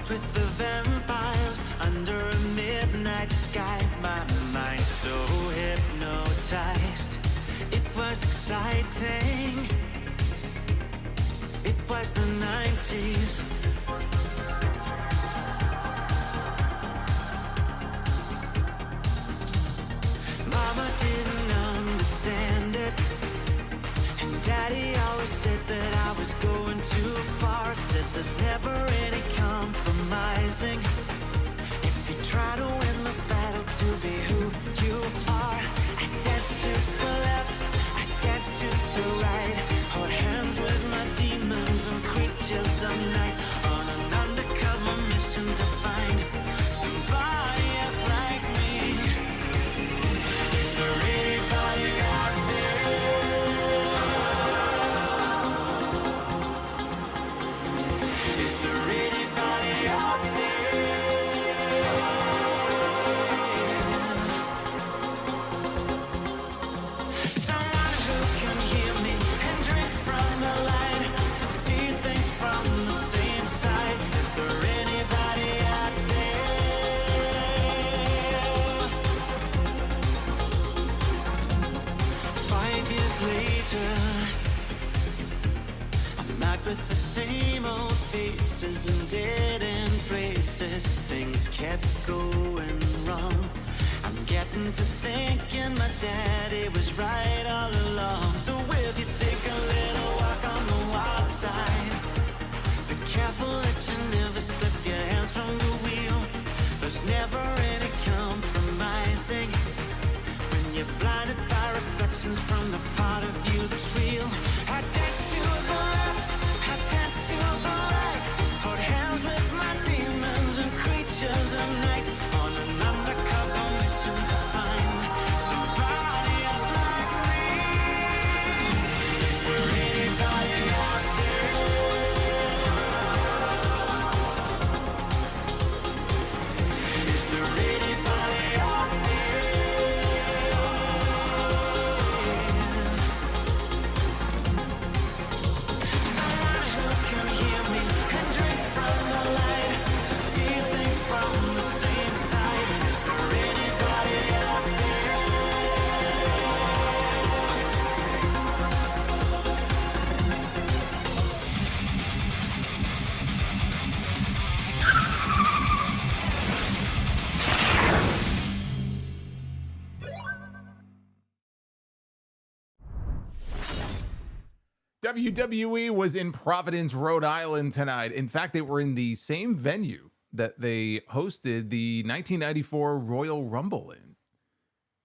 with the vampires under a midnight sky. My mind so hypnotized. It was exciting. It was the 90s. Mama didn't understand it, and Daddy always said that I was going too far. Said there's never any compromising if you try to win the battle to be who you are. I dance to the left, I dance to the right, hold hands with my demons and creatures of night, on an undercover mission to find somebody else like me. Is there anybody out there? Is there anybody out there? Someone who can hear me and drink from the light, to see things from the same side. Is there anybody out there? 5 years later, I'm back with the same old faces and dead end places. Things kept going wrong. I'm getting to thinking my daddy was right all along. So will you take a little walk on the wild side? Be careful that you never slip your hands from the wheel. There's never any compromising when you're blinded by reflections from the part of you that's real. I dance to the left, I dance to the right, hold hands with my demons and creatures of night, on an undercover mission to find somebody else like me. Is there anybody out there? Is there anybody out there? Someone who can hear me and drink from the light, to see things from the same side. Is there anybody out there? WWE was in Providence, Rhode Island tonight. In fact, they were in the same venue that they hosted the 1994 Royal Rumble in,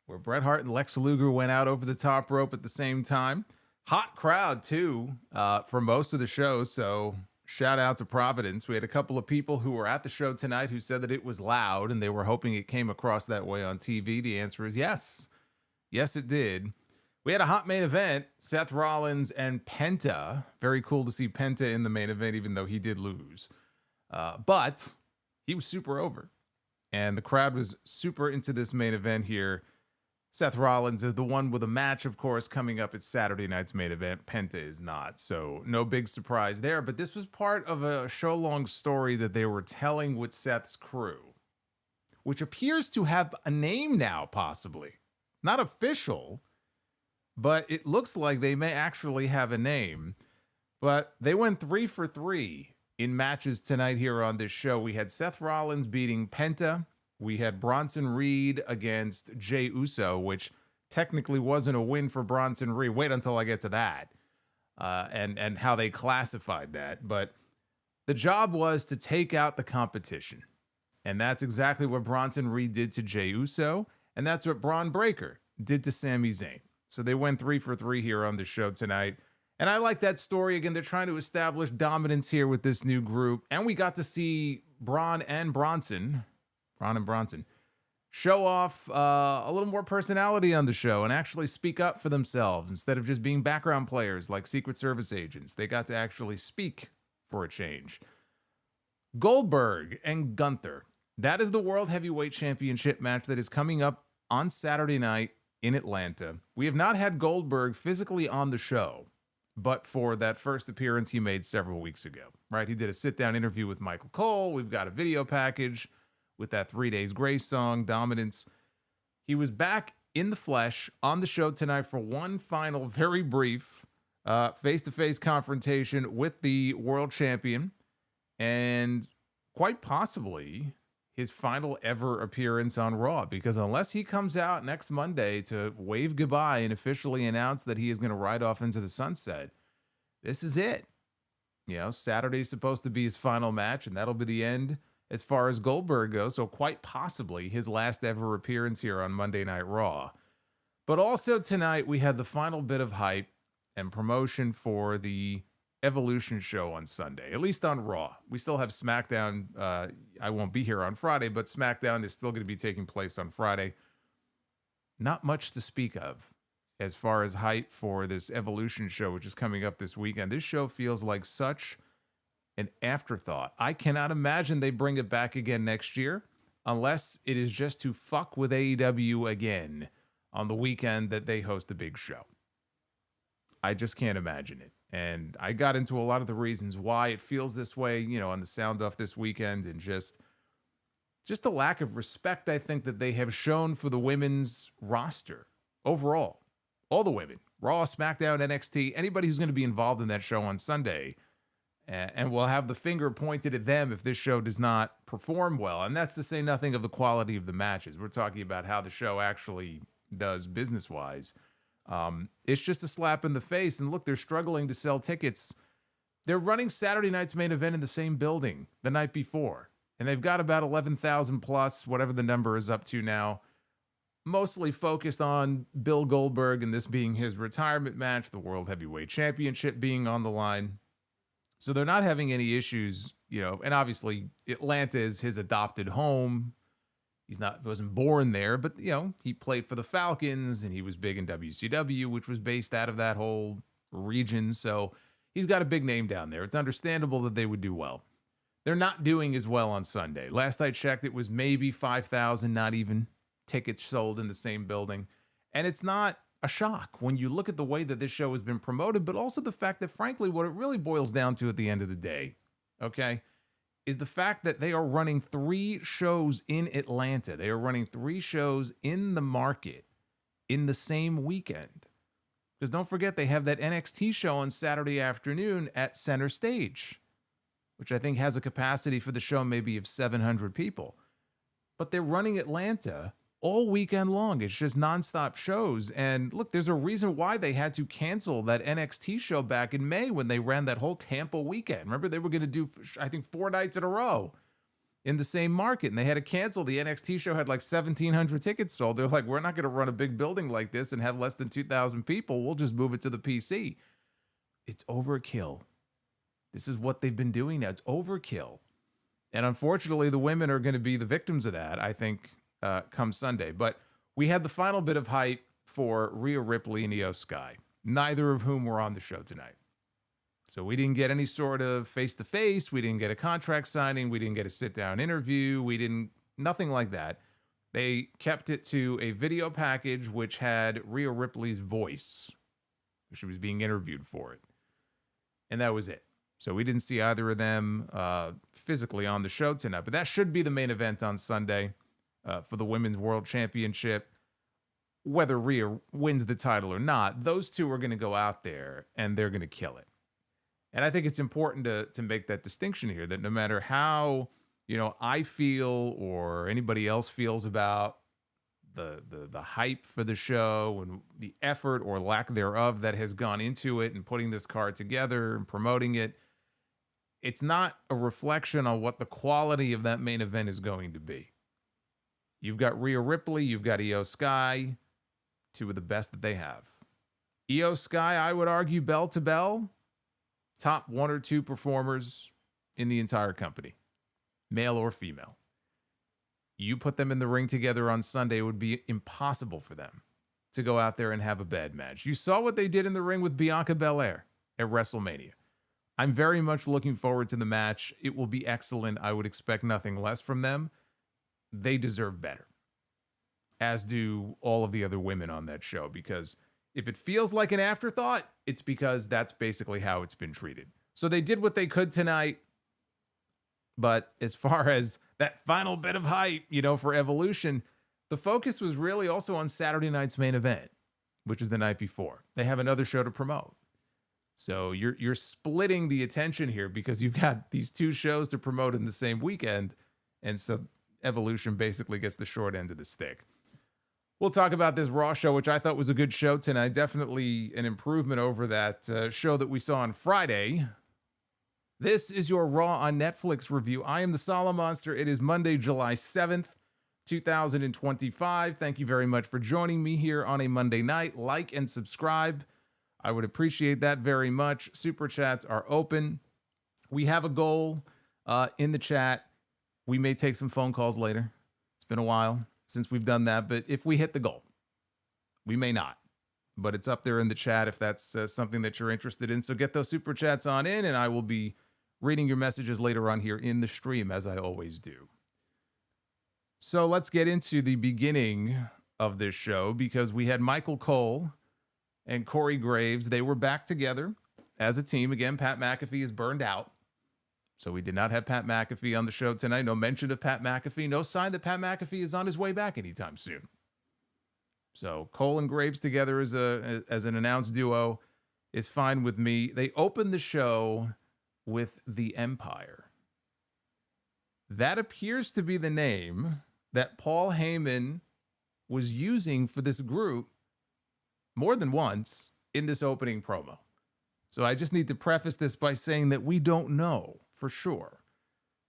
where Bret Hart and Lex Luger went out over the top rope at the same time. Hot crowd, too, for most of the show, so shout out to Providence. We had a couple of people who were at the show tonight who said that it was loud, and they were hoping it came across that way on TV. The answer is yes. Yes, it did. We had a hot main event, Seth Rollins and Penta. Very cool to see Penta in the main event, even though he did lose. But he was super over. And the crowd was super into this main event here. Seth Rollins is the one with a match, of course, coming up at Saturday night's main event. Penta is not, so no big surprise there. But this was part of a show-long story that they were telling with Seth's crew, which appears to have a name now, possibly. It's not official, but it looks like they may actually have a name. But they went 3 for 3 in matches tonight here on this show. We had Seth Rollins beating Penta. We had Bronson Reed against Jey Uso, which technically wasn't a win for Bronson Reed. Wait until I get to that and how they classified that. But the job was to take out the competition. And that's exactly what Bronson Reed did to Jey Uso. And that's what Bron Breakker did to Sami Zayn. So they went 3 for 3 here on the show tonight. And I like that story. Again, they're trying to establish dominance here with this new group. And we got to see Bron and Bronson show off a little more personality on the show and actually speak up for themselves instead of just being background players like Secret Service agents. They got to actually speak for a change. Goldberg and Gunther. That is the World Heavyweight Championship match that is coming up on Saturday night in Atlanta. We have not had Goldberg physically on the show but for that first appearance he made several weeks ago, right? He did a sit-down interview with Michael Cole. We've got a video package with that 3 Days Grace song, Dominance. He was back in the flesh on the show tonight for one final, very brief face-to-face confrontation with the world champion, and quite possibly his final ever appearance on Raw, because unless he comes out next Monday to wave goodbye and officially announce that he is going to ride off into the sunset, this is it. You know, Saturday's supposed to be his final match, and that'll be the end as far as Goldberg goes, so quite possibly his last ever appearance here on Monday Night Raw. But also tonight, we had the final bit of hype and promotion for the Evolution show on Sunday, at least on Raw. We still have SmackDown. I won't be here on Friday, but SmackDown is still going to be taking place on Friday. Not much to speak of as far as hype for this Evolution show, which is coming up this weekend. This show feels like such an afterthought. I cannot imagine they bring it back again next year unless it is just to fuck with AEW again on the weekend that they host a big show. I just can't imagine it. And I got into a lot of the reasons why it feels this way, you know, on the Sound Off this weekend, and just the lack of respect, I think, that they have shown for the women's roster overall. All the women, Raw, SmackDown, NXT, anybody who's going to be involved in that show on Sunday, and we'll have the finger pointed at them if this show does not perform well. And that's to say nothing of the quality of the matches. We're talking about how the show actually does business-wise. It's just a slap in the face. And look, they're struggling to sell tickets. They're running Saturday night's main event in the same building the night before, and they've got about 11,000 plus, whatever the number is up to now, mostly focused on Bill Goldberg and this being his retirement match, the World Heavyweight Championship being on the line. So they're not having any issues, you know, and obviously Atlanta is his adopted home. Wasn't born there, but, you know, he played for the Falcons and he was big in WCW, which was based out of that whole region. So he's got a big name down there. It's understandable that they would do well. They're not doing as well on Sunday. Last I checked, it was maybe 5,000, not even, tickets sold in the same building. And it's not a shock when you look at the way that this show has been promoted, but also the fact that, frankly, what it really boils down to at the end of the day, okay, is the fact that they are running 3 shows in Atlanta. They are running 3 shows in the market in the same weekend. Because don't forget, they have that NXT show on Saturday afternoon at Center Stage, which I think has a capacity for the show maybe of 700 people. But they're running Atlanta all weekend long. It's just nonstop shows. And look, there's a reason why they had to cancel that NXT show back in May when they ran that whole Tampa weekend. Remember, they were going to do, I think, 4 nights in a row in the same market, and they had to cancel. The NXT show had like 1,700 tickets sold. They're like, we're not going to run a big building like this and have less than 2,000 people. We'll just move it to the PC. It's overkill. This is what they've been doing now. It's overkill. And unfortunately, the women are going to be the victims of that, I think, come Sunday. But we had the final bit of hype for Rhea Ripley and Io Sky, neither of whom were on the show tonight. So we didn't get any sort of face-to-face. We didn't get a contract signing. We didn't get a sit-down interview. Nothing like that. They kept it to a video package which had Rhea Ripley's voice. She was being interviewed for it. And that was it. So we didn't see either of them physically on the show tonight. But that should be the main event on Sunday for the Women's World Championship. Whether Rhea wins the title or not, those two are going to go out there and they're going to kill it. And I think it's important to make that distinction here, that no matter how, you know, I feel or anybody else feels about the hype for the show and the effort or lack thereof that has gone into it and putting this card together and promoting it, it's not a reflection on what the quality of that main event is going to be. You've got Rhea Ripley, you've got Io Sky, 2 of the best that they have. Io Sky, I would argue, bell to bell, top 1 or 2 performers in the entire company, male or female. You put them in the ring together on Sunday, it would be impossible for them to go out there and have a bad match. You saw what they did in the ring with Bianca Belair at WrestleMania. I'm very much looking forward to the match. It will be excellent. I would expect nothing less from them. They deserve better, as do all of the other women on that show, because If it feels like an afterthought, it's because that's basically how it's been treated. So they did what they could tonight. But as far as that final bit of hype, for Evolution, the focus was really also on Saturday night's main event, which is the night before. They have another show to promote. So you're splitting the attention here because you've got these two shows to promote in the same weekend. And so Evolution basically gets the short end of the stick. We'll talk about this Raw show, which I thought was a good show tonight. Definitely an improvement over that show that we saw on Friday. This is your Raw on Netflix review. I am the Solomonster. It is Monday, July 7th, 2025. Thank you very much for joining me here on a Monday night. Like and subscribe. I would appreciate that very much. Super chats are open. We have a goal in the chat. We may take some phone calls later. It's been a while since we've done that, but if we hit the goal, we may not. But it's up there in the chat if that's something that you're interested in. So get those super chats on in, and I will be reading your messages later on here in the stream, as I always do. So let's get into the beginning of this show, because we had Michael Cole and Corey Graves. They were back together as a team. Again, Pat McAfee is burned out. So we did not have Pat McAfee on the show tonight. No mention of Pat McAfee. No sign that Pat McAfee is on his way back anytime soon. So Cole and Graves together as an announced duo is fine with me. They opened the show with the Empire. That appears to be the name that Paul Heyman was using for this group more than once in this opening promo. So I just need to preface this by saying that we don't know for sure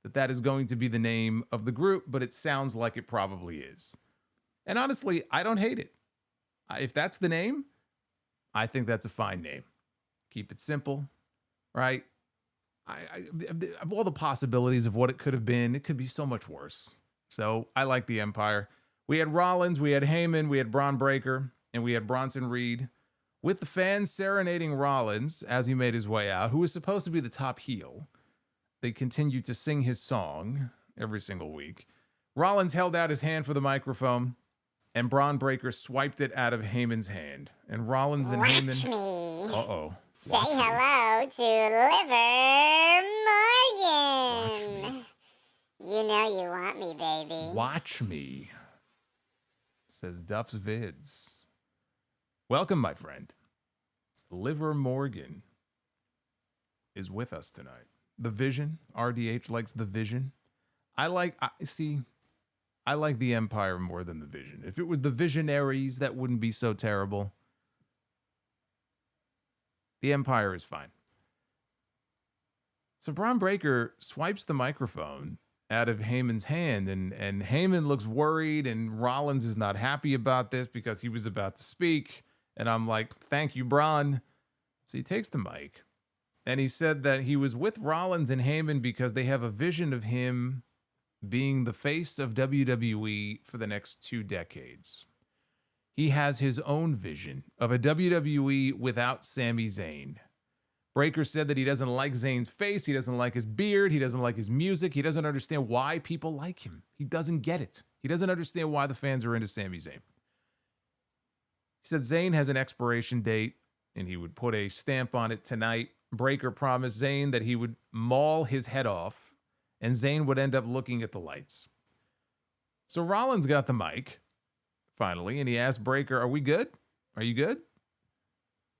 that is going to be the name of the group, but it sounds like it probably is. And honestly, I don't hate it. If that's the name, I think that's a fine name. Keep it simple, right? Of all the possibilities of what it could have been, it could be so much worse. So I like the Empire. We had Rollins, we had Heyman, we had Bron Breakker, and we had Bronson Reed, with the fans serenading Rollins as he made his way out, who was supposed to be the top heel. They continued to sing his song every single week. Rollins held out his hand for the microphone, and Bron Breakker swiped it out of Heyman's hand. And Rollins and Heyman... Me. Uh-oh. Say hello to Liver Morgan. You know you want me, baby. Watch me, says Duff's Vids. Welcome, my friend. Liver Morgan is with us tonight. The Vision. RDH likes the Vision. I like the Empire more than the Vision. If it was the Visionaries, that wouldn't be so terrible. The Empire is fine. So Bron Breakker swipes the microphone out of Heyman's hand, and Heyman looks worried, and Rollins is not happy about this because he was about to speak. And I'm like, thank you, Bron. So he takes the mic, and he said that he was with Rollins and Heyman because they have a vision of him being the face of WWE for the next 2 decades. He has his own vision of a WWE without Sami Zayn. Breakker said that he doesn't like Zayn's face, he doesn't like his beard, he doesn't like his music, he doesn't understand why people like him. He doesn't get it. He doesn't understand why the fans are into Sami Zayn. He said Zayn has an expiration date, and he would put a stamp on it tonight. Breakker promised Zayn that he would maul his head off, and Zayn would end up looking at the lights. So Rollins got the mic, finally, and he asked Breakker, are we good? Are you good?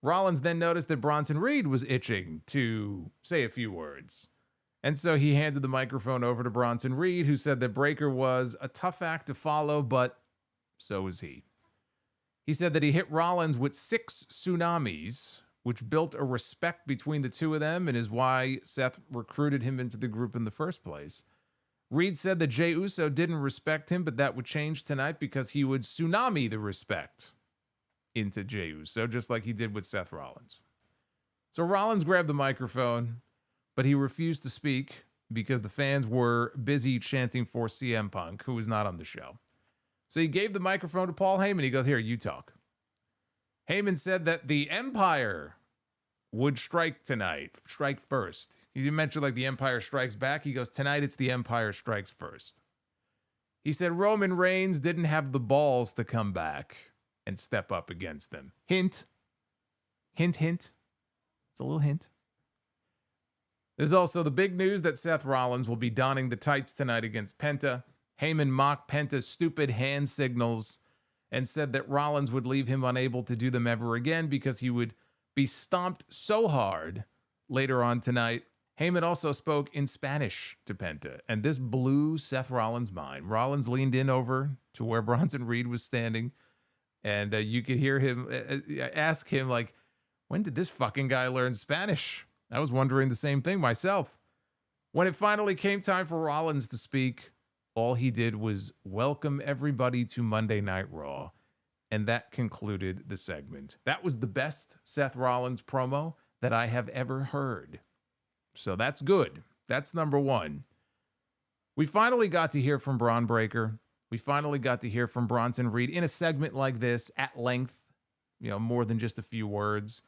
Rollins then noticed that Bronson Reed was itching to say a few words. And so he handed the microphone over to Bronson Reed, who said that Breakker was a tough act to follow, but so was he. He said that he hit Rollins with 6 tsunamis, which built a respect between the two of them and is why Seth recruited him into the group in the first place. Reed said that Jey Uso didn't respect him, but that would change tonight because he would tsunami the respect into Jey Uso, just like he did with Seth Rollins. So Rollins grabbed the microphone, but he refused to speak because the fans were busy chanting for CM Punk, who was not on the show. So he gave the microphone to Paul Heyman. He goes, here, you talk. Heyman said that the Empire would strike tonight, strike first. He didn't mention like the Empire Strikes Back. He goes, tonight it's the Empire Strikes First. He said Roman Reigns didn't have the balls to come back and step up against them. Hint, Hint, hint. It's a little hint. There's also the big news that Seth Rollins will be donning the tights tonight against Penta. Heyman mocked Penta's stupid hand signals and said that Rollins would leave him unable to do them ever again because he would be stomped so hard later on tonight. Heyman also spoke in Spanish to Penta, and this blew Seth Rollins' mind. Rollins leaned in over to where Bronson Reed was standing, and you could hear him ask him, like, when did this fucking guy learn Spanish? I was wondering the same thing myself. When it finally came time for Rollins to speak, all he did was welcome everybody to Monday Night Raw, and that concluded the segment. That was the best Seth Rollins promo that I have ever heard. So that's good. That's number one. We finally got to hear from Braun Breaker. We finally got to hear from Bronson Reed in a segment like this at length, more than just a few words.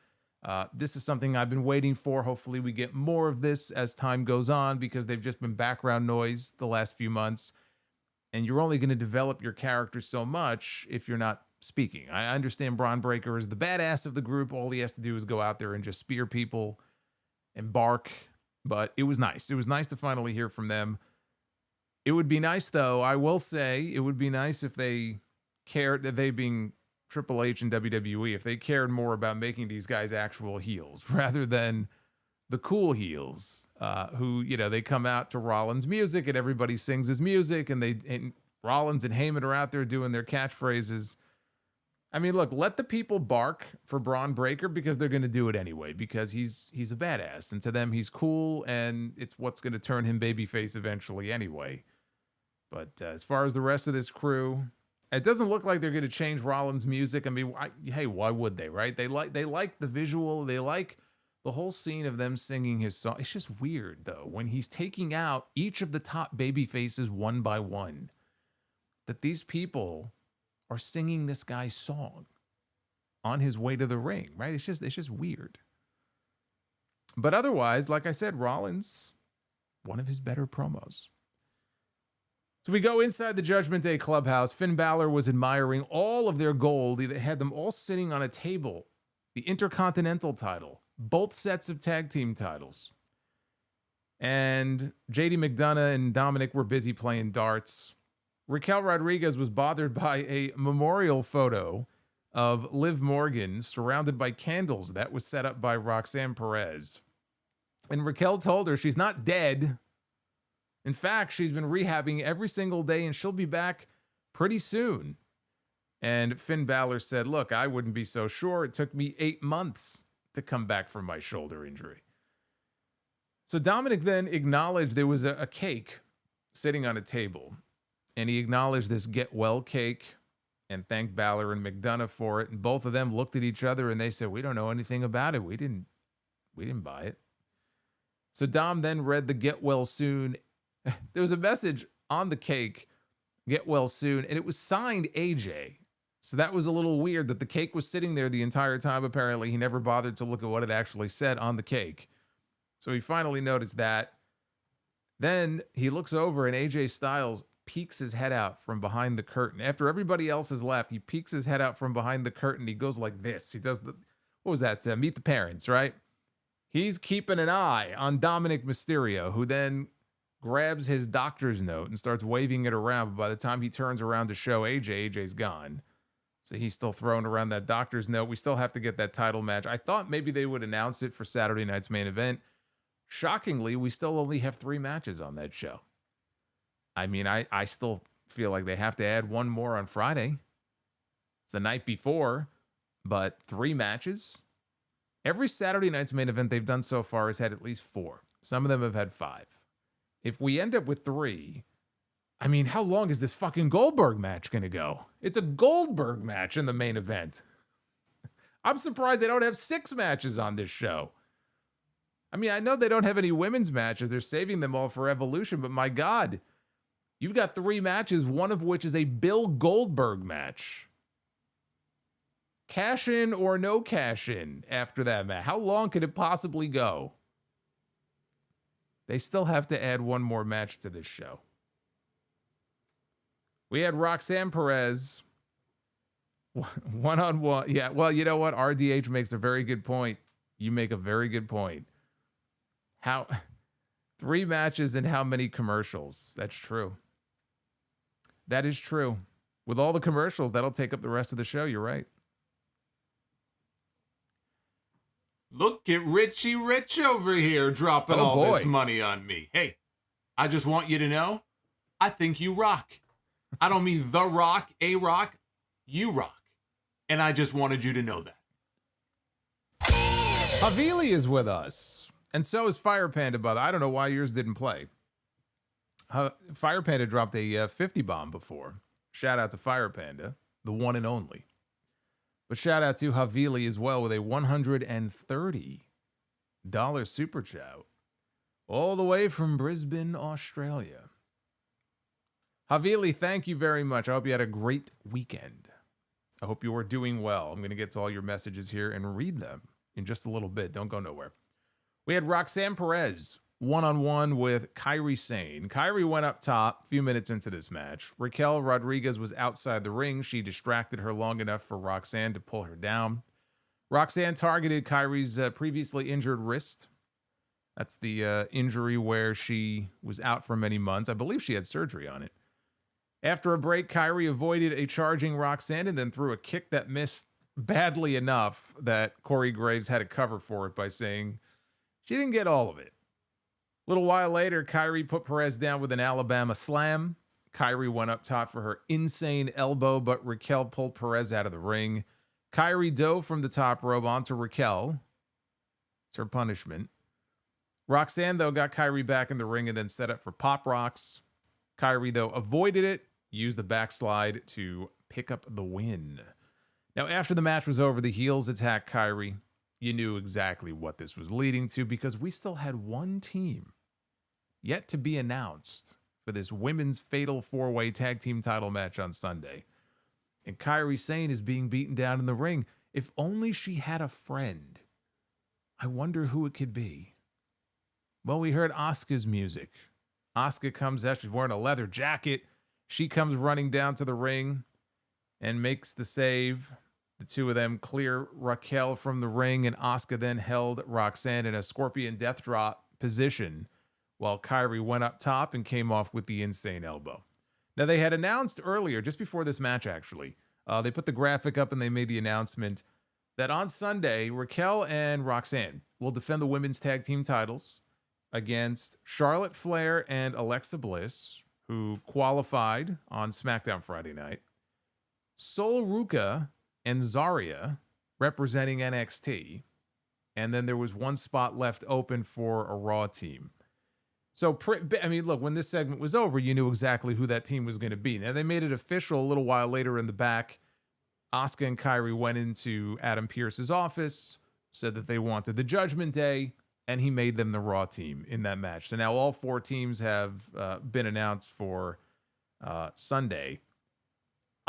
This is something I've been waiting for. Hopefully we get more of this as time goes on because they've just been background noise the last few months. And you're only going to develop your character so much if you're not speaking. I understand Braun Breaker is the badass of the group. All he has to do is go out there and just spear people and bark. But it was nice. It was nice to finally hear from them. It would be nice, though, I will say, it would be nice if they cared, that they being Triple H and WWE, if they cared more about making these guys actual heels rather than the cool heels who, they come out to Rollins' music and everybody sings his music and Rollins and Heyman are out there doing their catchphrases. I mean, look, let the people bark for Braun Breaker because they're going to do it anyway because he's a badass. And to them, he's cool and it's what's going to turn him babyface eventually anyway. But as far as the rest of this crew, it doesn't look like they're going to change Rollins' music. I mean, hey, why would they, right? They like the visual. They like the whole scene of them singing his song. It's just weird, though, when he's taking out each of the top baby faces one by one, that these people are singing this guy's song on his way to the ring, right? It's just weird. But otherwise, like I said, Rollins, one of his better promos. So we go inside the Judgment Day clubhouse. Finn Balor was admiring all of their gold. They had them all sitting on a table. The Intercontinental title, both sets of tag team titles. And JD McDonough and Dominic were busy playing darts. Raquel Rodriguez was bothered by a memorial photo of Liv Morgan surrounded by candles that was set up by Roxanne Perez. And Raquel told her she's not dead. In fact, she's been rehabbing every single day and she'll be back pretty soon. And Finn Balor said, look, I wouldn't be so sure. It took me 8 months to come back from my shoulder injury. So Dominic then acknowledged there was a cake sitting on a table. And he acknowledged this get well cake and thanked Balor and McDonough for it. And both of them looked at each other and they said, we don't know anything about it. We didn't buy it. So Dom then read the get well soon. There was a message on the cake, get well soon, and it was signed AJ. So that was a little weird that the cake was sitting there the entire time. Apparently, he never bothered to look at what it actually said on the cake. So he finally noticed that. Then he looks over and AJ Styles peeks his head out from behind the curtain. After everybody else has left, he peeks his head out from behind the curtain. He goes like this. He does what was that? Meet the Parents, right? He's keeping an eye on Dominic Mysterio, who then grabs his doctor's note and starts waving it around. But by the time he turns around to show AJ's gone. So he's still throwing around that doctor's note. We still have to get that title match. I thought maybe they would announce it for Saturday night's main event. Shockingly, we still only have 3 matches on that show. I mean, I still feel like they have to add one more on Friday. It's the night before, but 3 matches. Every Saturday night's main event they've done so far has had at least 4. Some of them have had 5. If we end up with 3, I mean, how long is this fucking Goldberg match going to go? It's a Goldberg match in the main event. I'm surprised they don't have 6 matches on this show. I mean, I know they don't have any women's matches. They're saving them all for Evolution, but my God, you've got 3 matches, one of which is a Bill Goldberg match. Cash in or no cash in after that match. How long could it possibly go? They still have to add one more match to this show. We had Roxanne Perez One-on-one. Yeah, well, you know what? RDH makes a very good point. You make a very good point. How 3 matches and how many commercials? That's true. That is true. With all the commercials, that'll take up the rest of the show. You're right. Look at Richie Rich over here dropping all this money on me. Hey, I just want you to know, I think you rock. I don't mean The Rock, A-Rock, you rock. And I just wanted you to know that. Havili is with us. And so is Fire Panda, by the way. I don't know why yours didn't play. Fire Panda dropped a 50 bomb before. Shout out to Fire Panda, the one and only. But shout out to Havili as well with a $130 super chat. All the way from Brisbane, Australia. Havili, thank you very much. I hope you had a great weekend. I hope you are doing well. I'm going to get to all your messages here and read them in just a little bit. Don't go nowhere. We had Roxanne Perez one-on-one with Kairi Sane. Kairi went up top a few minutes into this match. Raquel Rodriguez was outside the ring. She distracted her long enough for Roxanne to pull her down. Roxanne targeted Kairi's previously injured wrist. That's the injury where she was out for many months. I believe she had surgery on it. After a break, Kairi avoided a charging Roxanne and then threw a kick that missed badly enough that Corey Graves had to cover for it by saying she didn't get all of it. A little while later, Kairi put Perez down with an Alabama slam. Kairi went up top for her insane elbow, but Raquel pulled Perez out of the ring. Kairi dove from the top rope onto Raquel. It's her punishment. Roxanne, though, got Kairi back in the ring and then set up for Pop Rocks. Kairi, though, avoided it, used the backslide to pick up the win. Now, after the match was over, the heels attacked Kairi. You knew exactly what this was leading to because we still had one team yet to be announced for this women's fatal 4-way tag team title match on Sunday. And Kairi Sane is being beaten down in the ring. If only she had a friend. I wonder who it could be. Well, we heard Asuka's music. Asuka comes out. She's wearing a leather jacket. She comes running down to the ring and makes the save. The two of them clear Raquel from the ring, and Asuka then held Roxanne in a scorpion death drop position while Kairi went up top and came off with the insane elbow. Now, they had announced earlier, just before this match, actually, they put the graphic up and they made the announcement that on Sunday, Raquel and Roxanne will defend the women's tag team titles against Charlotte Flair and Alexa Bliss, who qualified on SmackDown Friday night, Sol Ruca and Zarya representing NXT, and then there was one spot left open for a Raw team. So, I mean, look, when this segment was over, you knew exactly who that team was going to be. Now, they made it official a little while later in the back. Asuka and Kairi went into Adam Pearce's office, said that they wanted the Judgment Day, and he made them the Raw team in that match. So now all 4 teams have been announced for Sunday.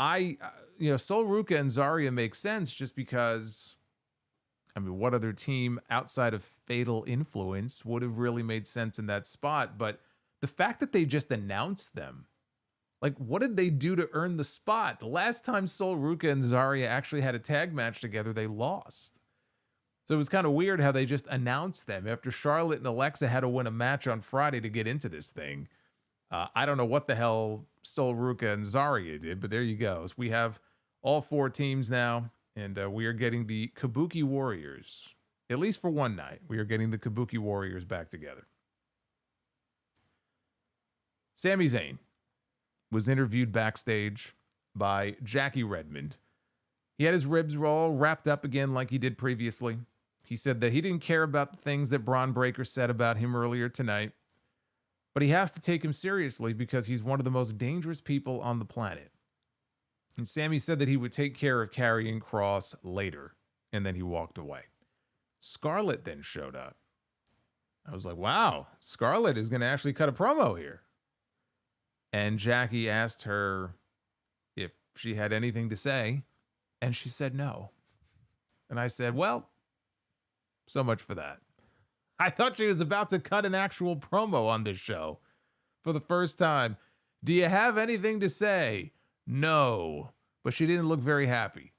Sol Ruca and Zarya make sense just because, I mean, what other team outside of Fatal Influence would have really made sense in that spot? But the fact that they just announced them, like, what did they do to earn the spot? The last time Sol Ruca and Zarya actually had a tag match together, they lost. So it was kind of weird how they just announced them after Charlotte and Alexa had to win a match on Friday to get into this thing. I don't know what the hell Sol Ruca and Zarya did, but there you go. So we have all 4 teams now, and we are getting the Kabuki Warriors, at least for one night. We are getting the Kabuki Warriors back together. Sami Zayn was interviewed backstage by Jackie Redmond. He had his ribs all wrapped up again like he did previously. He said that he didn't care about the things that Bron Breakker said about him earlier tonight, but he has to take him seriously because he's one of the most dangerous people on the planet. And Sami said that he would take care of Karrion Kross later, and then he walked away. Scarlett then showed up. I was like, wow, Scarlett is going to actually cut a promo here. And Jackie asked her if she had anything to say, and she said no. And I said, well, so much for that. I thought she was about to cut an actual promo on this show for the first time. Do you have anything to say? No. But she didn't look very happy.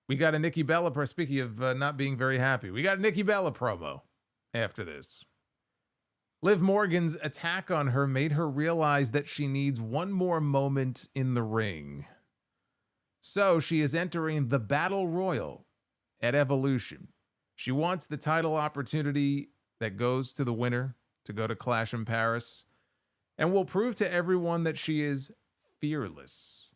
We got a Nikki Bella, speaking of not being very happy, we got a Nikki Bella promo after this. Liv Morgan's attack on her made her realize that she needs one more moment in the ring. So she is entering the Battle Royal at Evolution. She wants the title opportunity that goes to the winner to go to Clash in Paris, and will prove to everyone that she is fearless.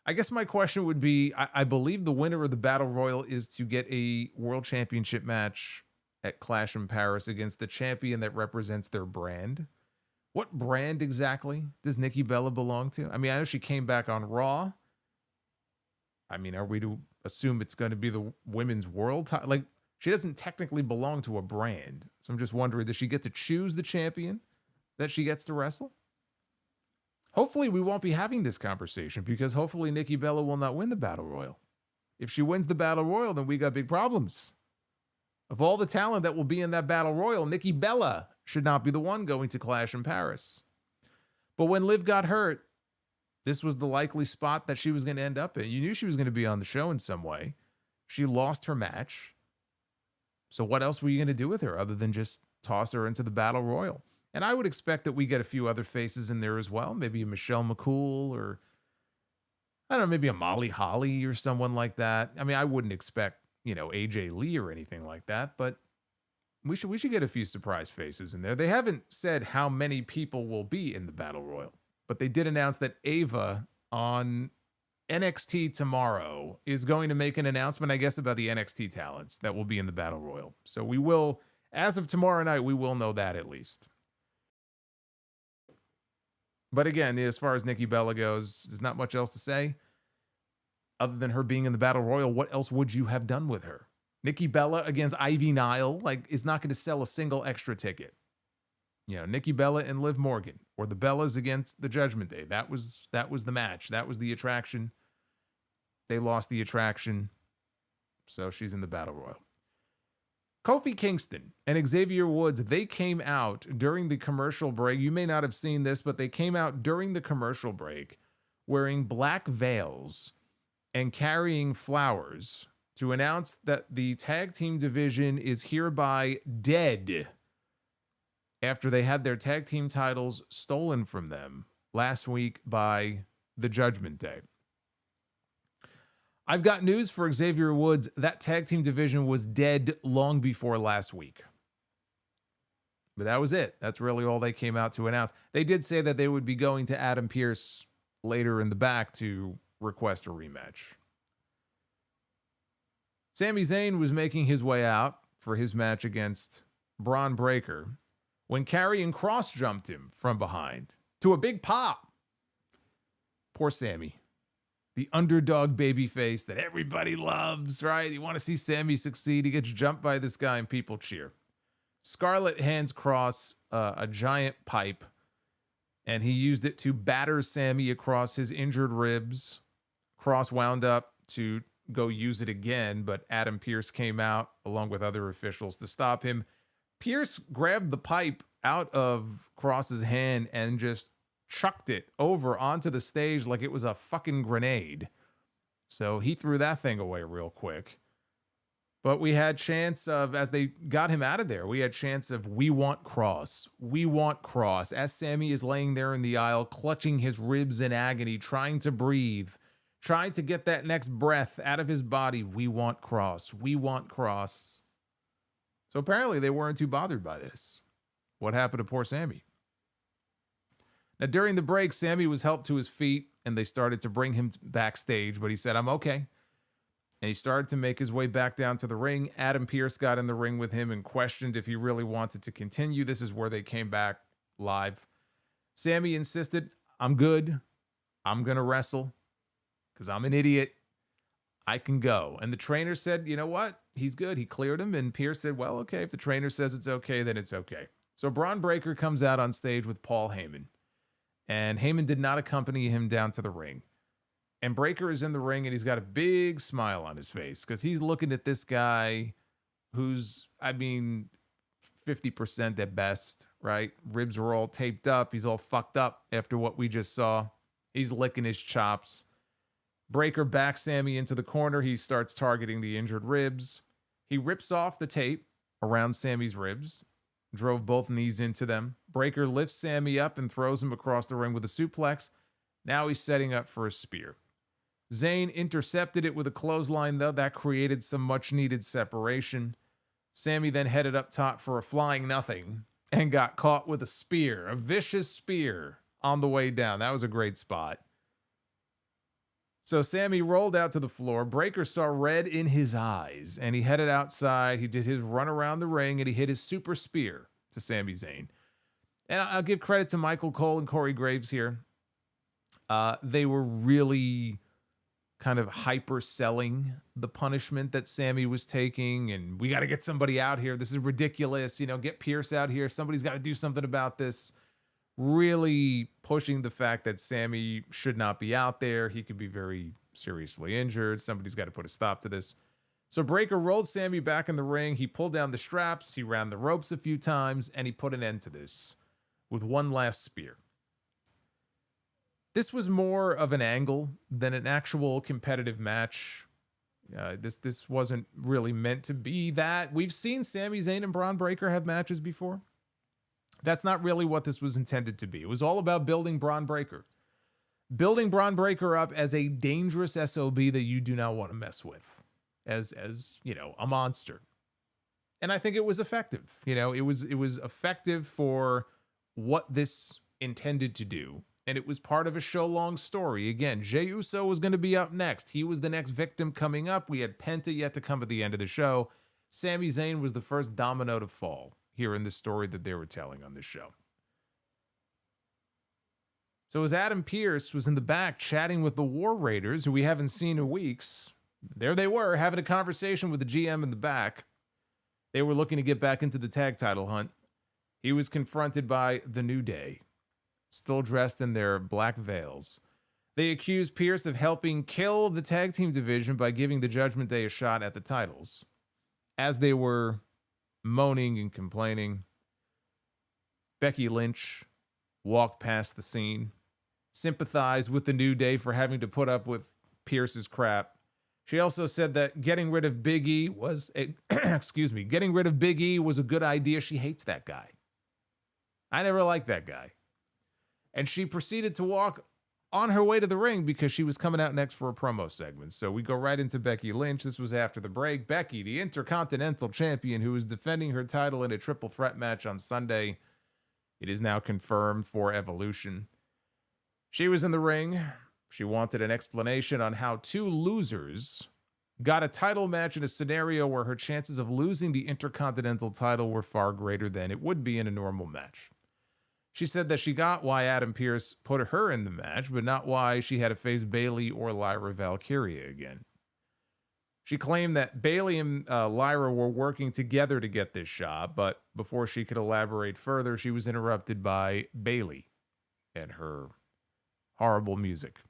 I guess my question would be, I believe the winner of the Battle Royal is to get a World Championship match at Clash in Paris against the champion that represents their brand. What brand exactly does Nikki Bella belong to? I mean, I know she came back on Raw. I mean, are we to assume it's going to be the women's world title? Like, she doesn't technically belong to a brand. So I'm just wondering, does she get to choose the champion that she gets to wrestle? Hopefully we won't be having this conversation, because hopefully Nikki Bella will not win the Battle Royal. If she wins the Battle Royal, then we got big problems. Of all the talent that will be in that Battle Royal, Nikki Bella should not be the one going to Clash in Paris. But when Liv got hurt, this was the likely spot that she was going to end up in. You knew she was going to be on the show in some way. She lost her match. So what else were you going to do with her other than just toss her into the Battle Royal? And I would expect that we get a few other faces in there as well. Maybe a Michelle McCool, or I don't know, maybe a Molly Holly or someone like that. I mean, I wouldn't expect, AJ Lee or anything like that, but we should get a few surprise faces in there. They haven't said how many people will be in the Battle Royal, but they did announce that Ava on NXT tomorrow is going to make an announcement, I guess, about the NXT talents that will be in the Battle Royal. So we will, as of tomorrow night, we will know that at least. But again, as far as Nikki Bella goes, there's not much else to say. Other than her being in the Battle Royal, what else would you have done with her? Nikki Bella against Ivy Nile, is not going to sell a single extra ticket. Nikki Bella and Liv Morgan, or the Bellas against the Judgment Day. That was the match. That was the attraction. They lost the attraction, so she's in the Battle Royal. Kofi Kingston and Xavier Woods, they came out during the commercial break. You may not have seen this, but they came out during the commercial break wearing black veils and carrying flowers to announce that the tag team division is hereby dead after they had their tag team titles stolen from them last week by the Judgment Day. I've got news for Xavier Woods. That tag team division was dead long before last week. But that was it. That's really all they came out to announce. They did say that they would be going to Adam Pearce later in the back to request a rematch. Sami Zayn was making his way out for his match against Bron Breakker when Karrion Kross jumped him from behind to a big pop. Poor Sami. The underdog babyface that everybody loves, right? You want to see Sami succeed. He gets jumped by this guy and people cheer. Scarlett hands Kross a giant pipe, and he used it to batter Sami across his injured ribs. Kross wound up to go use it again, but Adam Pearce came out along with other officials to stop him. Pearce grabbed the pipe out of Kross's hand and just chucked it over onto the stage like it was a fucking grenade. So he threw that thing away real quick. But we had chance of, as they got him out of there, we had chance of, we want Kross. We want Kross. As Sami is laying there in the aisle, clutching his ribs in agony, trying to breathe, trying to get that next breath out of his body. We want Kross. We want Kross. So apparently they weren't too bothered by this. What happened to poor Sami? Now, during the break, Sami was helped to his feet, and they started to bring him backstage, but he said, I'm okay. And he started to make his way back down to the ring. Adam Pearce got in the ring with him and questioned if he really wanted to continue. This is where they came back live. Sami insisted, I'm good. I'm going to wrestle because I'm an idiot. I can go. And the trainer said, you know what? He's good. He cleared him. And Pearce said, well, okay, if the trainer says it's okay, then it's okay. So Bron Breakker comes out on stage with Paul Heyman. And Heyman did not accompany him down to the ring. And Breakker is in the ring, and he's got a big smile on his face because he's looking at this guy who's, 50% at best, right? Ribs are all taped up. He's all fucked up after what we just saw. He's licking his chops. Breaker backs Sami into the corner. He starts targeting the injured ribs. He rips off the tape around Sami's ribs, drove both knees into them. Breaker lifts Sami up and throws him across the ring with a suplex. Now he's setting up for a spear. Zayn intercepted it with a clothesline, though. That created some much-needed separation. Sami then headed up top for a flying nothing and got caught with a spear, a vicious spear on the way down. That was a great spot. So Sami rolled out to the floor. Breaker saw red in his eyes, and he headed outside. He did his run around the ring, and he hit his super spear to Sami Zayn. And I'll give credit to Michael Cole and Corey Graves here. They were really kind of hyper selling the punishment that Sami was taking, and we got to get somebody out here. This is ridiculous. You know, get Pierce out here. Somebody's got to do something about this. Really pushing the fact that Sami should not be out there. He could be very seriously injured. Somebody's got to put a stop to this. So Breaker rolled Sami back in the ring. He pulled down the straps. He ran the ropes a few times, and he put an end to this with one last spear. This was more of an angle than an actual competitive match. This wasn't really meant to be that. We've seen Sami Zayn and Bron Breakker have matches before. That's not really what this was intended to be. It was all about building Bron Breakker. Building Bron Breakker up as a dangerous SOB that you do not want to mess with. As you know, a monster. And I think it was effective. You know, it was effective for what this intended to do. And it was part of a show-long story. Again, Jey Uso was going to be up next. He was the next victim coming up. We had Penta yet to come at the end of the show. Sami Zayn was the first domino to fall here in the story that they were telling on this show. So as Adam Pearce was in the back chatting with the War Raiders, who we haven't seen in weeks, there they were having a conversation with the GM in the back. They were looking to get back into the tag title hunt. He was confronted by the New Day, still dressed in their black veils. They accused Pearce of helping kill the tag team division by giving the Judgment Day a shot at the titles. As they were moaning and complaining, Becky Lynch walked past the scene, sympathized with the New Day for having to put up with Pearce's crap. She also said that getting rid of Big E was getting rid of Big E was a good idea. She hates that guy. I never liked that guy. And she proceeded to walk on her way to the ring because she was coming out next for a promo segment. So we go right into Becky Lynch. This was after the break. Becky, the Intercontinental Champion, who is defending her title in a triple threat match on Sunday. It is now confirmed for Evolution. She was in the ring. She wanted an explanation on how two losers got a title match in a scenario where her chances of losing the Intercontinental title were far greater than it would be in a normal match. She said that she got why Adam Pearce put her in the match, but not why she had to face Bayley or Lyra Valkyria again. She claimed that Bayley and Lyra were working together to get this shot, but before she could elaborate further, she was interrupted by Bayley and her horrible music.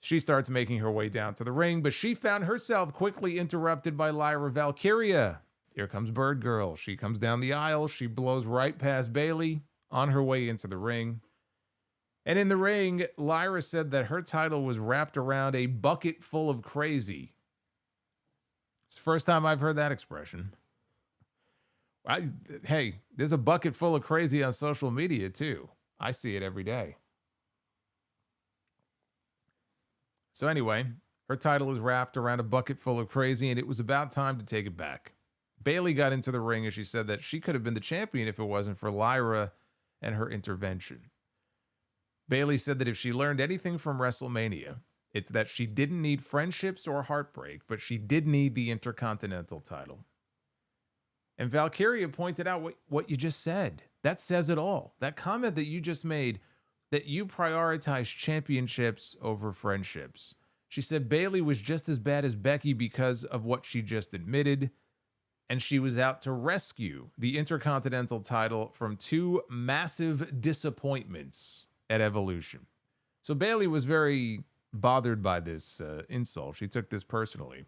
She starts making her way down to the ring, but she found herself quickly interrupted by Lyra Valkyria. Here comes Bird Girl. She comes down the aisle. She blows right past Bayley on her way into the ring. And in the ring, Lyra said that her title was wrapped around a bucket full of crazy. It's the first time I've heard that expression. Hey, there's a bucket full of crazy on social media too. I see it every day. So anyway, her title is wrapped around a bucket full of crazy, and it was about time to take it back. Bayley got into the ring, and she said that she could have been the champion if it wasn't for Lyra and her intervention. Bayley said that if she learned anything from WrestleMania, it's that she didn't need friendships or heartbreak, but she did need the Intercontinental title. And Valkyria pointed out what you just said. That says it all. That comment that you just made, that you prioritize championships over friendships. She said Bayley was just as bad as Becky because of what she just admitted, and she was out to rescue the Intercontinental title from two massive disappointments at Evolution. So Bayley was very bothered by this insult. She took this personally.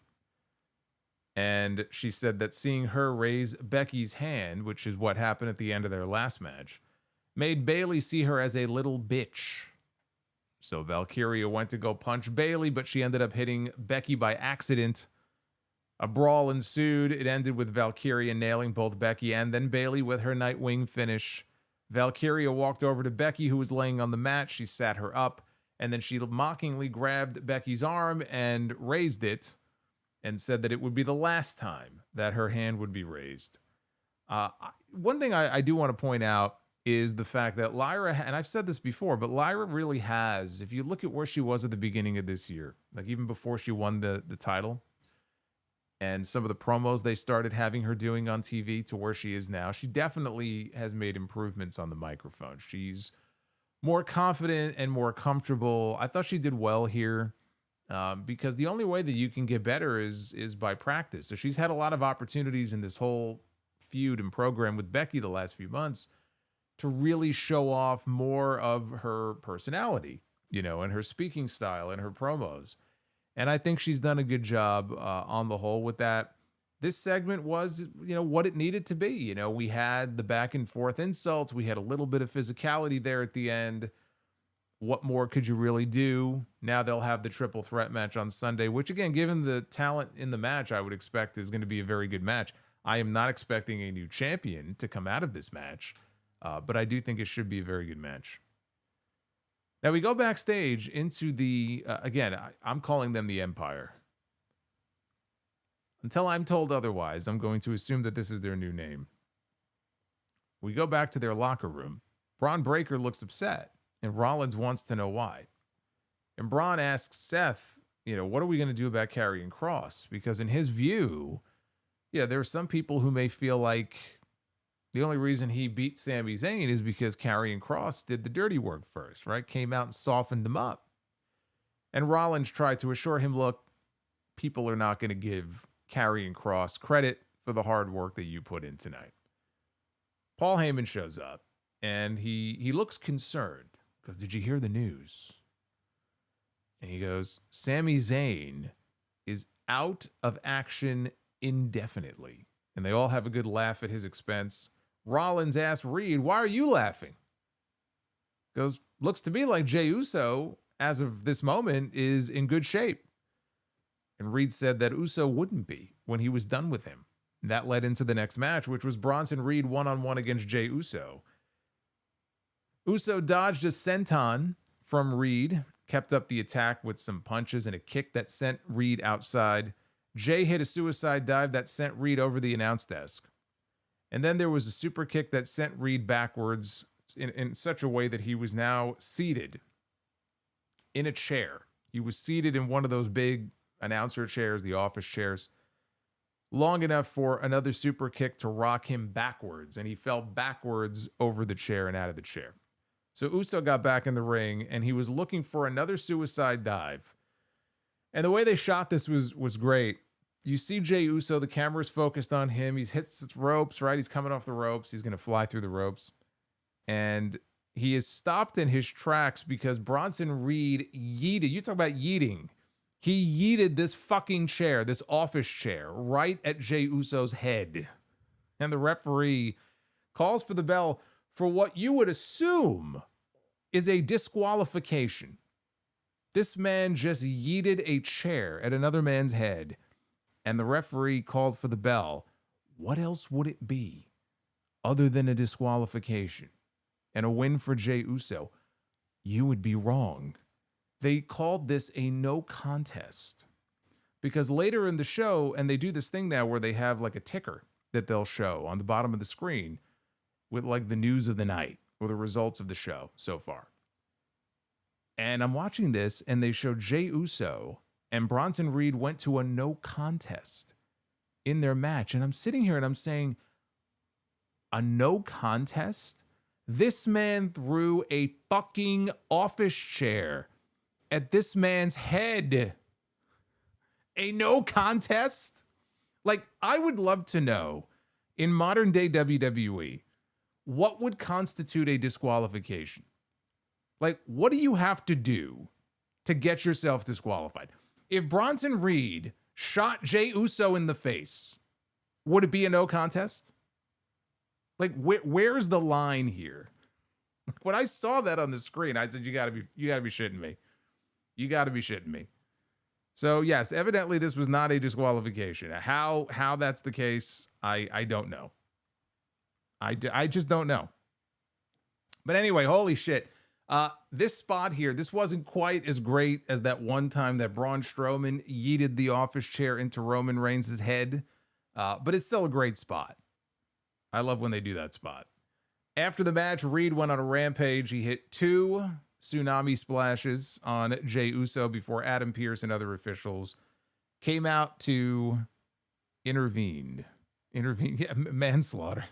And she said that seeing her raise Becky's hand, which is what happened at the end of their last match, made Bayley see her as a little bitch. So Valkyria went to go punch Bayley, but she ended up hitting Becky by accident. A brawl ensued. It ended with Valkyria nailing both Becky and then Bayley with her Nightwing finish. Valkyria walked over to Becky, who was laying on the mat. She sat her up, and then she mockingly grabbed Becky's arm and raised it and said that it would be the last time that her hand would be raised. One thing I do want to point out is the fact that Lyra, and I've said this before, but Lyra really has, if you look at where she was at the beginning of this year, like even before she won the title, and some of the promos they started having her doing on TV to where she is now, she definitely has made improvements on the microphone. She's more confident and more comfortable. I thought she did well here because the only way that you can get better is by practice. So she's had a lot of opportunities in this whole feud and program with Becky the last few months to really show off more of her personality, you know, and her speaking style and her promos. And I think she's done a good job on the whole with that. This segment was, you know, what it needed to be. You know, we had the back and forth insults. We had a little bit of physicality there at the end. What more could you really do? Now they'll have the triple threat match on Sunday, which again, given the talent in the match, I would expect is going to be a very good match. I am not expecting a new champion to come out of this match, but I do think it should be a very good match. Now we go backstage into the, again, I'm calling them the Empire. Until I'm told otherwise, I'm going to assume that this is their new name. We go back to their locker room. Bron Breakker looks upset, and Rollins wants to know why. And Bron asks Seth, you know, what are we going to do about Karrion Kross? Because in his view, yeah, there are some people who may feel like the only reason he beat Sami Zayn is because Karrion Kross did the dirty work first, right? Came out and softened him up. And Rollins tried to assure him, look, people are not going to give Karrion Kross credit for the hard work that you put in tonight. Paul Heyman shows up, and he looks concerned because did you hear the news? And he goes, Sami Zayn is out of action indefinitely. And they all have a good laugh at his expense. Rollins asks Reed, why are you laughing? Goes, looks to me like Jey Uso, as of this moment, is in good shape. And Reed said that Uso wouldn't be when he was done with him. That led into the next match, which was Bronson Reed one-on-one against Jey Uso. Uso dodged a senton from Reed, kept up the attack with some punches and a kick that sent Reed outside. Jey hit a suicide dive that sent Reed over the announce desk. And then there was a super kick that sent Reed backwards in such a way that he was now seated in a chair. He was seated in one of those big announcer chairs, the office chairs, long enough for another super kick to rock him backwards. And he fell backwards over the chair and out of the chair. So Uso got back in the ring and he was looking for another suicide dive. And the way they shot this was great. You see Jey Uso, the camera's focused on him. He's hit the ropes, right? He's coming off the ropes. He's going to fly through the ropes. And he is stopped in his tracks because Bronson Reed yeeted. You talk about yeeting. He yeeted this fucking chair, this office chair, right at Jey Uso's head. And the referee calls for the bell for what you would assume is a disqualification. This man just yeeted a chair at another man's head, and the referee called for the bell. What else would it be other than a disqualification and a win for Jey Uso? You would be wrong. They called this a no contest because later in the show, and they do this thing now where they have like a ticker that they'll show on the bottom of the screen with like the news of the night or the results of the show so far. And I'm watching this, and they show Jey Uso and Bronson Reed went to a no contest in their match. And I'm sitting here and I'm saying, a no contest? This man threw a fucking office chair at this man's head. A no contest? Like, I would love to know, in modern day WWE, what would constitute a disqualification? Like, what do you have to do to get yourself disqualified? If Bronson Reed shot Jey Uso in the face, would it be a no contest? Like, where's the line here? When I saw that on the screen, I said, you gotta be shitting me. You gotta be shitting me. So yes, evidently this was not a disqualification. How that's the case, I don't know. I just don't know. But anyway, holy shit. This spot here, this wasn't quite as great as that one time that Braun Strowman yeeted the office chair into Roman Reigns' head. But it's still a great spot. I love when they do that spot. After the match, Reed went on a rampage. He hit 2 tsunami splashes on Jey Uso before Adam Pearce and other officials came out to intervene. Yeah, manslaughter.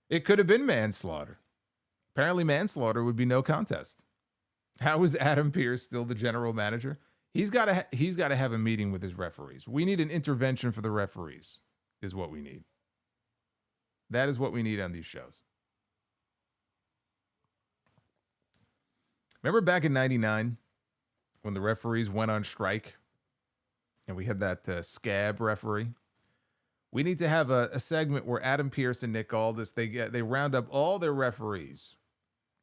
It could have been manslaughter. Apparently manslaughter would be no contest. How is Adam Pearce still the general manager? He's got to have a meeting with his referees. We need an intervention for the referees is what we need. That is what we need on these shows. Remember back in 99 when the referees went on strike and we had that scab referee? We need to have a segment where Adam Pearce and Nick Aldis, they round up all their referees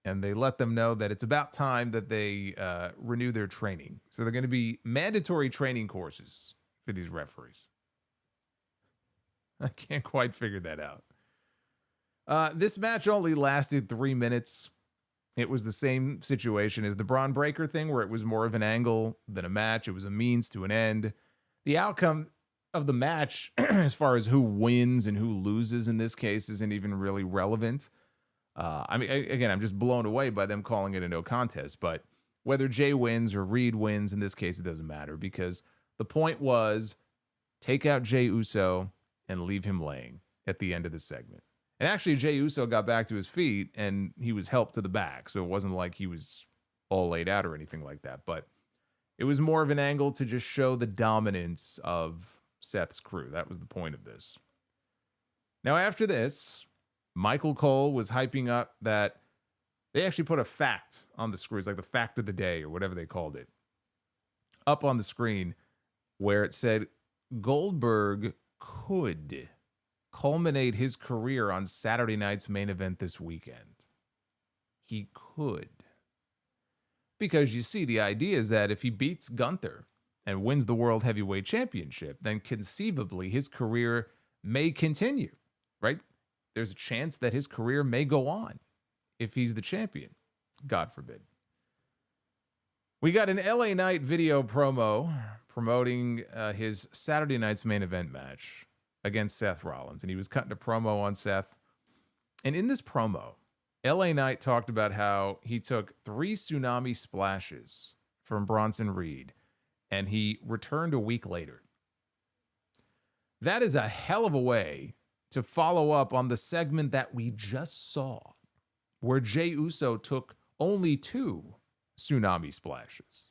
and they let them know that it's about time that they renew their training. So they're going to be mandatory training courses for these referees. I can't quite figure that out. This match only lasted 3 minutes. It was the same situation as the Braun Breaker thing, where it was more of an angle than a match. It was a means to an end. The outcome of the match, as far as who wins and who loses in this case, isn't even really relevant. I mean, again, I'm just blown away by them calling it a no contest. But whether Jey wins or Reed wins, in this case, it doesn't matter, because the point was take out Jey Uso and leave him laying at the end of the segment. And actually, Jey Uso got back to his feet and he was helped to the back. So it wasn't like he was all laid out or anything like that. But it was more of an angle to just show the dominance of Seth's crew. That was the point of this. Now, after this, Michael Cole was hyping up that they actually put a fact on the screen. It's like the fact of the day or whatever they called it, up on the screen, where it said Goldberg could culminate his career on Saturday night's main event this weekend. He could. Because you see, the idea is that if he beats Gunther and wins the World Heavyweight Championship, then conceivably his career may continue, right? There's a chance that his career may go on if he's the champion. God forbid. We got an LA Knight video promo promoting his Saturday night's main event match against Seth Rollins. And he was cutting a promo on Seth. And in this promo, LA Knight talked about how he took 3 tsunami splashes from Bronson Reed and he returned a week later. That is a hell of a way to follow up on the segment that we just saw, where Jey Uso took only 2 tsunami splashes.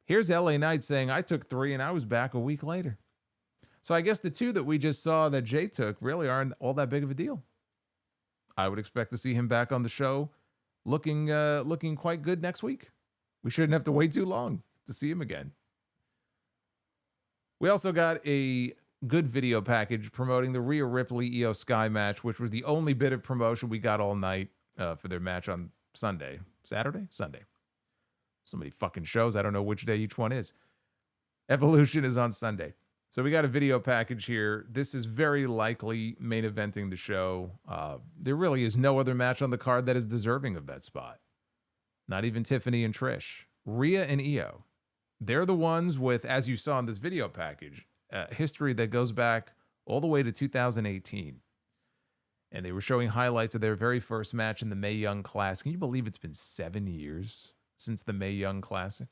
Here's LA Knight saying, I took 3 and I was back a week later. So I guess the 2 that we just saw that Jey took really aren't all that big of a deal. I would expect to see him back on the show looking quite good next week. We shouldn't have to wait too long to see him again. We also got a good video package promoting the Rhea Ripley Io Sky match, which was the only bit of promotion we got all night for their match on Sunday. Saturday? Sunday. So many fucking shows. I don't know which day each one is. Evolution is on Sunday. So we got a video package here. This is very likely main eventing the show. There really is no other match on the card that is deserving of that spot. Not even Tiffany and Trish. Rhea and Io. They're the ones with, as you saw in this video package, history that goes back all the way to 2018. And they were showing highlights of their very first match in the Mae Young Classic. Can you believe it's been 7 years since the Mae Young Classic?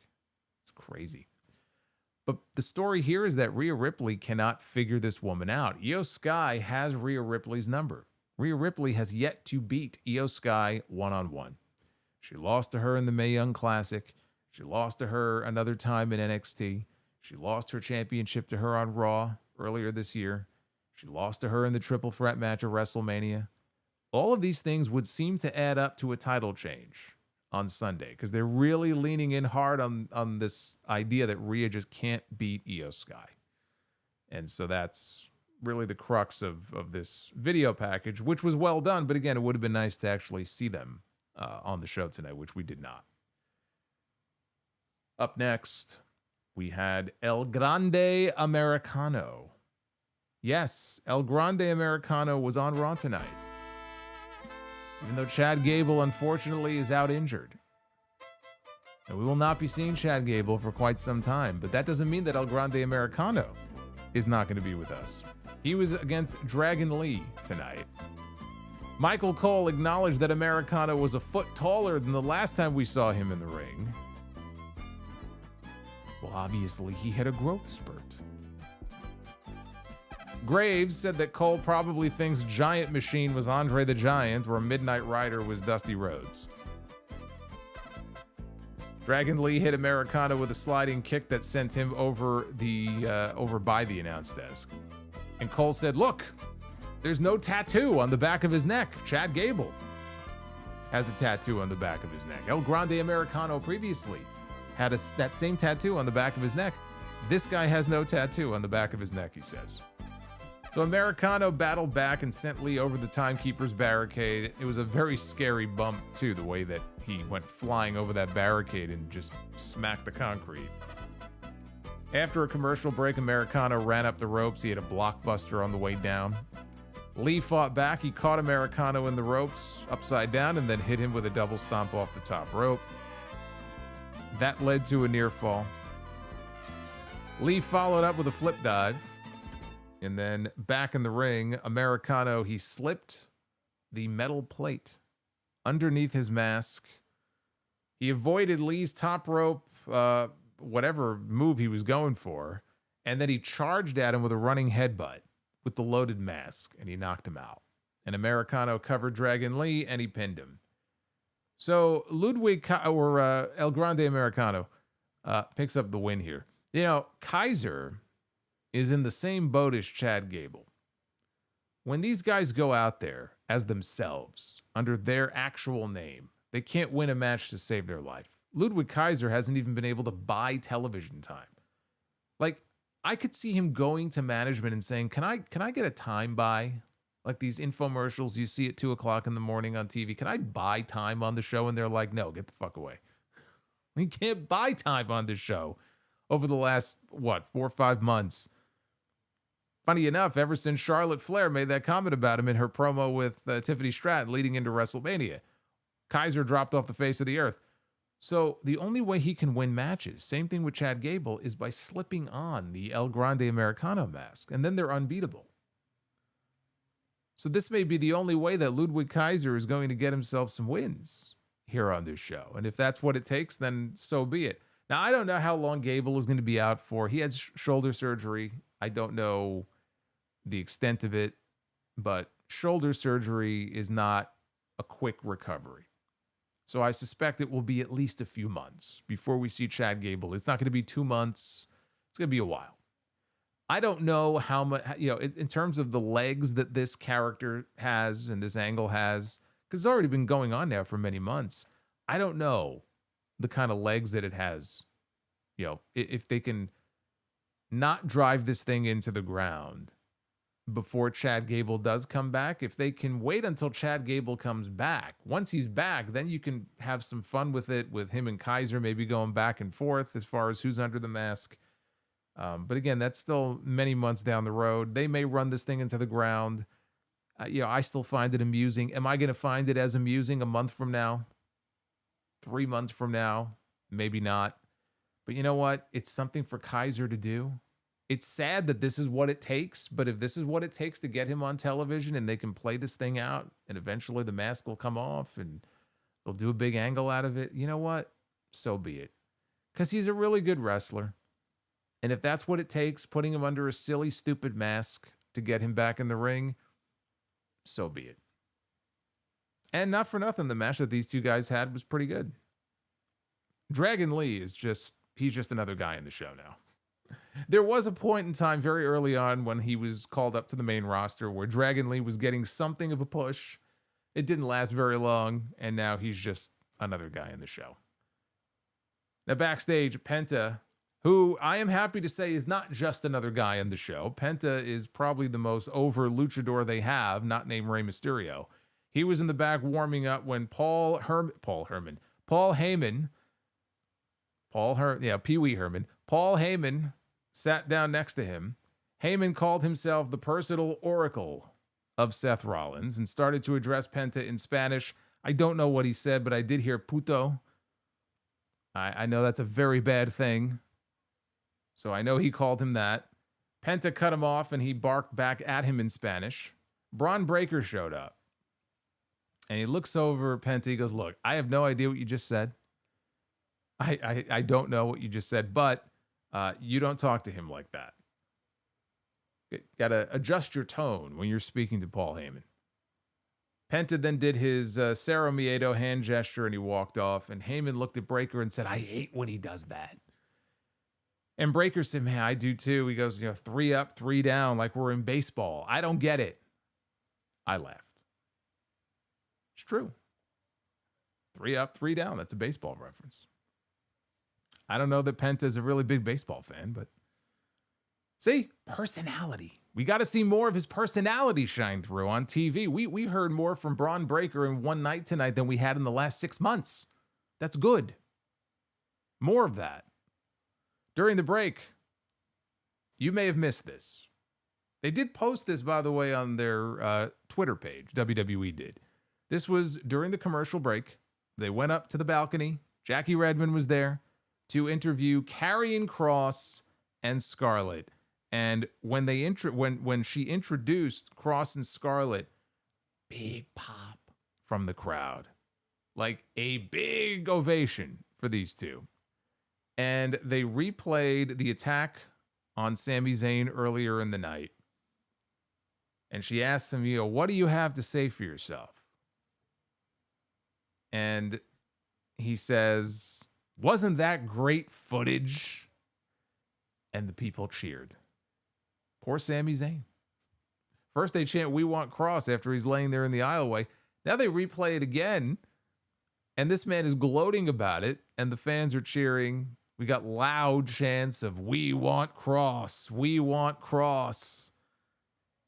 It's crazy. But the story here is that Rhea Ripley cannot figure this woman out. Io Sky has Rhea Ripley's number. Rhea Ripley has yet to beat Io Sky one-on-one. She lost to her in the Mae Young Classic. She lost to her another time in NXT. She lost her championship to her on Raw earlier this year. She lost to her in the triple threat match at WrestleMania. All of these things would seem to add up to a title change on Sunday, because they're really leaning in hard on this idea that Rhea just can't beat Io Sky. And so that's really the crux of this video package, which was well done. But again, it would have been nice to actually see them on the show tonight, which we did not. Up next, we had El Grande Americano. Yes, El Grande Americano was on Raw tonight. Even though Chad Gable, unfortunately, is out injured. And we will not be seeing Chad Gable for quite some time, but that doesn't mean that El Grande Americano is not going to be with us. He was against Dragon Lee tonight. Michael Cole acknowledged that Americano was a foot taller than the last time we saw him in the ring. Well, obviously, he had a growth spurt. Graves said that Cole probably thinks Giant Machine was Andre the Giant or Midnight Rider was Dusty Rhodes. Dragon Lee hit Americano with a sliding kick that sent him over by the announce desk. And Cole said, "Look, there's no tattoo on the back of his neck. Chad Gable has a tattoo on the back of his neck. El Grande Americano previously had that same tattoo on the back of his neck. This guy has no tattoo on the back of his neck," he says. So Americano battled back and sent Lee over the timekeeper's barricade. It was a very scary bump, too, the way that he went flying over that barricade and just smacked the concrete. After a commercial break, Americano ran up the ropes. He had a blockbuster on the way down. Lee fought back. He caught Americano in the ropes upside down and then hit him with a double stomp off the top rope. That led to a near fall. Lee followed up with a flip dive. And then back in the ring, Americano, he slipped the metal plate underneath his mask. He avoided Lee's top rope, whatever move he was going for. And then he charged at him with a running headbutt with the loaded mask, and he knocked him out. And Americano covered Dragon Lee, and he pinned him. So El Grande Americano picks up the win here. You know, Kaiser is in the same boat as Chad Gable. When these guys go out there as themselves, under their actual name, they can't win a match to save their life. Ludwig Kaiser hasn't even been able to buy television time. Like, I could see him going to management and saying, can I get a time buy? Like these infomercials you see at 2 o'clock in the morning on TV. Can I buy time on the show? And they're like, no, get the fuck away. We can't buy time on this show over the last, 4 or 5 months. Funny enough, ever since Charlotte Flair made that comment about him in her promo with Tiffany Stratton leading into WrestleMania, Kaiser dropped off the face of the earth. So the only way he can win matches, same thing with Chad Gable, is by slipping on the El Grande Americano mask, and then they're unbeatable. So this may be the only way that Ludwig Kaiser is going to get himself some wins here on this show. And if that's what it takes, then so be it. Now, I don't know how long Gable is going to be out for. He had shoulder surgery. I don't know the extent of it, but shoulder surgery is not a quick recovery. So I suspect it will be at least a few months before we see Chad Gable. It's not going to be 2 months. It's going to be a while. I don't know how much, in terms of the legs that this character has and this angle has, because it's already been going on now for many months. I don't know the kind of legs that it has. If they can not drive this thing into the ground before Chad Gable does come back, if they can wait until Chad Gable comes back. Once he's back, then you can have some fun with it, with him and Kaiser maybe going back and forth as far as who's under the mask. But again, that's still many months down the road. They may run this thing into the ground. I still find it amusing. Am I going to find it as amusing a month from now? 3 months from now? Maybe not. But you know what? It's something for Kaiser to do. It's sad that this is what it takes, but if this is what it takes to get him on television and they can play this thing out and eventually the mask will come off and they'll do a big angle out of it, you know what? So be it. Because he's a really good wrestler. And if that's what it takes, putting him under a silly, stupid mask to get him back in the ring, so be it. And not for nothing, the match that these two guys had was pretty good. Dragon Lee he's just another guy in the show now. There was a point in time very early on when he was called up to the main roster where Dragon Lee was getting something of a push. It didn't last very long, and now he's just another guy in the show. Now, backstage, Penta who I am happy to say is not just another guy on the show. Penta is probably the most over luchador they have, not named Rey Mysterio. He was in the back warming up when Pee-wee Herman, Paul Heyman sat down next to him. Heyman called himself the personal oracle of Seth Rollins and started to address Penta in Spanish. I don't know what he said, but I did hear puto. I know that's a very bad thing. So I know he called him that. Penta cut him off and he barked back at him in Spanish. Bron Breakker showed up. And he looks over at Penta. He goes, look, I have no idea what you just said. I don't know what you just said, but you don't talk to him like that. Got to adjust your tone when you're speaking to Paul Heyman. Penta then did his Cerro Miedo hand gesture and he walked off. And Heyman looked at Breakker and said, I hate when he does that. And Breakker said, man, I do too. He goes, 3 up, 3 down, like we're in baseball. I don't get it. I laughed. It's true. 3 up, 3 down. That's a baseball reference. I don't know that Penta is a really big baseball fan, but see, personality. We got to see more of his personality shine through on TV. We heard more from Bron Breakker in one night tonight than we had in the last 6 months. That's good. More of that. During the break, you may have missed this. They did post this, by the way, on their Twitter page. WWE did. This was during the commercial break. They went up to the balcony. Jackie Redmond was there to interview Karrion Kross and Scarlett. And when they when she introduced Kross and Scarlett, big pop from the crowd. Like a big ovation for these two. And they replayed the attack on Sami Zayn earlier in the night. And she asked him, what do you have to say for yourself? And he says, wasn't that great footage? And the people cheered. Poor Sami Zayn. First they chant, we want Kross after he's laying there in the aisleway. Now they replay it again. And this man is gloating about it. And the fans are cheering. We got loud chants of, we want Kross. We want Kross.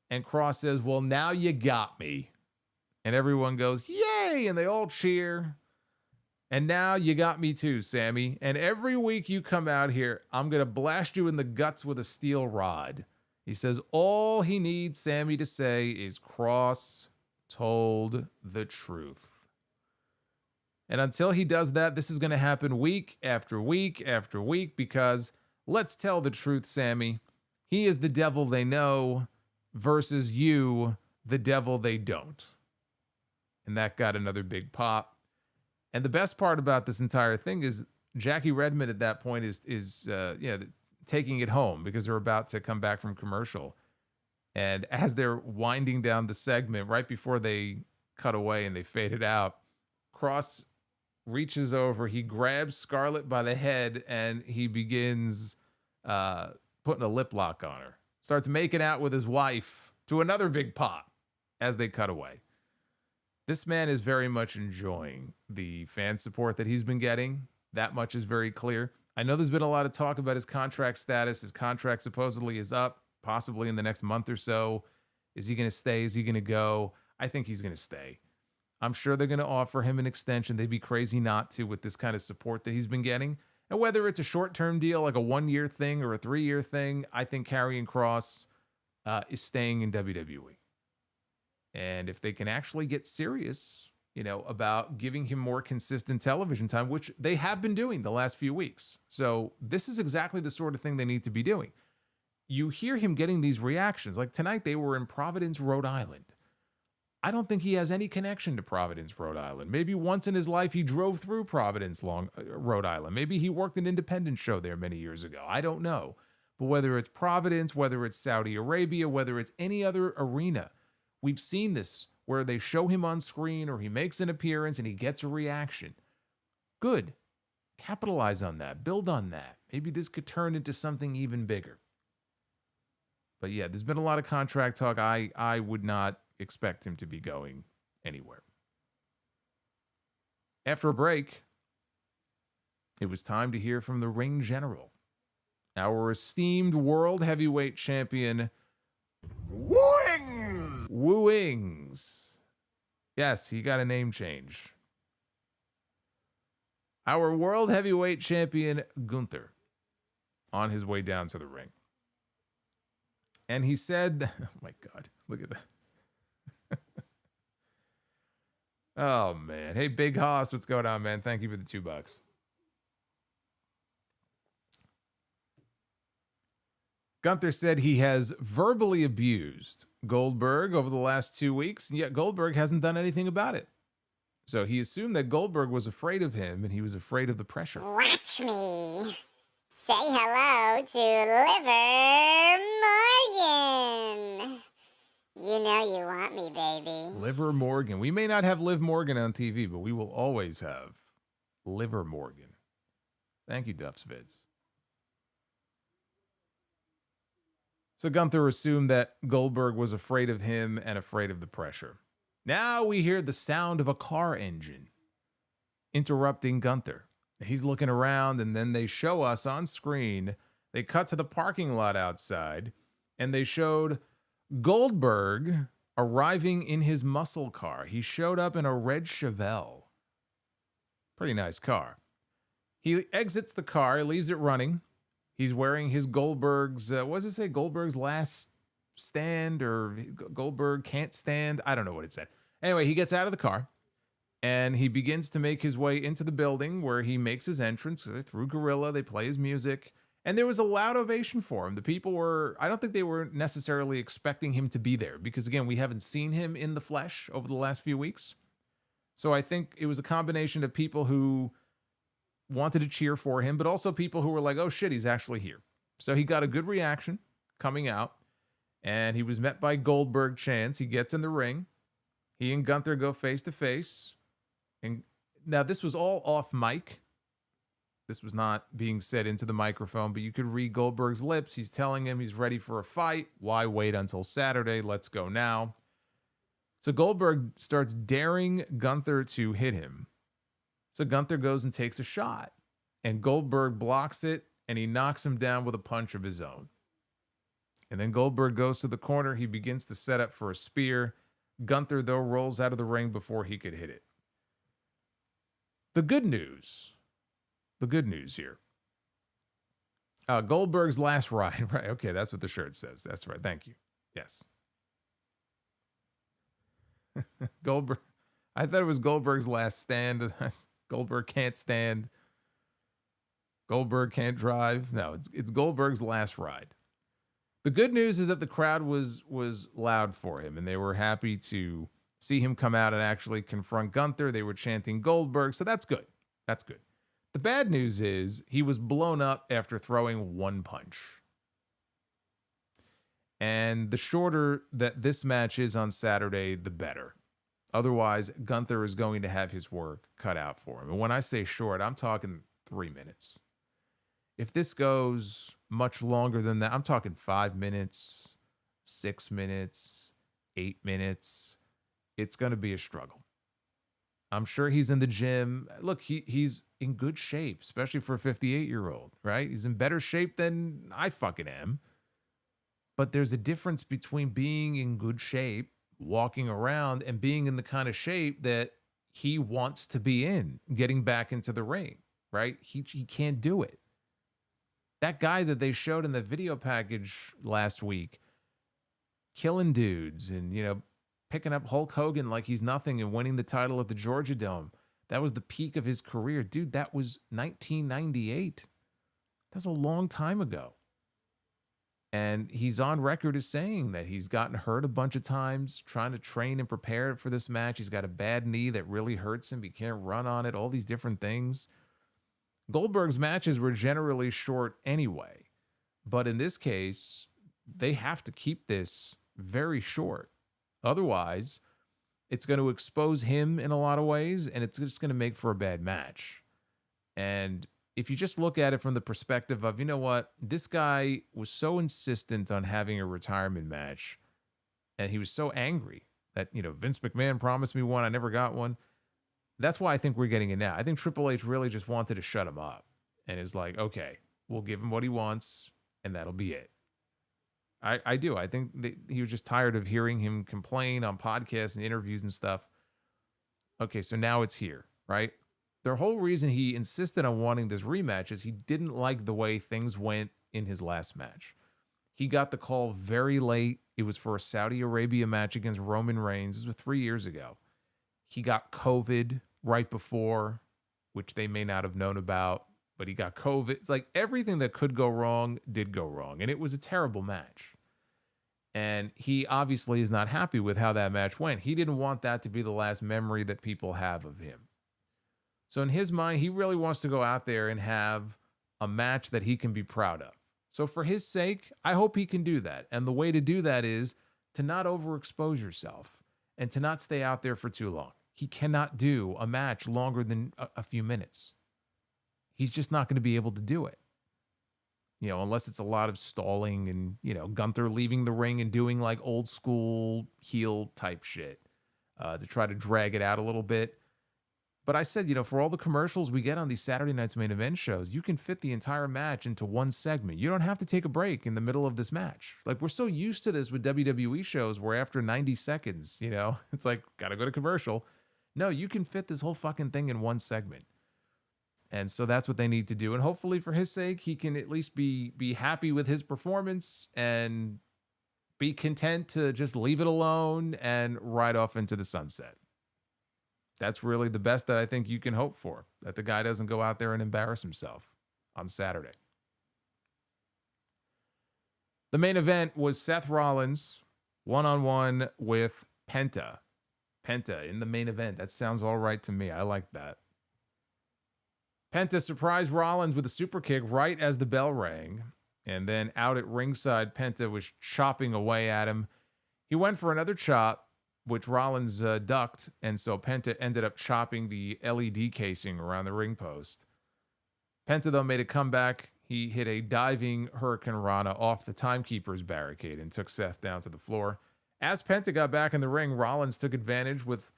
And Kross says, well, now you got me. And everyone goes, yay! And they all cheer. And now you got me too, Sami. And every week you come out here, I'm going to blast you in the guts with a steel rod. He says all he needs Sami to say is Kross told the truth. And until he does that, this is going to happen week after week after week because let's tell the truth, Sami. He is the devil they know versus you, the devil they don't. And that got another big pop. And the best part about this entire thing is Jackie Redmond at that point is taking it home because they're about to come back from commercial. And as they're winding down the segment, right before they cut away and they faded out, Kross reaches over, he grabs Scarlett by the head, and he begins putting a lip lock on her. Starts making out with his wife to another big pop as they cut away. This man is very much enjoying the fan support that he's been getting. That much is very clear. I know there's been a lot of talk about his contract status. His contract supposedly is up, possibly in the next month or so. Is he going to stay? Is he going to go? I think he's going to stay. I'm sure they're going to offer him an extension. They'd be crazy not to with this kind of support that he's been getting. And whether it's a short-term deal, like a 1-year thing or a 3-year thing, I think Karrion Kross is staying in WWE. And if they can actually get serious, about giving him more consistent television time, which they have been doing the last few weeks. So this is exactly the sort of thing they need to be doing. You hear him getting these reactions. Like tonight, they were in Providence, Rhode Island. I don't think he has any connection to Providence, Rhode Island. Maybe once in his life, he drove through Providence, Rhode Island. Maybe he worked an independent show there many years ago. I don't know. But whether it's Providence, whether it's Saudi Arabia, whether it's any other arena, we've seen this where they show him on screen or he makes an appearance and he gets a reaction. Good. Capitalize on that. Build on that. Maybe this could turn into something even bigger. But yeah, there's been a lot of contract talk. I would not expect him to be going anywhere. After a break, it was time to hear from the ring general. our esteemed World Heavyweight Champion, Wooings. Yes, he got a name change. Our World Heavyweight Champion, Gunther, on his way down to the ring. And he said, oh my God, look at that. Oh, man. Hey, Big Hoss, what's going on, man? Thank you for the $2. Gunther said he has verbally abused Goldberg over the last 2 weeks, and yet Goldberg hasn't done anything about it. So he assumed that Goldberg was afraid of him, and he was afraid of the pressure. Watch me. Say hello to Liver Morgan. You know you want me, baby. Liver Morgan. We may not have Liv Morgan on TV, but we will always have Liver Morgan. Thank you, Duff's Vids. So Gunther assumed that Goldberg was afraid of him and afraid of the pressure. Now we hear the sound of a car engine interrupting Gunther. He's looking around, and then they show us on screen. They cut to the parking lot outside, and they showed Goldberg arriving in his muscle car. He showed up in a red Chevelle. Pretty nice car. He exits the car, leaves it running. He's wearing his Goldberg's, what does it say? Goldberg's last stand, or Goldberg can't stand? I don't know what it said. Anyway, he gets out of the car, and he begins to make his way into the building where he makes his entrance through Gorilla. They play his music. And there was a loud ovation for him. The people were, I don't think they were necessarily expecting him to be there because, again, we haven't seen him in the flesh over the last few weeks. So I think it was a combination of people who wanted to cheer for him, but also people who were like, oh shit, he's actually here. So he got a good reaction coming out, and he was met by Goldberg chants. He gets in the ring. He and Gunther go face to face. And now this was all off mic. This was not being said into the microphone, but you could read Goldberg's lips. He's telling him he's ready for a fight. Why wait until Saturday? Let's go now. So Goldberg starts daring Gunther to hit him. So Gunther goes and takes a shot, and Goldberg blocks it, and he knocks him down with a punch of his own. And then Goldberg goes to the corner. He begins to set up for a spear. Gunther, though, rolls out of the ring before he could hit it. The good news here. Goldberg's last ride, right? Okay, that's what the shirt says. That's right. Thank you. Yes. Goldberg. I thought it was Goldberg's last stand. Goldberg can't stand. Goldberg can't drive. No, it's Goldberg's last ride. The good news is that the crowd was loud for him, and they were happy to see him come out and actually confront Gunther. They were chanting Goldberg, so that's good. That's good. The bad news is he was blown up after throwing one punch. And the shorter that this match is on Saturday, the better. Otherwise, Gunther is going to have his work cut out for him. And when I say short, I'm talking 3 minutes. If this goes much longer than that, I'm talking 5 minutes, 6 minutes, 8 minutes. It's going to be a struggle. I'm sure he's in the gym. Look, he's in good shape, especially for a 58-year-old, right? He's in better shape than I fucking am. But there's a difference between being in good shape, walking around, and being in the kind of shape that he wants to be in, getting back into the ring, right? He can't do it. That guy that they showed in the video package last week, killing dudes and, picking up Hulk Hogan like he's nothing and winning the title at the Georgia Dome. That was the peak of his career. Dude, that was 1998. That's a long time ago. And he's on record as saying that he's gotten hurt a bunch of times trying to train and prepare for this match. He's got a bad knee that really hurts him. He can't run on it, all these different things. Goldberg's matches were generally short anyway. But in this case, they have to keep this very short. Otherwise, it's going to expose him in a lot of ways, and it's just going to make for a bad match. And if you just look at it from the perspective of, you know what, this guy was so insistent on having a retirement match, and he was so angry that, Vince McMahon promised me one, I never got one. That's why I think we're getting it now. I think Triple H really just wanted to shut him up and is like, okay, we'll give him what he wants, and that'll be it. I do. I think that he was just tired of hearing him complain on podcasts and interviews and stuff. Okay, so now it's here, right? The whole reason he insisted on wanting this rematch is he didn't like the way things went in his last match. He got the call very late. It was for a Saudi Arabia match against Roman Reigns. This was 3 years ago. He got COVID right before, which they may not have known about, but he got COVID. It's like everything that could go wrong did go wrong, and it was a terrible match. And he obviously is not happy with how that match went. He didn't want that to be the last memory that people have of him. So in his mind, he really wants to go out there and have a match that he can be proud of. So for his sake, I hope he can do that. And the way to do that is to not overexpose yourself and to not stay out there for too long. He cannot do a match longer than a few minutes. He's just not going to be able to do it. You know, unless it's a lot of stalling and, you know, Gunther leaving the ring and doing like old school heel type shit to try to drag it out a little bit. But I said, you know, for all the commercials we get on these Saturday night's main event shows, you can fit the entire match into one segment. You don't have to take a break in the middle of this match. Like, we're so used to this with WWE shows where after 90 seconds, you know, it's like, gotta go to commercial. No, you can fit this whole fucking thing in one segment. And so that's what they need to do. And hopefully for his sake, he can at least be happy with his performance and be content to just leave it alone and ride off into the sunset. That's really the best that I think you can hope for, that the guy doesn't go out there and embarrass himself on Saturday. The main event was Seth Rollins one-on-one with Penta. Penta in the main event. That sounds all right to me. I like that. Penta surprised Rollins with a super kick right as the bell rang. And then out at ringside, Penta was chopping away at him. He went for another chop, which Rollins ducked. And so Penta ended up chopping the LED casing around the ring post. Penta, though, made a comeback. He hit a diving Hurricane Rana off the timekeeper's barricade and took Seth down to the floor. As Penta got back in the ring, Rollins took advantage with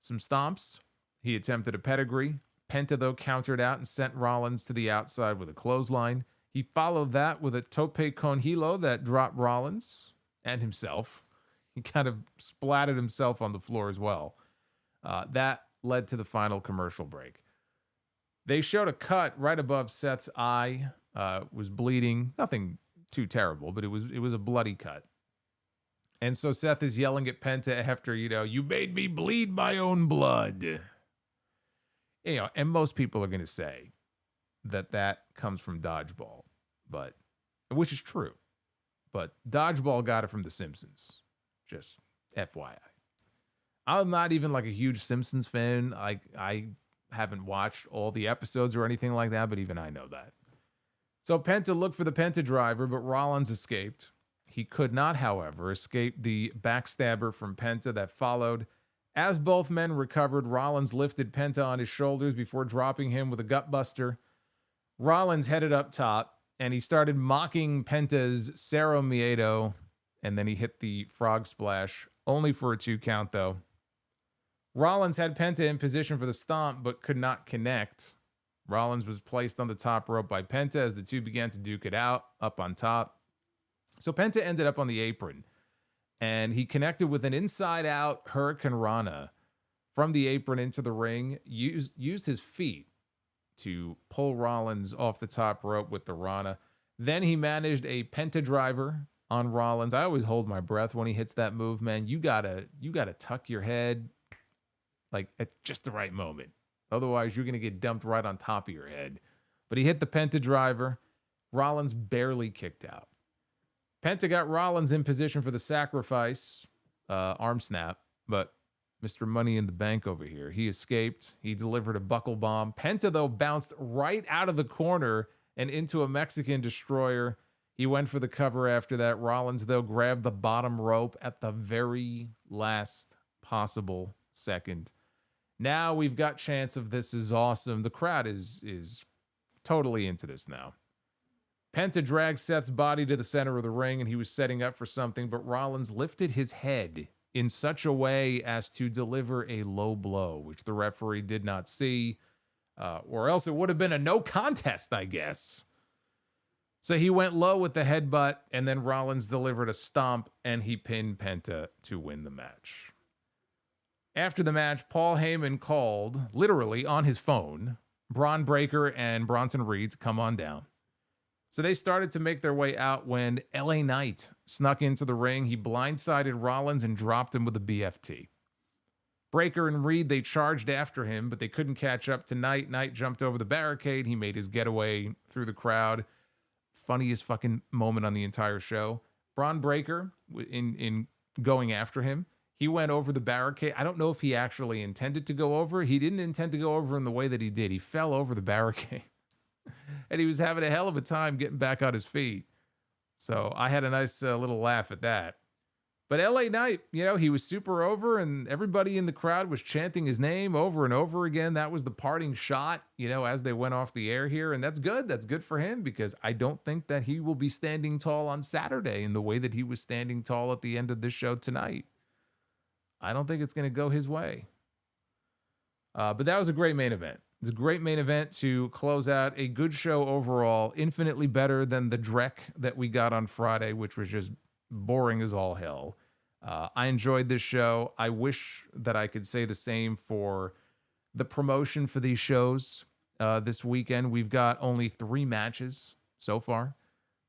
some stomps. He attempted a pedigree. Penta, though, countered out and sent Rollins to the outside with a clothesline. He followed that with a tope con hilo that dropped Rollins and himself. He kind of splattered himself on the floor as well. That led to the final commercial break. They showed a cut right above Seth's eye. Was bleeding. Nothing too terrible, but it was a bloody cut. And so Seth is yelling at Penta after, you know, you made me bleed my own blood. You know, and most people are going to say that comes from Dodgeball, but which is true. But Dodgeball got it from The Simpsons. Just FYI. I'm not even like a huge Simpsons fan. I haven't watched all the episodes or anything like that, but even I know that. So Penta looked for the Penta driver, but Rollins escaped. He could not, however, escape the backstabber from Penta that followed. As both men recovered, Rollins lifted Penta on his shoulders before dropping him with a gutbuster. Rollins headed up top, and he started mocking Penta's Cerro Miedo, and then he hit the frog splash, only for a 2 count, though. Rollins had Penta in position for the stomp, but could not connect. Rollins was placed on the top rope by Penta as the two began to duke it out, up on top. So Penta ended up on the apron, and he connected with an inside-out Hurricane Rana from the apron into the ring, used his feet to pull Rollins off the top rope with the Rana. Then he managed a Penta driver on Rollins. I always hold my breath when he hits that move, man. You gotta tuck your head like at just the right moment. Otherwise, you're going to get dumped right on top of your head. But he hit the Penta driver. Rollins barely kicked out. Penta got Rollins in position for the sacrifice, arm snap, but Mr. Money in the Bank over here, he escaped. He delivered a buckle bomb. Penta, though, bounced right out of the corner and into a Mexican destroyer. He went for the cover after that. Rollins, though, grabbed the bottom rope at the very last possible second. Now we've got chance of This Is Awesome. The crowd is totally into this now. Penta dragged Seth's body to the center of the ring, and he was setting up for something, but Rollins lifted his head in such a way as to deliver a low blow, which the referee did not see, or else it would have been a no contest, I guess. So he went low with the headbutt, and then Rollins delivered a stomp, and he pinned Penta to win the match. After the match, Paul Heyman called, literally on his phone, Bron Breakker and Bronson Reed to come on down. So they started to make their way out when LA Knight snuck into the ring. He blindsided Rollins and dropped him with a BFT. Breakker and Reed, they charged after him, but they couldn't catch up to Knight. Knight jumped over the barricade. He made his getaway through the crowd. Funniest fucking moment on the entire show. Bron Breakker, in going after him, he went over the barricade. I don't know if he actually intended to go over. He didn't intend to go over in the way that he did. He fell over the barricade. And he was having a hell of a time getting back on his feet. So I had a nice little laugh at that. But LA Knight, he was super over, and everybody in the crowd was chanting his name over and over again. That was the parting shot, as they went off the air here. And that's good. That's good for him, because I don't think that he will be standing tall on Saturday in the way that he was standing tall at the end of this show tonight. I don't think it's going to go his way. But that was a great main event. It's a great main event to close out a good show overall, infinitely better than the dreck that we got on Friday, which was just boring as all hell. I enjoyed this show. I wish that I could say the same for the promotion for these shows this weekend. We've got only 3 matches so far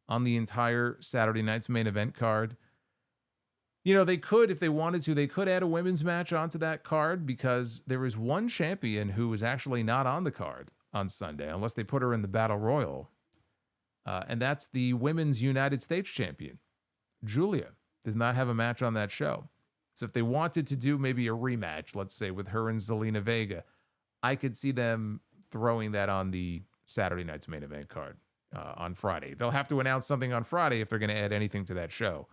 on the entire Saturday night's main event card. They could, if they wanted to, they could add a women's match onto that card, because there is one champion who is actually not on the card on Sunday, unless they put her in the Battle Royal. And that's the Women's United States champion. Julia does not have a match on that show. So if they wanted to do maybe a rematch, let's say with her and Zelina Vega, I could see them throwing that on the Saturday night's main event card on Friday. They'll have to announce something on Friday if they're going to add anything to that show.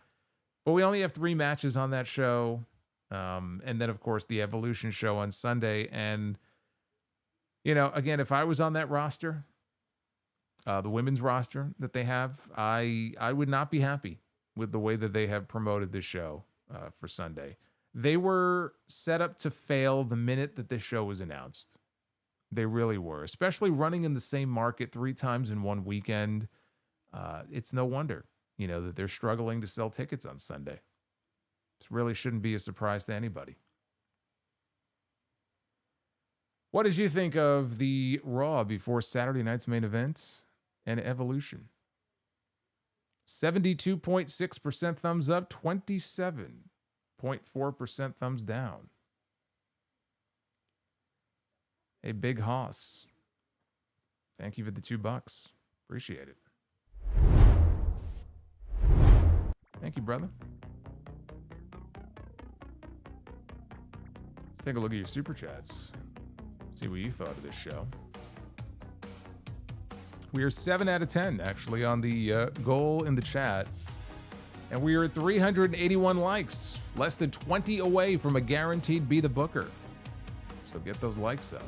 But we only have 3 matches on that show. And then, of course, the Evolution show on Sunday. And, again, if I was on that roster, the women's roster that they have, I would not be happy with the way that they have promoted this show for Sunday. They were set up to fail the minute that this show was announced. They really were, especially running in the same market 3 times in one weekend. It's no wonder, that they're struggling to sell tickets on Sunday. This really shouldn't be a surprise to anybody. What did you think of the Raw before Saturday night's main event and Evolution? 72.6% thumbs up, 27.4% thumbs down. Hey, Big Hoss. Thank you for the $2. Appreciate it. Thank you, brother. Let's take a look at your super chats. See what you thought of this show. We are 7 out of 10, actually, on the goal in the chat. And we are at 381 likes. Less than 20 away from a guaranteed Be the Booker. So get those likes up.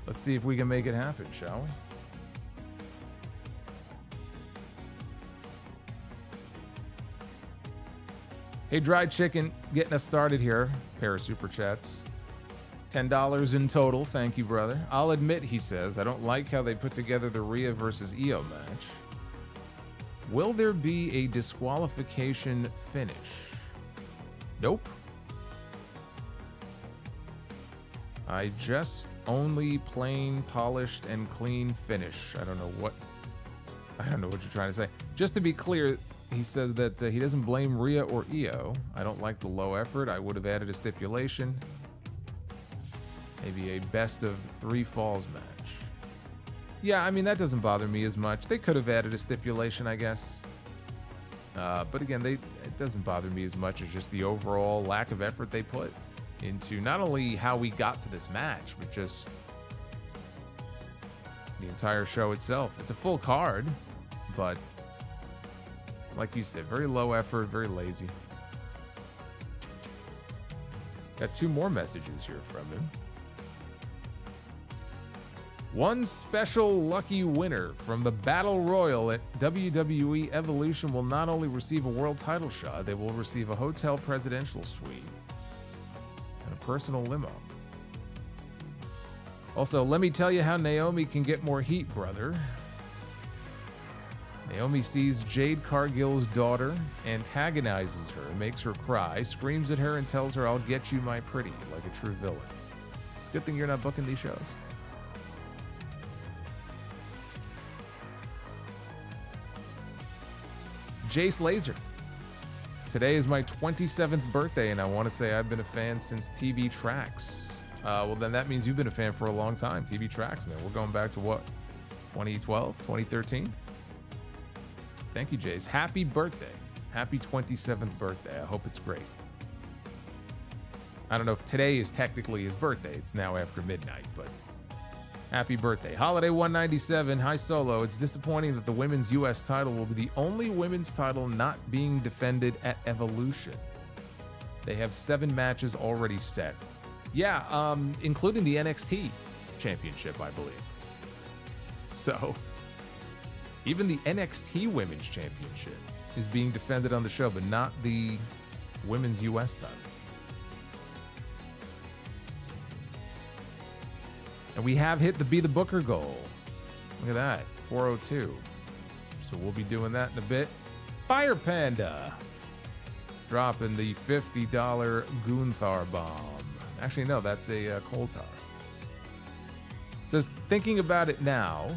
Let's see if we can make it happen, shall we? Hey, Dried Chicken, getting us started here. Pair of super chats. $10 in total. Thank you, brother. I'll admit, he says, I don't like how they put together the Rhea versus Io match. Will there be a disqualification finish? Nope. I just only plain, polished, and clean finish. I don't know what you're trying to say. Just to be clear, he says that he doesn't blame Rhea or Io. I don't like the low effort. I would have added a stipulation. Maybe a best of 3 falls match. Yeah, I mean, that doesn't bother me as much. They could have added a stipulation, I guess. But again, it doesn't bother me as much as just the overall lack of effort they put into not only how we got to this match, but just the entire show itself. It's a full card, but like you said, very low effort, very lazy. Got 2 more messages here from him. One special lucky winner from the Battle Royal at WWE Evolution will not only receive a world title shot, they will receive a hotel presidential suite and a personal limo. Also, let me tell you how Naomi can get more heat, brother. Naomi sees Jade Cargill's daughter, antagonizes her, makes her cry, screams at her, and tells her, "I'll get you, my pretty," like a true villain. It's a good thing you're not booking these shows. Jace Laser. Today is my 27th birthday, and I want to say I've been a fan since TV Tracks. Well, then that means you've been a fan for a long time. TV Tracks, man. We're going back to what? 2012? 2013? Thank you, Jace. Happy birthday. Happy 27th birthday. I hope it's great. I don't know if today is technically his birthday. It's now after midnight, but happy birthday. Holiday 197. Hi, Solo. It's disappointing that the women's U.S. title will be the only women's title not being defended at Evolution. They have 7 matches already set. Yeah, including the NXT championship, I believe. So, even the NXT Women's Championship is being defended on the show, but not the Women's U.S. title. And we have hit the Be the Booker goal. Look at that, 402. So we'll be doing that in a bit. Fire Panda dropping the $50 Gunther bomb. Actually, no, that's a coal tar. Says, thinking about it now,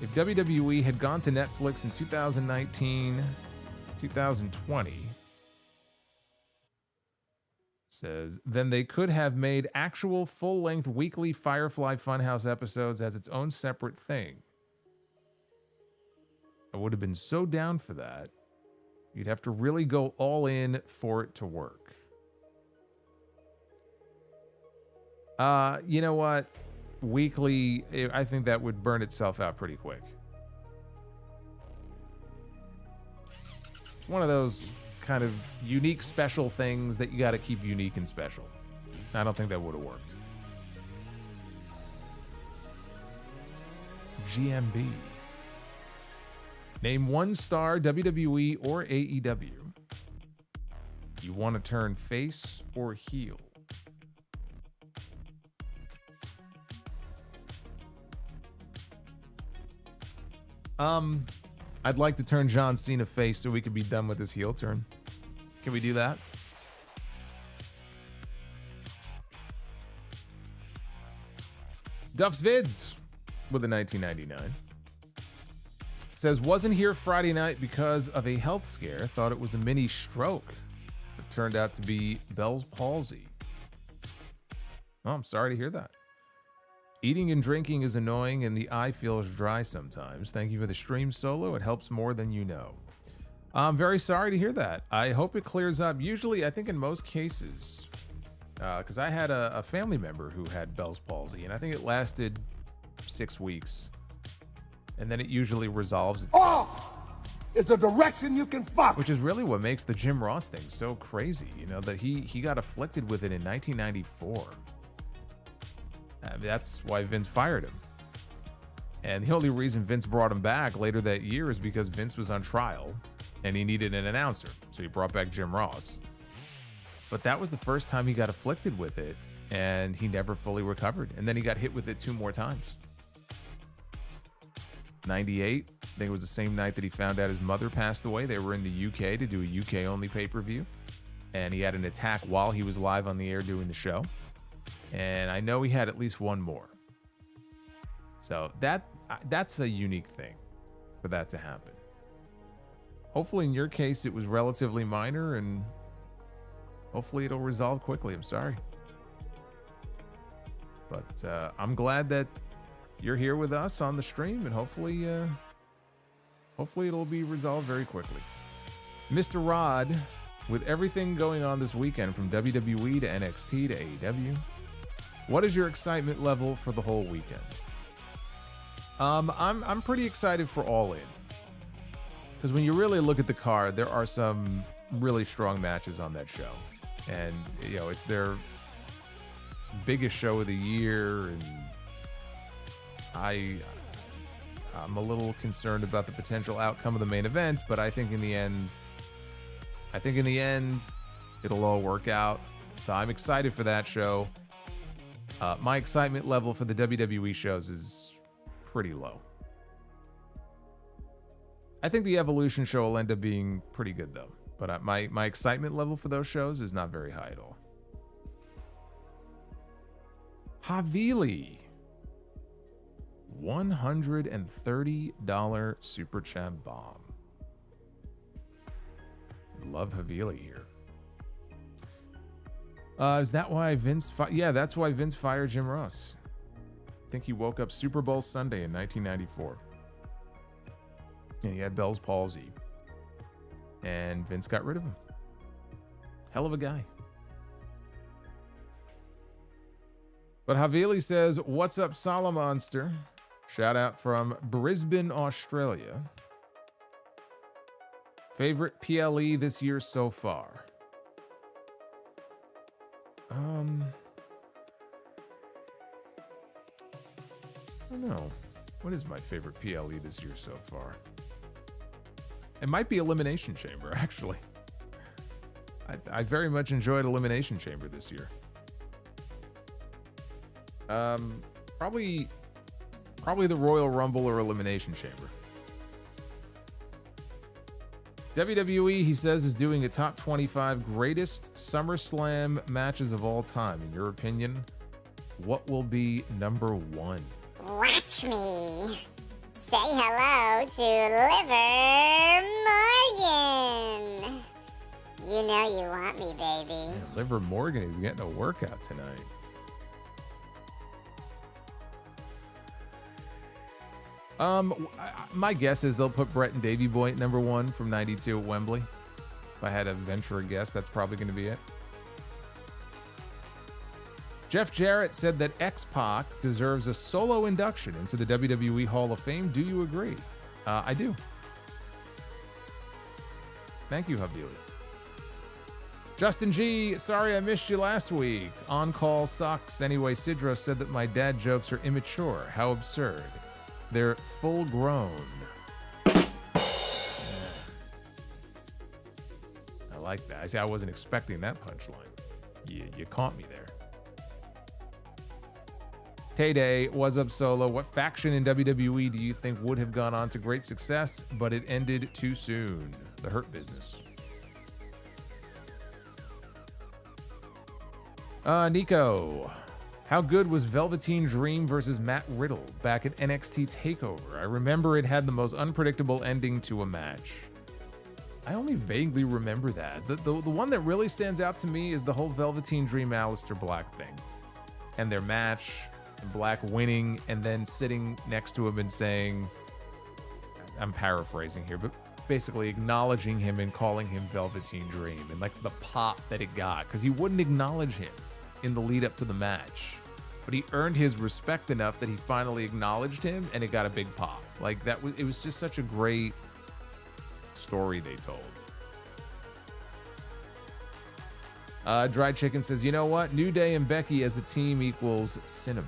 if WWE had gone to Netflix in 2019, 2020, says, then they could have made actual full-length weekly Firefly Funhouse episodes as its own separate thing. I would have been so down for that. You'd have to really go all in for it to work. You know what? Weekly, I think that would burn itself out pretty quick. It's one of those kind of unique special things that you got to keep unique and special. I don't think that would have worked. GMB. Name one star, WWE or AEW. You want to turn face or heel? I'd like to turn John Cena face so we could be done with this heel turn. Can we do that? Duff's Vids with a 1999. Says, wasn't here Friday night because of a health scare. Thought it was a mini stroke. It turned out to be Bell's palsy. Oh, I'm sorry to hear that. Eating and drinking is annoying and the eye feels dry sometimes. Thank you for the stream, Solo. It helps more than you know. I'm very sorry to hear that. I hope it clears up. Usually, I think in most cases, because I had a family member who had Bell's palsy, and I think it lasted 6 weeks. And then it usually resolves itself. Off! It's a direction you can fuck! Which is really what makes the Jim Ross thing so crazy, you know, that he got afflicted with it in 1994. That's why Vince fired him. And the only reason Vince brought him back later that year is because Vince was on trial and he needed an announcer. So he brought back Jim Ross. But that was the first time he got afflicted with it, and he never fully recovered. And then he got hit with it 2 more times. 98, I think it was the same night that he found out his mother passed away. They were in the UK to do a UK-only pay-per-view. And he had an attack while he was live on the air doing the show. And I know he had at least 1 more. So that's a unique thing for that to happen. Hopefully in your case it was relatively minor, and hopefully it'll resolve quickly. I'm sorry. But I'm glad that you're here with us on the stream, and hopefully it'll be resolved very quickly. Mr. Rod, with everything going on this weekend from WWE to NXT to AEW, what is your excitement level for the whole weekend? I'm pretty excited for All In, because when you really look at the card, there are some really strong matches on that show, and you know it's their biggest show of the year, and I'm a little concerned about the potential outcome of the main event, but I think in the end it'll all work out. So I'm excited for that show. My excitement level for the WWE shows is pretty low. I think the Evolution show will end up being pretty good, though. But my excitement level for those shows is not very high at all. Havili. $130 super chat bomb. Love Havili here. Is that why Vince... yeah, that's why Vince fired Jim Ross. I think he woke up Super Bowl Sunday in 1994. And he had Bell's palsy. And Vince got rid of him. Hell of a guy. But Havili says, what's up, Solomonster? Shout out from Brisbane, Australia. Favorite PLE this year so far? I don't know. What is my favorite PLE this year so far? It might be Elimination Chamber, actually. I very much enjoyed Elimination Chamber this year. Probably the Royal Rumble or Elimination Chamber. WWE, he says, is doing a top 25 greatest SummerSlam matches of all time. In your opinion, what will be number one? Watch me. Say hello to Liver Morgan. You know you want me, baby. Man, Liver Morgan is getting a workout tonight. My guess is they'll put Brett and Davey Boy at number one from 92 at Wembley. If I had to venture a guess, that's probably going to be it. Jeff Jarrett said that X-Pac deserves a solo induction into the WWE Hall of Fame. Do you agree? I do. Thank you, Havili. Justin G, sorry I missed you last week. On call sucks. Anyway, Sidro said that my dad jokes are immature. How absurd. They're full grown. Yeah. I like that. I see. I wasn't expecting that punchline. You caught me there. Tay-Day, what's up, Solo? What faction in WWE do you think would have gone on to great success, but it ended too soon? The Hurt Business. Nico. How good was Velveteen Dream versus Matt Riddle back at NXT TakeOver? I remember it had the most unpredictable ending to a match. I only vaguely remember that. The one that really stands out to me is the whole Velveteen Dream Aleister Black thing. And their match, Black winning, and then sitting next to him and saying, I'm paraphrasing here, but basically acknowledging him and calling him Velveteen Dream, and like the pop that it got, because he wouldn't acknowledge him in the lead up to the match, but he earned his respect enough that he finally acknowledged him, and it got a big pop. Like that was, it was just such a great story they told. Dry Chicken says, you know what? New Day and Becky as a team equals cinema.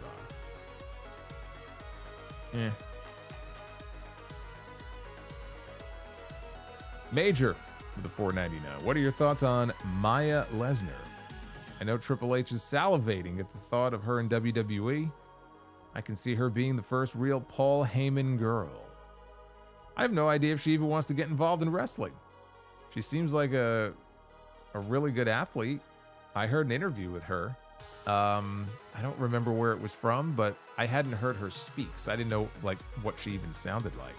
Major with the $4.99. What are your thoughts on Maya Lesnar? I know Triple H is salivating at the thought of her in WWE. I can see her being the first real Paul Heyman girl. I have no idea if she even wants to get involved in wrestling. She seems like a really good athlete. I heard an interview with her. I don't remember where it was from, but I hadn't heard her speak, so I didn't know like what she even sounded like.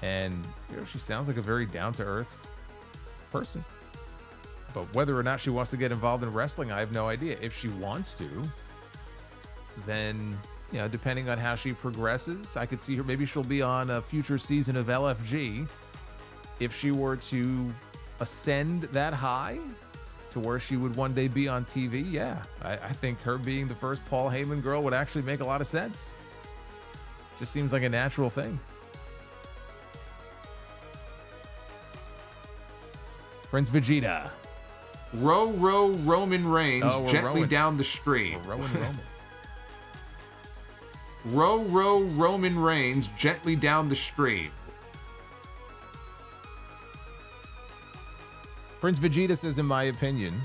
And you know, she sounds like a very down-to-earth person. But whether or not she wants to get involved in wrestling, I have no idea. If she wants to, then, you know, depending on how she progresses, I could see her. Maybe she'll be on a future season of LFG. If she were to ascend that high to where she would one day be on TV, yeah. I think her being the first Paul Heyman girl would actually make a lot of sense. Just seems like a natural thing. Prince Vegeta. Row Roman Reigns gently down the stream. Row Roman Reigns gently down the stream. Prince Vegeta says, in my opinion,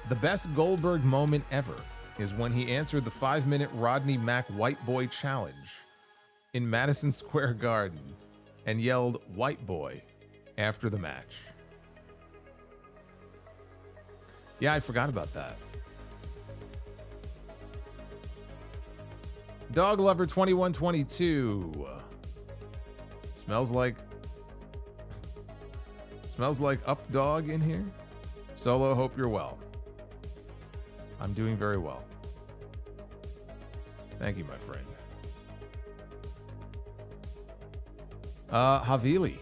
the best Goldberg moment ever is when he answered the 5-minute Rodney Mack White Boy challenge in Madison Square Garden. and yelled "white boy" after the match. Yeah, I forgot about that. Dog Lover 2122. Smells like up dog in here. Solo, hope you're well. I'm doing very well. Thank you, my friend. Havili.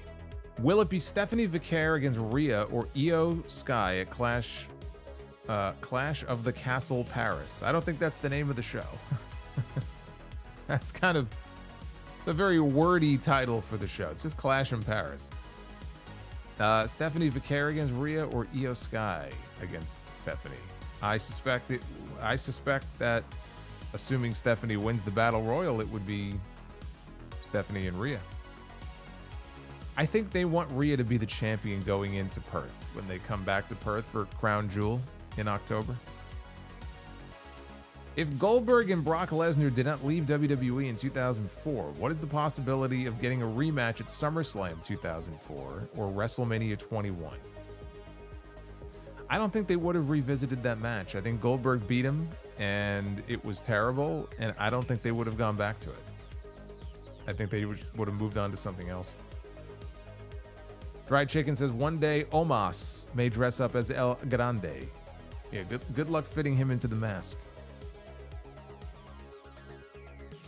Will it be Stephanie Vicaire against Rhea or Io Sky at Clash of the Castle Paris? I don't think that's the name of the show. It's a very wordy title for the show. It's just Clash in Paris. Stephanie Vicaire against Rhea or Io Sky against Stephanie. I suspect that, assuming Stephanie wins the Battle Royal, it would be Stephanie and Rhea. I think they want Rhea to be the champion going into Perth when they come back to Perth for Crown Jewel in October. If Goldberg and Brock Lesnar did not leave WWE in 2004, what is the possibility of getting a rematch at SummerSlam 2004 or WrestleMania 21? I don't think they would have revisited that match. I think Goldberg beat him and it was terrible, and I don't think they would have gone back to it. I think they would have moved on to something else. Dried Chicken says, one day Omos may dress up as El Grande. Yeah, good luck fitting him into the mask.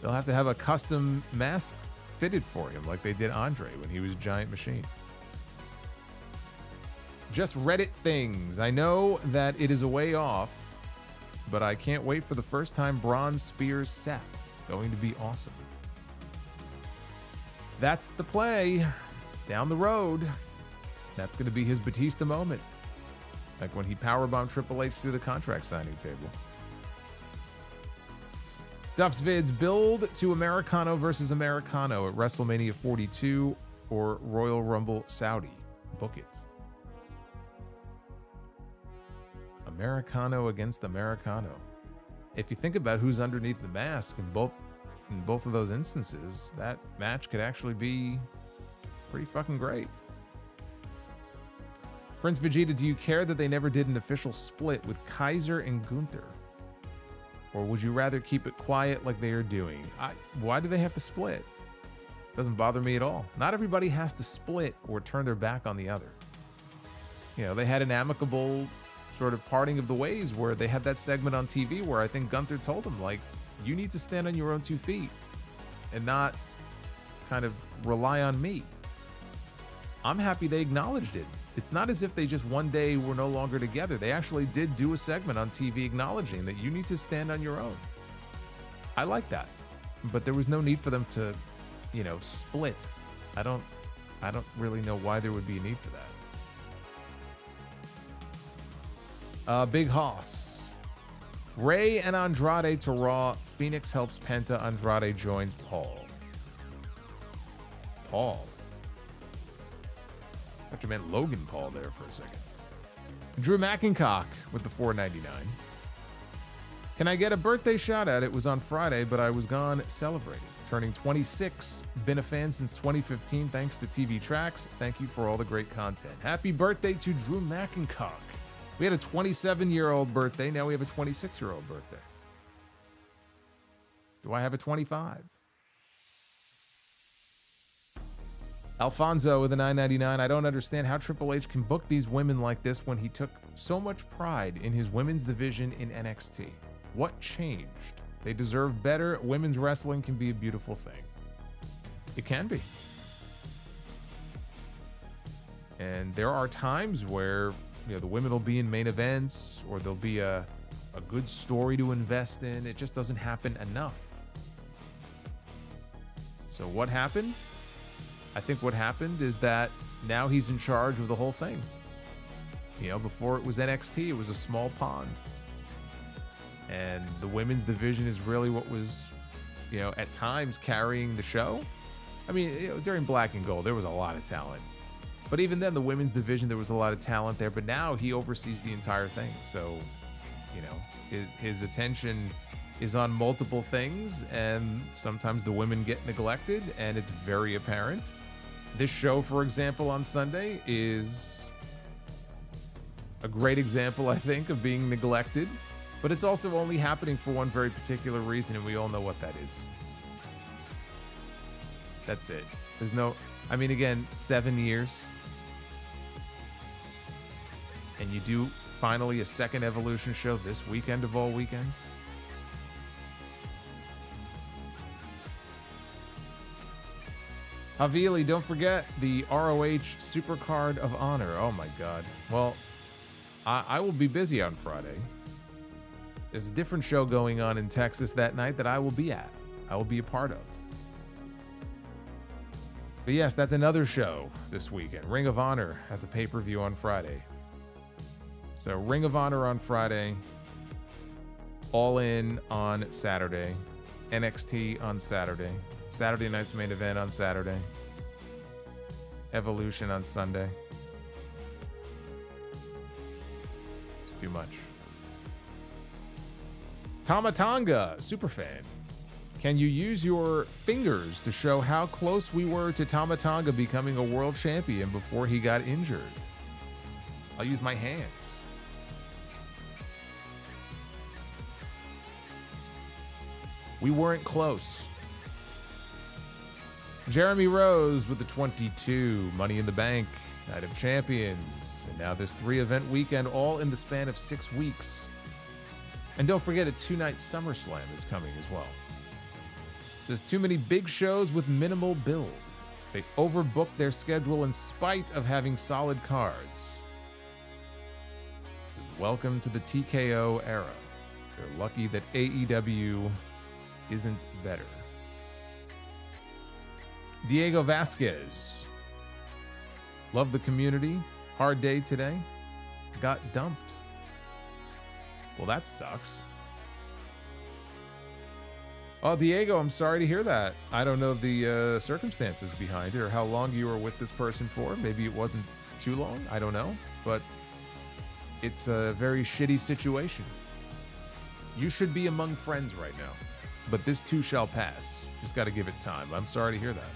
They'll have to have a custom mask fitted for him like they did Andre when he was a giant machine. Just Reddit things. I know that it is a way off, but I can't wait for the first time Bron spears Seth. Going to be awesome. That's the play. Down the road. That's going to be his Batista moment. Like when he powerbombed Triple H through the contract signing table. Duff's Vids, build to Americano versus Americano at WrestleMania 42 or Royal Rumble Saudi. Book it. Americano against Americano. If you think about who's underneath the mask in both of those instances, that match could actually be pretty fucking great. Prince Vegeta, do you care that they never did an official split with Kaiser and Gunther? Or would you rather keep it quiet like they are doing? Why do they have to split? Doesn't bother me at all. Not everybody has to split or turn their back on the other. You know, they had an amicable sort of parting of the ways where they had that segment on TV where I think Gunther told them, like, you need to stand on your own 2 feet and not kind of rely on me. I'm happy they acknowledged it. It's not as if they just one day were no longer together. They actually did do a segment on TV acknowledging that you need to stand on your own. I like that. But there was no need for them to, you know, split. I don't really know why there would be a need for that. Big Hoss. Ray and Andrade to Raw. Phoenix helps Penta. Andrade joins Paul. Paul. I thought you meant Logan Paul there for a second. Drew McIncock with the $4.99. Can I get a birthday shout out? It was on Friday, but I was gone celebrating. Turning 26. Been a fan since 2015 thanks to TV Tracks. Thank you for all the great content. Happy birthday to Drew McIncock. We had a 27-year-old birthday. Now we have a 26-year-old birthday. Do I have a 25? Alfonso with a $9.99. I don't understand how Triple H can book these women like this when he took so much pride in his women's division in NXT. What changed? They deserve better. Women's wrestling can be a beautiful thing. It can be. And there are times where, you know, the women will be in main events or there'll be a good story to invest in. It just doesn't happen enough. So what happened? I think what happened is that now he's in charge of the whole thing. You know, before it was NXT, it was a small pond. And the women's division is really what was, you know, at times carrying the show. I mean, you know, during Black and Gold, there was a lot of talent. But even then, the women's division, there was a lot of talent there. But now he oversees the entire thing. So, you know, his attention is on multiple things. And sometimes the women get neglected, and it's very apparent. This show, for example, on Sunday is a great example, I think, of being neglected, but it's also only happening for one very particular reason, and we all know what that is. That's it. There's no, I mean, again, 7 years, and you do finally a second Evolution show this weekend of all weekends. Havili, don't forget the ROH Supercard of Honor. Oh my God. Well, I will be busy on Friday. There's a different show going on in Texas that night that I will be at. I will be a part of. But yes, that's another show this weekend. Ring of Honor has a pay-per-view on Friday. So Ring of Honor on Friday, All In on Saturday, NXT on Saturday, Saturday night's main event on Saturday, Evolution on Sunday. It's too much. Tamatanga, superfan. Can you use your fingers to show how close we were to Tamatanga becoming a world champion before he got injured? I'll use my hands. We weren't close. Jeremy Rose with the 22, Money in the Bank, Night of Champions, and now this 3-event weekend all in the span of 6 weeks. And don't forget a 2-night SummerSlam is coming as well. There's too many big shows with minimal build. They overbooked their schedule in spite of having solid cards. Welcome to the TKO era. They're lucky that AEW isn't better. Diego Vasquez. Love the community. Hard day today. Got dumped. Well, that sucks. Oh, Diego, I'm sorry to hear that. I don't know the circumstances behind it or how long you were with this person for. Maybe it wasn't too long. I don't know. But it's a very shitty situation. You should be among friends right now. But this too shall pass. Just got to give it time. I'm sorry to hear that.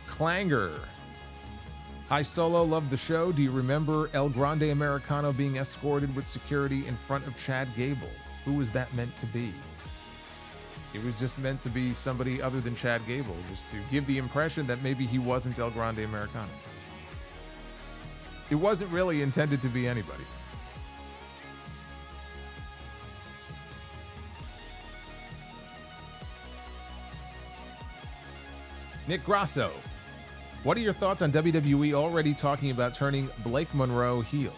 Clanger. Hi, Solo. Loved the show. Do you remember El Grande Americano being escorted with security in front of Chad Gable? Who was that meant to be? It was just meant to be somebody other than Chad Gable, just to give the impression that maybe he wasn't El Grande Americano. It wasn't really intended to be anybody. Nick Grasso. What are your thoughts on WWE already talking about turning Blake Monroe heel?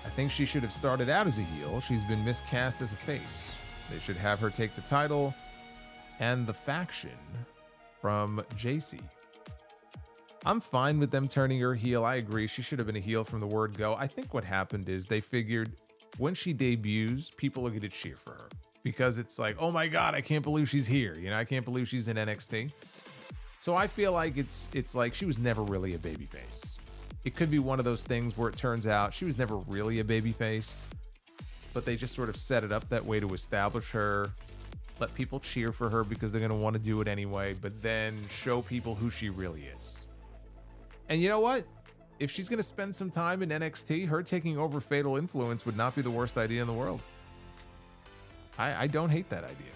I think she should have started out as a heel. She's been miscast as a face. They should have her take the title and the faction from JC. I'm fine with them turning her heel. I agree. She should have been a heel from the word go. I think what happened is they figured when she debuts, people are going to cheer for her because it's like, oh my God, I can't believe she's here. You know, I can't believe she's in NXT. So I feel like it's like she was never really a babyface. It could be one of those things where it turns out she was never really a babyface, but they just sort of set it up that way to establish her, let people cheer for her because they're going to want to do it anyway, but then show people who she really is. And you know what? If she's going to spend some time in NXT, her taking over Fatal Influence would not be the worst idea in the world. I don't hate that idea.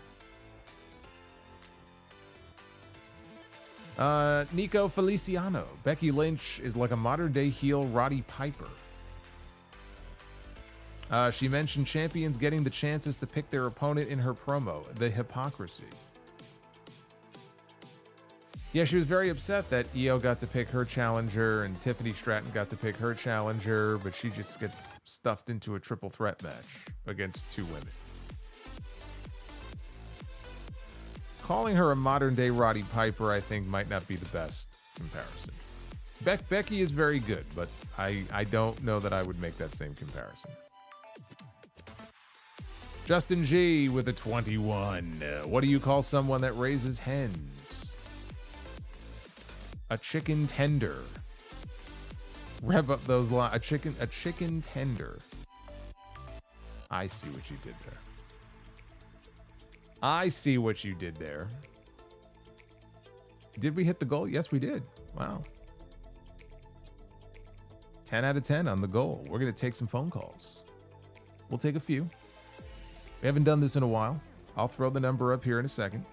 Nico Feliciano. Becky Lynch is like a modern-day heel Roddy Piper. She mentioned champions getting the chances to pick their opponent in her promo. The hypocrisy. Yeah, she was very upset that Io got to pick her challenger and Tiffany Stratton got to pick her challenger, but she just gets stuffed into a triple threat match against 2 women. Calling her a modern-day Roddy Piper, I think, might not be the best comparison. Becky is very good, but I don't know that I would make that same comparison. Justin G with a 21. What do you call someone that raises hens? A chicken tender. Rev up those lines. A chicken tender. I see what you did there. I see what you did there. Did we hit the goal? Yes, we did. Wow. 10 out of 10 on the goal. We're going to take some phone calls. We'll take a few. We haven't done this in a while. I'll throw the number up here in a second.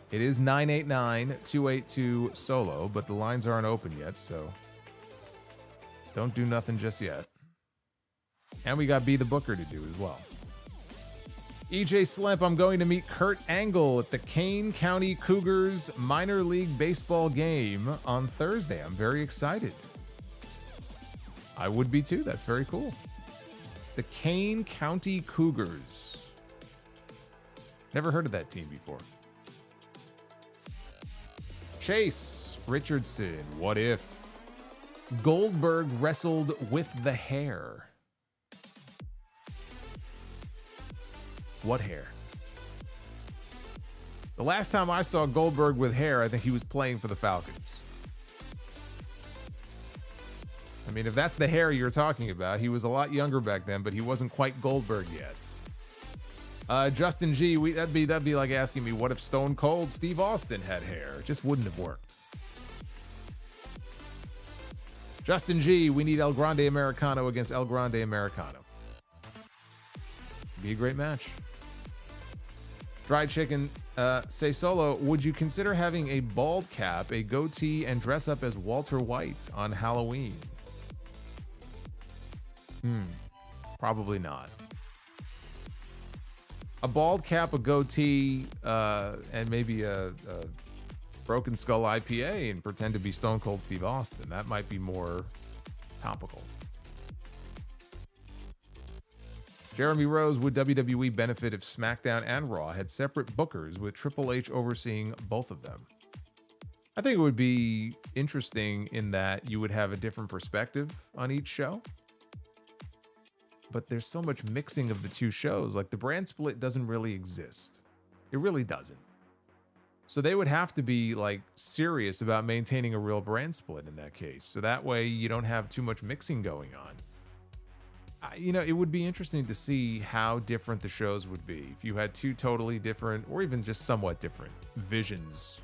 It is 989-282-SOLO, but the lines aren't open yet, so don't do nothing just yet. And we got Be the Booker to do as well. EJ Slimp, I'm going to meet Kurt Angle at the Kane County Cougars minor league baseball game on Thursday. I'm very excited. I would be too. That's very cool. The Kane County Cougars. Never heard of that team before. Chase Richardson, what if Goldberg wrestled with the hair? What hair? The last time I saw Goldberg with hair, I think he was playing for the Falcons. I mean, if that's the hair you're talking about, he was a lot younger back then, but he wasn't quite Goldberg yet. Justin G, that'd be like asking me, what if Stone Cold Steve Austin had hair? It just wouldn't have worked. Justin G, we need El Grande Americano against El Grande Americano. Be a great match. Fried Chicken, say Solo, would you consider having a bald cap, a goatee, and dress up as Walter White on Halloween? Probably not. A bald cap, a goatee, and maybe a Broken Skull IPA and pretend to be Stone Cold Steve Austin. That might be more topical. Jeremy Rose, would WWE benefit if SmackDown and Raw had separate bookers with Triple H overseeing both of them? I think it would be interesting in that you would have a different perspective on each show. But there's so much mixing of the two shows. Like the brand split doesn't really exist. It really doesn't. So they would have to be like serious about maintaining a real brand split in that case. So that way you don't have too much mixing going on. It would be interesting to see how different the shows would be if you had two totally different or even just somewhat different visions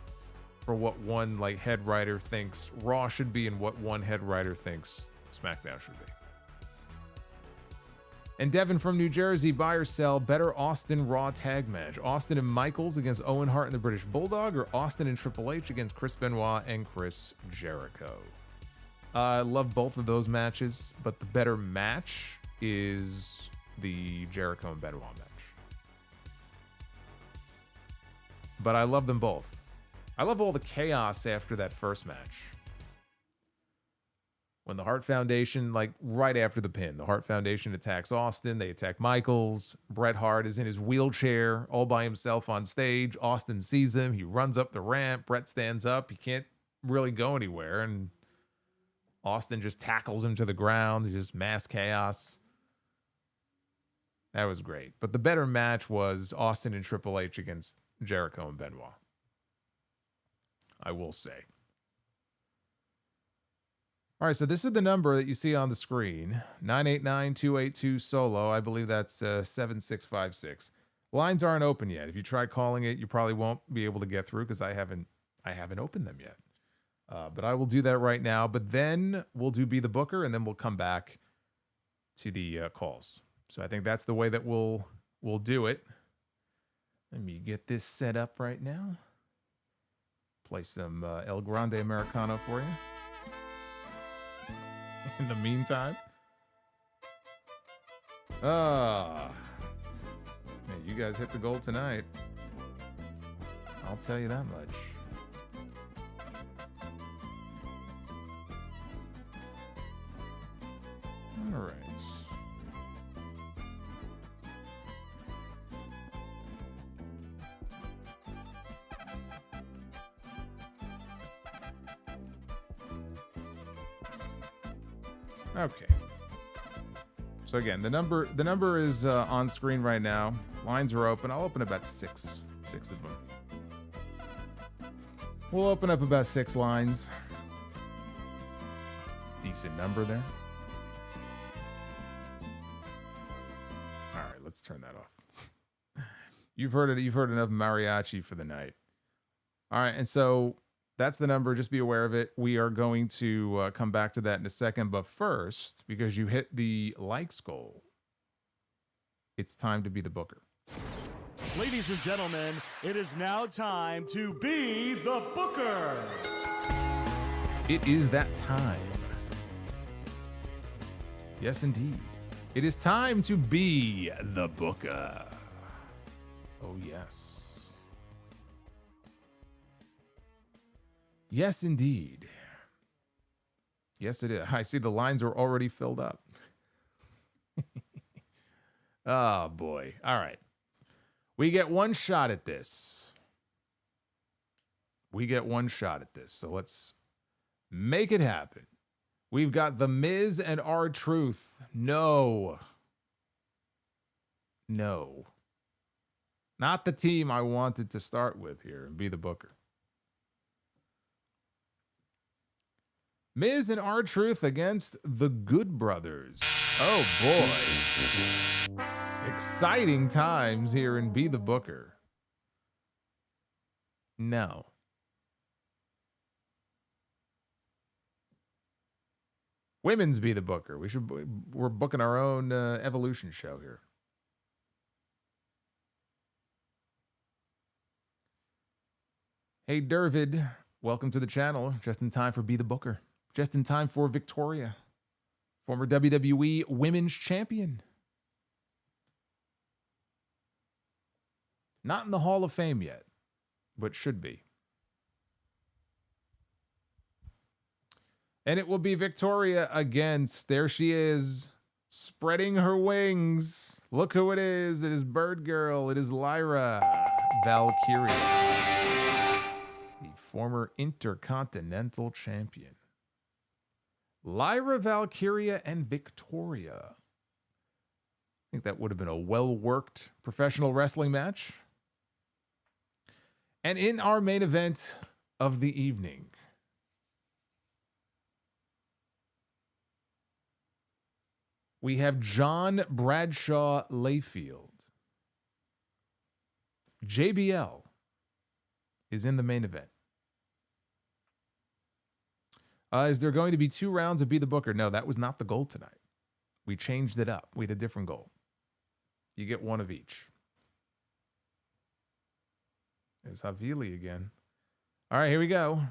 for what one like head writer thinks Raw should be and what one head writer thinks SmackDown should be. And Devin from New Jersey, buy or sell, better Austin Raw tag match. Austin and Michaels against Owen Hart and the British Bulldog, or Austin and Triple H against Chris Benoit and Chris Jericho? I love both of those matches, but the better match is the Jericho and Benoit match. But I love them both. I love all the chaos after that first match. When the Hart Foundation, like right after the pin, the Hart Foundation attacks Austin. They attack Michaels. Bret Hart is in his wheelchair all by himself on stage. Austin sees him. He runs up the ramp. Bret stands up. He can't really go anywhere. And Austin just tackles him to the ground. Just mass chaos. That was great. But the better match was Austin and Triple H against Jericho and Benoit. I will say. All right, so this is the number that you see on the screen, 989-282-SOLO. I believe that's 7656. Lines aren't open yet. If you try calling it, you probably won't be able to get through because I haven't opened them yet. But I will do that right now. But then we'll do Be the Booker, and then we'll come back to the calls. So I think that's the way that we'll do it. Let me get this set up right now. Play some El Grande Americano for you. In the meantime, man, you guys hit the goal tonight. I'll tell you that much. All right. Okay. So again, the number is on screen right now. Lines are open. I'll open about six of them. We'll open up about 6 lines. Decent number there. All right, let's turn that off. You've heard it. You've heard enough mariachi for the night. All right, and so that's the number. Just be aware of it. We are going to come back to that in a second. But first, because you hit the likes goal, it's time to be the booker. Ladies and gentlemen, it is now time to be the booker. It is that time. Yes, indeed. It is time to be the booker. Oh, yes. Yes, indeed. Yes, it is. I see the lines are already filled up. Oh, boy. All right. We get one shot at this. So let's make it happen. We've got The Miz and R-Truth. No. Not the team I wanted to start with here and be the booker. Miz and R-Truth against the Good Brothers. Oh, boy. Exciting times here in Be the Booker. No. Women's Be the Booker. We're booking our own Evolution show here. Hey, Dervid. Welcome to the channel. Just in time for Be the Booker. Just in time for Victoria, former WWE Women's Champion. Not in the Hall of Fame yet, but should be. And it will be Victoria against, there she is, spreading her wings. Look who it is. It is Bird Girl. It is Lyra Valkyria, the former Intercontinental Champion. Lyra Valkyria and Victoria. I think that would have been a well-worked professional wrestling match. And in our main event of the evening, we have John Bradshaw Layfield. JBL is in the main event. Is there going to be 2 rounds of Be the Booker? No, that was not the goal tonight. We changed it up. We had a different goal. You get 1 of each. There's Havili again. All right, here we go.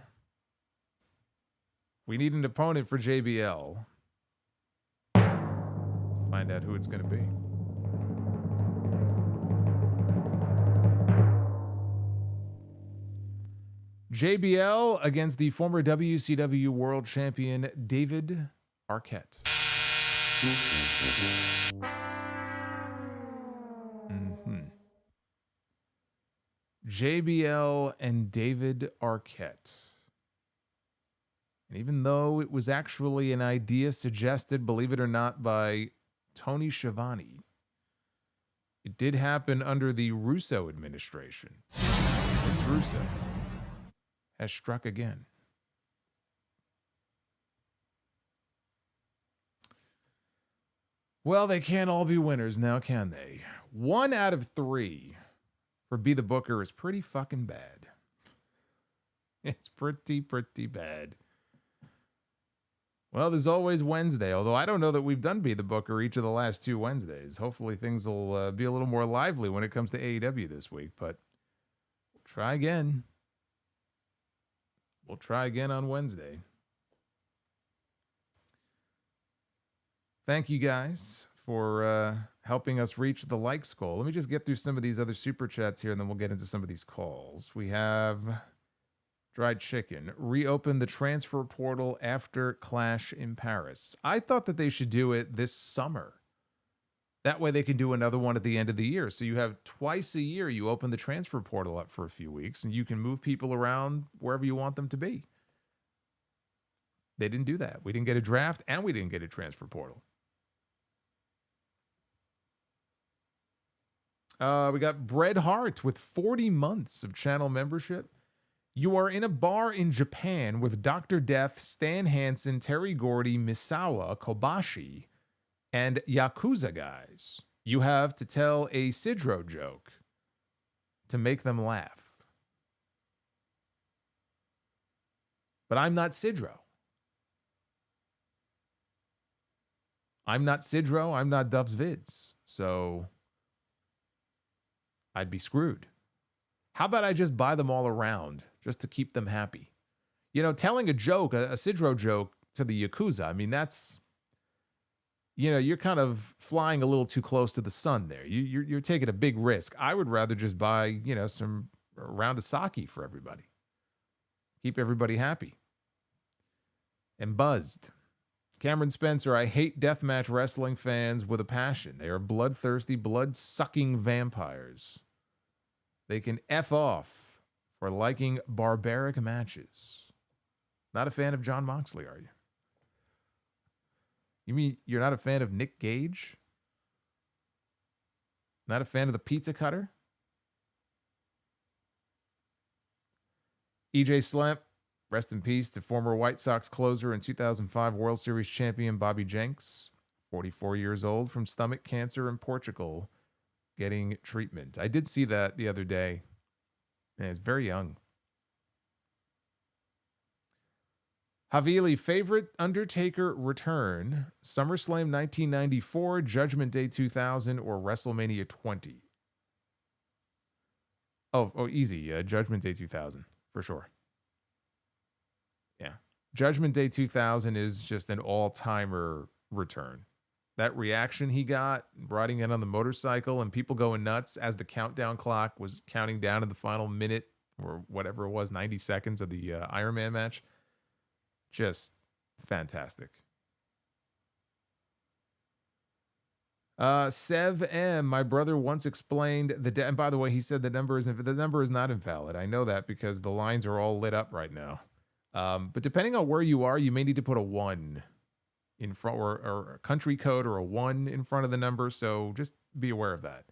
We need an opponent for JBL. Find out who it's going to be. JBL against the former WCW World Champion David Arquette. JBL and David Arquette. And even though it was actually an idea suggested, believe it or not, by Tony Schiavone, it did happen under the Russo administration. Vince Russo has struck again. Well, they can't all be winners now, can they? 1 out of 3 for Be the Booker is pretty fucking bad. It's pretty bad. Well, there's always Wednesday, although I don't know that we've done Be the Booker each of the last 2 Wednesdays. Hopefully things will be a little more lively when it comes to AEW this week, but we'll try again. We'll try again on Wednesday. Thank you guys for helping us reach the likes goal. Let me just get through some of these other super chats here, and then we'll get into some of these calls. We have Dried Chicken. Reopen the transfer portal after Clash in Paris. I thought that they should do it this summer. That way they can do another one at the end of the year. So you have twice a year, you open the transfer portal up for a few weeks, and you can move people around wherever you want them to be. They didn't do that. We didn't get a draft, and we didn't get a transfer portal. We got Bret Hart with 40 months of channel membership. You are in a bar in Japan with Dr. Death, Stan Hansen, Terry Gordy, Misawa, Kobashi, and Yakuza guys. You have to tell a Sidro joke. to make them laugh. But I'm not Sidro. I'm not Sidro. I'm not Dubs Vids. So I'd be screwed. How about I just buy them all around just to keep them happy? You know, telling a joke, a Sidro joke to the Yakuza, I mean, that's, you know, you're kind of flying a little too close to the sun there. You're taking a big risk. I would rather just buy, you know, a round of sake for everybody. Keep everybody happy and buzzed. Cameron Spencer, I hate deathmatch wrestling fans with a passion. They are bloodthirsty, blood-sucking vampires. They can F off for liking barbaric matches. Not a fan of Jon Moxley, are you? You mean you're not a fan of Nick Gage? Not a fan of the pizza cutter? EJ Slamp, rest in peace to former White Sox closer and 2005 World Series champion Bobby Jenks, 44 years old, from stomach cancer in Portugal, getting treatment. I did see that the other day, and it's very young. Havili, favorite Undertaker return, SummerSlam 1994, Judgment Day 2000, or WrestleMania 20? Oh, easy. Judgment Day 2000, for sure. Yeah. Judgment Day 2000 is just an all-timer return. That reaction he got, riding in on the motorcycle and people going nuts as the countdown clock was counting down to the final minute or whatever it was, 90 seconds of the Iron Man match. Just fantastic. Sev M, my brother once explained and by the way, he said the number is not invalid. I know that because the lines are all lit up right now. But depending on where you are, you may need to put a 1 in front or a country code or a 1 in front of the number. So just be aware of that.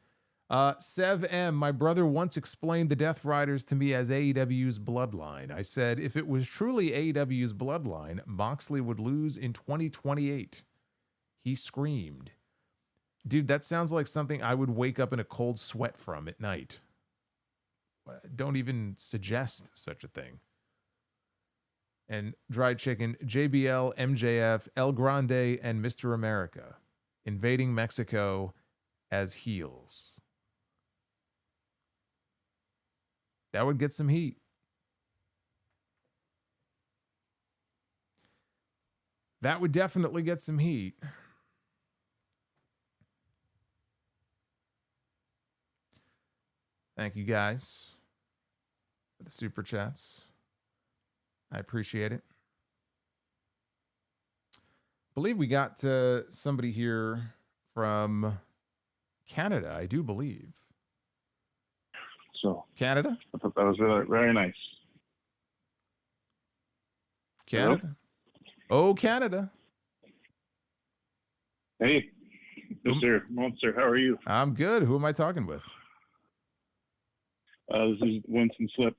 Sev M, my brother once explained the Death Riders to me as AEW's Bloodline. I said, if it was truly AEW's Bloodline, Moxley would lose in 2028. He screamed. Dude, that sounds like something I would wake up in a cold sweat from at night. Don't even suggest such a thing. And Dried Chicken, JBL, MJF, El Grande, and Mr. America invading Mexico as heels. That would get some heat. That would definitely get some heat. Thank you guys for the super chats. I appreciate it. I believe we got somebody here from Canada, I do believe. So Canada? I thought that was really, very nice. Canada? Hello? Oh, Canada. Hey, Mr. Monster, how are you? I'm good. Who am I talking with? This is Winston Slip.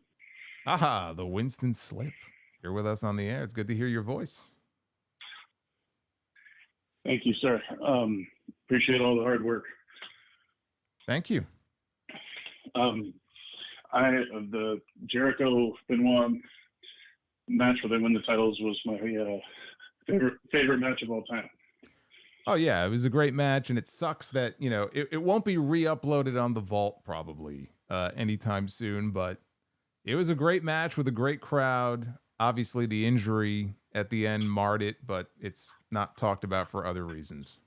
Aha, the Winston Slip. You're with us on the air. It's good to hear your voice. Thank you, sir. Appreciate all the hard work. Thank you. The Jericho Benoit match where they win the titles was my favorite match of all time. Oh yeah, it was a great match, and it sucks that it won't be re-uploaded on the Vault probably anytime soon. But it was a great match with a great crowd. Obviously, the injury at the end marred it, but it's not talked about for other reasons.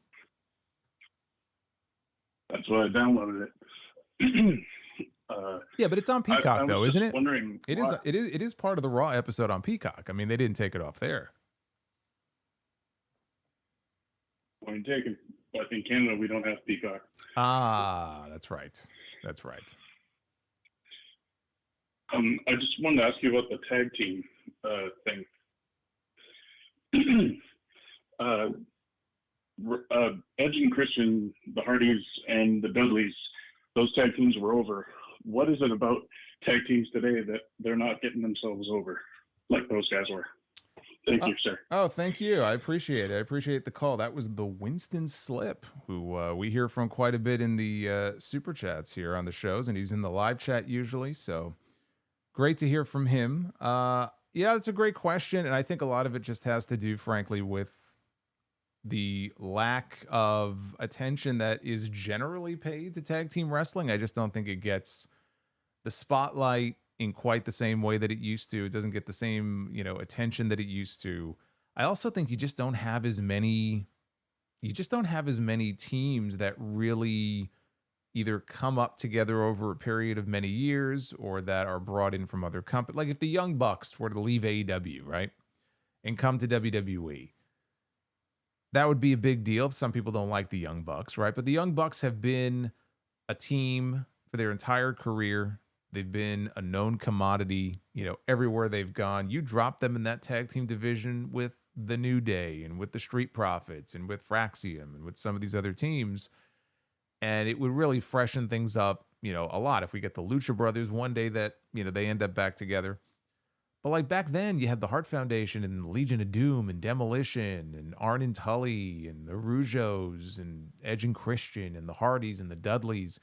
That's why I downloaded it. Yeah, but it's on Peacock though, isn't it? Wondering it is part of the Raw episode on Peacock. I mean, they didn't take it off there. Point taken. But in Canada, we don't have Peacock. Ah, that's right. That's right. I just wanted to ask you about the tag team thing. Edge and Christian, the Hardys, and the Dudleys, those tag teams were over. What is it about tag teams today that they're not getting themselves over like those guys were? Thank you, sir. Oh, thank you. I appreciate it. I appreciate the call. That was the Winston Slip, who we hear from quite a bit in the super chats here on the shows, and he's in the live chat usually. So great to hear from him. Yeah, it's a great question, and I think a lot of it just has to do, frankly, with the lack of attention that is generally paid to tag team wrestling. I just don't think it gets the spotlight in quite the same way that it used to. It doesn't get the same, attention that it used to. I also think you just don't have as many teams that really either come up together over a period of many years or that are brought in from other companies. Like if the Young Bucks were to leave AEW, right, and come to WWE, that would be a big deal. Some people don't like the Young Bucks, right? But the Young Bucks have been a team for their entire career. They've been a known commodity, everywhere they've gone. You drop them in that tag team division with the New Day and with the Street Profits and with Fraxium and with some of these other teams, and it would really freshen things up, a lot if we get the Lucha Brothers one day that, they end up back together. But like back then, you had the Hart Foundation and Legion of Doom and Demolition and Arn and Tully and the Rougeaus and Edge and Christian and the Hardys and the Dudleys.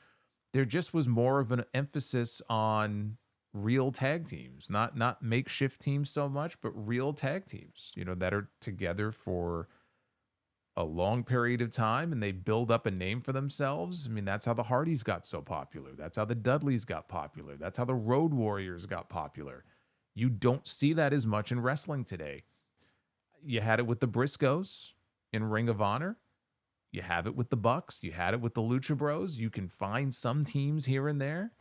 There just was more of an emphasis on real tag teams, not makeshift teams so much, but real tag teams, that are together for a long period of time and they build up a name for themselves. I mean, that's how the Hardys got so popular. That's how the Dudleys got popular. That's how the Road Warriors got popular. You don't see that as much in wrestling today. You had it with the Briscoes in Ring of Honor. You have it with the Bucks. You had it with the Lucha Bros. You can find some teams here and there.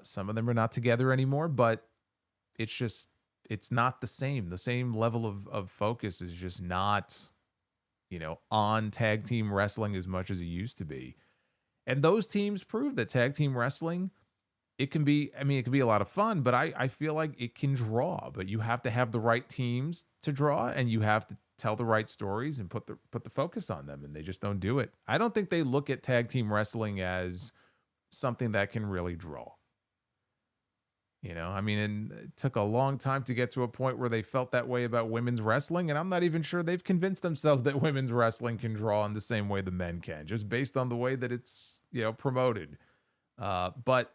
Some of them are not together anymore, but it's not the same. The same level of focus is just not, on tag team wrestling as much as it used to be. And those teams prove that tag team wrestling, it can be a lot of fun, but I feel like it can draw, but you have to have the right teams to draw and you have to tell the right stories and put the focus on them, and they just don't do it. I don't think they look at tag team wrestling as something that can really draw. And it took a long time to get to a point where they felt that way about women's wrestling, and I'm not even sure they've convinced themselves that women's wrestling can draw in the same way the men can, just based on the way that it's, promoted. But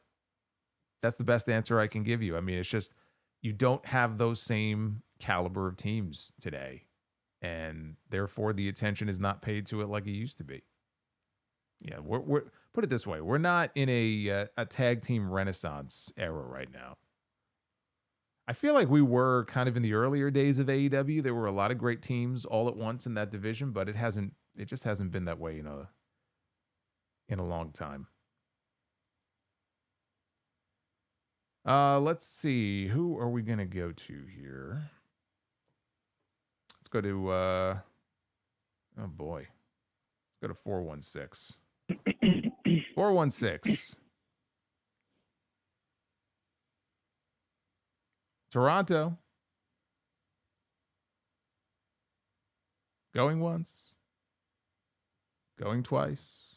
that's the best answer I can give you. I mean, it's just, you don't have those same caliber of teams today. And therefore the attention is not paid to it like it used to be. Yeah, we're put it this way. We're not in a tag team renaissance era right now. I feel like we were kind of in the earlier days of AEW. There were a lot of great teams all at once in that division, but it just hasn't been that way in a long time. Let's see. Who are we going to go to here? Let's go to, oh boy. Let's go to 416. 416. Toronto. Going once. Going twice.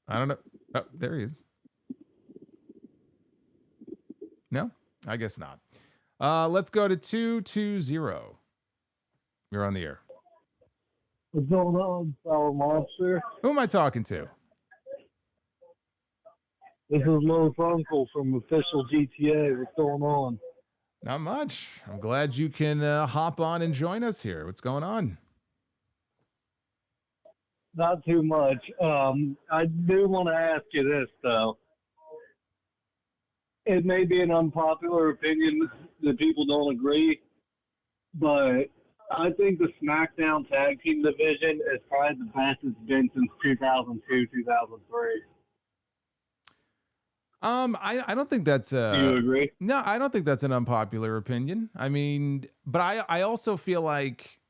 I don't know. Oh, there he is. No, I guess not. Let's go to 220. You're on the air. What's going on, Solomonster? Who am I talking to? This is Lowe's uncle from Official GTA. What's going on? Not much. I'm glad you can hop on and join us here. What's going on? Not too much. I do want to ask you this, though. It may be an unpopular opinion that people don't agree, but I think the SmackDown Tag Team division is probably the best it's been since 2002, 2003. I don't think that's Do you agree? No, I don't think that's an unpopular opinion. I mean, but I also feel like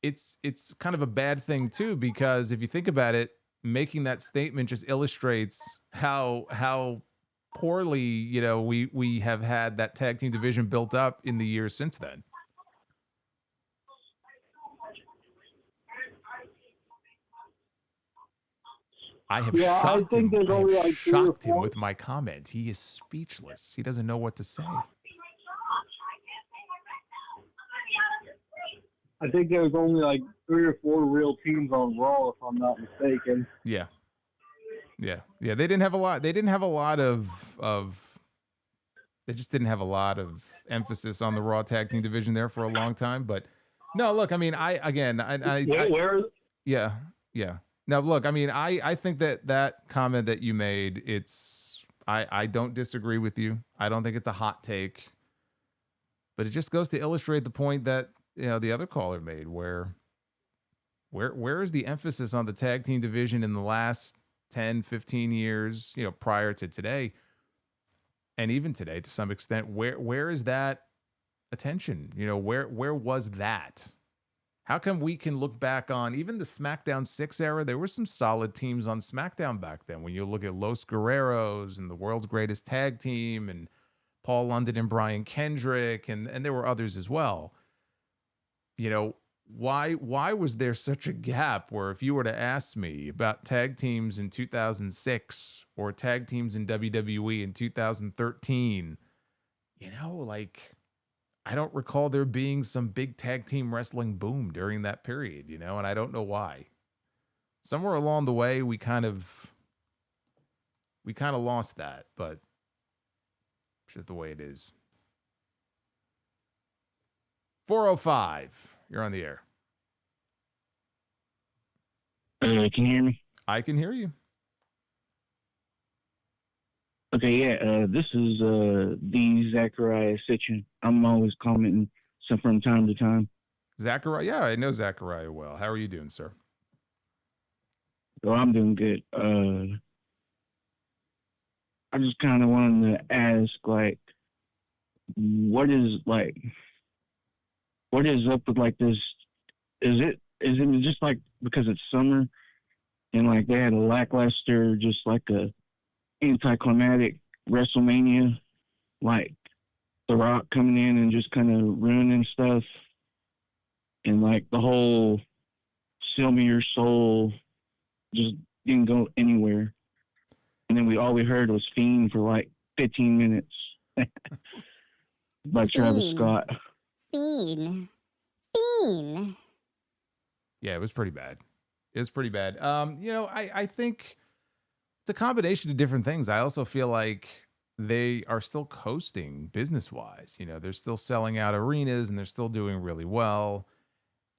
it's kind of a bad thing too, because if you think about it, making that statement just illustrates how poorly, we have had that tag team division built up in the years since then. I have shocked him. I have shocked him with my comment. He is speechless. He doesn't know what to say. I think there was only like 3 or 4 real teams on Raw, if I'm not mistaken. Yeah. They didn't have a lot. They didn't have a lot of. They just didn't have a lot of emphasis on the Raw tag team division there for a long time. But no, look, I mean, yeah. Now, look, I mean, I think that comment that you made, I don't disagree with you. I don't think it's a hot take, but it just goes to illustrate the point that, the other caller made, where is the emphasis on the tag team division in the last 10, 15 years, prior to today, and even today to some extent? Where is that attention? Where was that? How come we can look back on even the SmackDown 6 era? There were some solid teams on SmackDown back then. When you look at Los Guerreros and the World's Greatest Tag Team and Paul London and Brian Kendrick, and there were others as well. Why was there such a gap where if you were to ask me about tag teams in 2006 or tag teams in WWE in 2013, I don't recall there being some big tag team wrestling boom during that period, and I don't know why. Somewhere along the way, we kind of lost that, but it's just the way it is. 405, you're on the air. Can you hear me? I can hear you. Okay, yeah, this is the Zachariah Sitchin. I'm always commenting some from time to time. Zachariah, yeah, I know Zachariah well. How are you doing, sir? So I'm doing good. I just kind of wanted to ask, what is up with this? Is it just because it's summer and they had a lackluster, just a anticlimactic WrestleMania, The Rock coming in and just kind of ruining stuff, and the whole "sell me your soul" just didn't go anywhere, and then all we heard was Fiend for 15 minutes by Travis Scott. Fiend. Yeah, it was pretty bad. I think it's a combination of different things. I also feel like they are still coasting business-wise. They're still selling out arenas and they're still doing really well.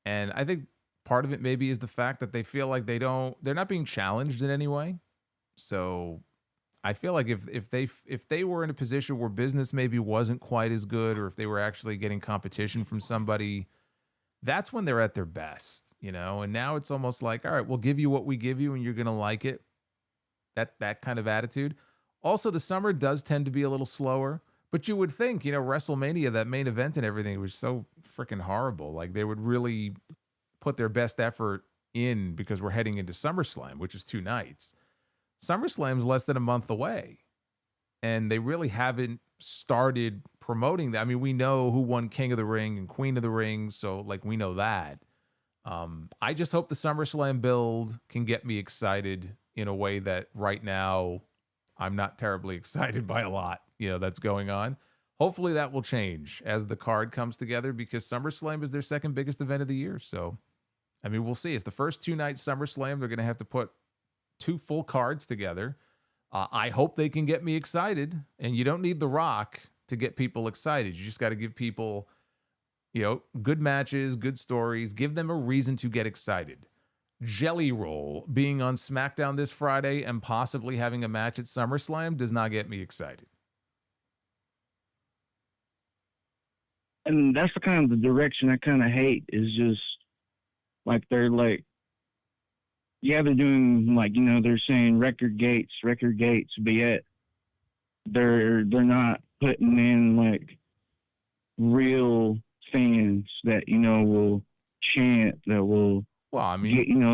And I think part of it maybe is the fact that they feel like they're not being challenged in any way. So I feel like if they were in a position where business maybe wasn't quite as good, or if they were actually getting competition from somebody, that's when they're at their best, and now it's almost like, all right, we'll give you what we give you and you're going to like it. That kind of attitude. Also, the summer does tend to be a little slower, but you would think, WrestleMania, that main event and everything, was so freaking horrible. They would really put their best effort in because we're heading into SummerSlam, which is 2 nights. SummerSlam's less than a month away, and they really haven't started promoting that. I mean, we know who won King of the Ring and Queen of the Ring, so we know that. I just hope the SummerSlam build can get me excited in a way that right now I'm not terribly excited by a lot, that's going on. Hopefully that will change as the card comes together, because SummerSlam is their second biggest event of the year. So, I mean, we'll see. It's the first 2 night SummerSlam. They're going to have to put 2 full cards together. I hope they can get me excited, and you don't need The Rock to get people excited. You just got to give people, good matches, good stories, give them a reason to get excited. Jelly Roll being on SmackDown this Friday and possibly having a match at SummerSlam does not get me excited. And that's the direction I kind of hate, is just they're they're doing they're saying record gates, but yet they're not putting in real fans that will chant, that will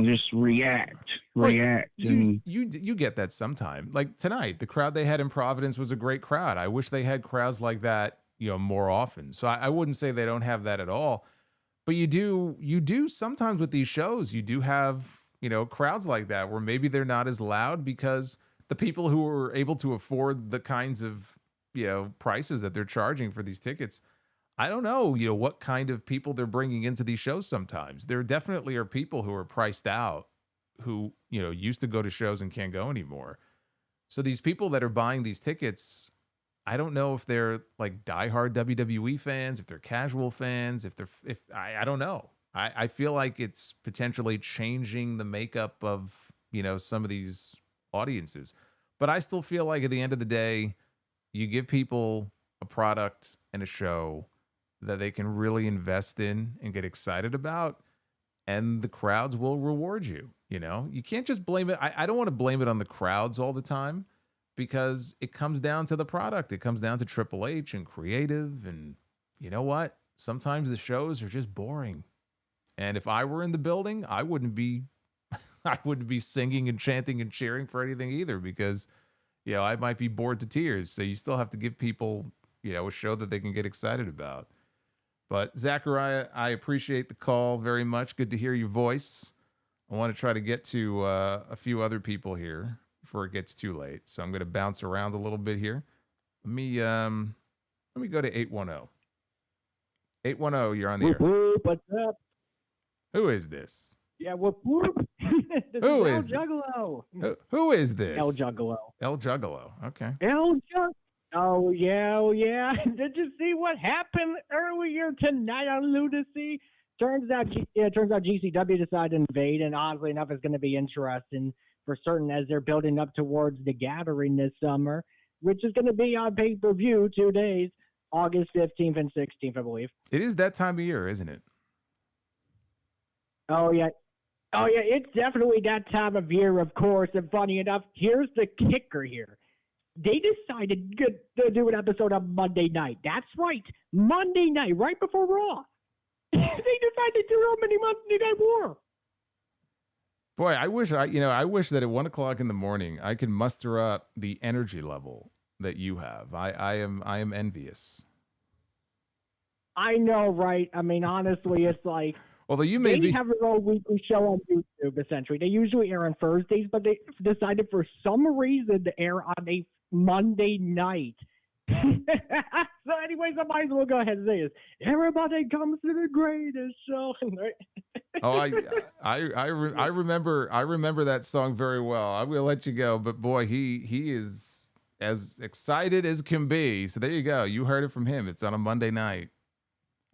just react. You get that sometime. Tonight, the crowd they had in Providence was a great crowd. I wish they had crowds like that, more often. So I wouldn't say they don't have that at all. But you do sometimes with these shows, you do have, crowds like that where maybe they're not as loud because the people who are able to afford the kinds of, prices that they're charging for these tickets, I don't know, what kind of people they're bringing into these shows sometimes. There definitely are people who are priced out who, used to go to shows and can't go anymore. So these people that are buying these tickets, I don't know if they're like diehard WWE fans, if they're casual fans, I don't know. I feel like it's potentially changing the makeup of, some of these audiences. But I still feel like at the end of the day, you give people a product and a show that they can really invest in and get excited about, and the crowds will reward you. You can't just blame it. I don't want to blame it on the crowds all the time, because it comes down to the product. It comes down to Triple H and creative. And you know what? Sometimes the shows are just boring. And if I were in the building, I wouldn't be singing and chanting and cheering for anything either, because, I might be bored to tears. So you still have to give people, a show that they can get excited about. But Zachariah, I appreciate the call very much. Good to hear your voice. I want to try to get to a few other people here before it gets too late. So I'm going to bounce around a little bit here. Let me go to 810. 810, you're on the air. What's up? Who is this? Yeah, whoop whoop. Who is El Juggalo? Who is this? El Juggalo. El Juggalo. Okay. El Juggalo. Oh yeah. Did you see what happened earlier tonight on Lunacy? Turns out GCW decided to invade, and oddly enough, it's going to be interesting for certain as they're building up towards the Gathering this summer, which is going to be on pay-per-view 2 days, August 15th and 16th, I believe. It is that time of year, isn't it? Oh yeah, it's definitely that time of year, of course. And funny enough, here's the kicker here. They decided to do an episode on Monday night. That's right, Monday night, right before Raw. They decided to do Monday Night War. Boy, I wish that at 1 o'clock in the morning I could muster up the energy level that you have. I am envious. I know, right? I mean, honestly, it's like, although they have their own weekly show on YouTube, essentially. They usually air on Thursdays, but they decided for some reason to air on a Monday night. So anyways, I might as well go ahead and say this. Everybody comes to the greatest show. Oh, I remember that song very well. I will let you go, but boy, he is as excited as can be. So there you go. You heard it from him. It's on a Monday night.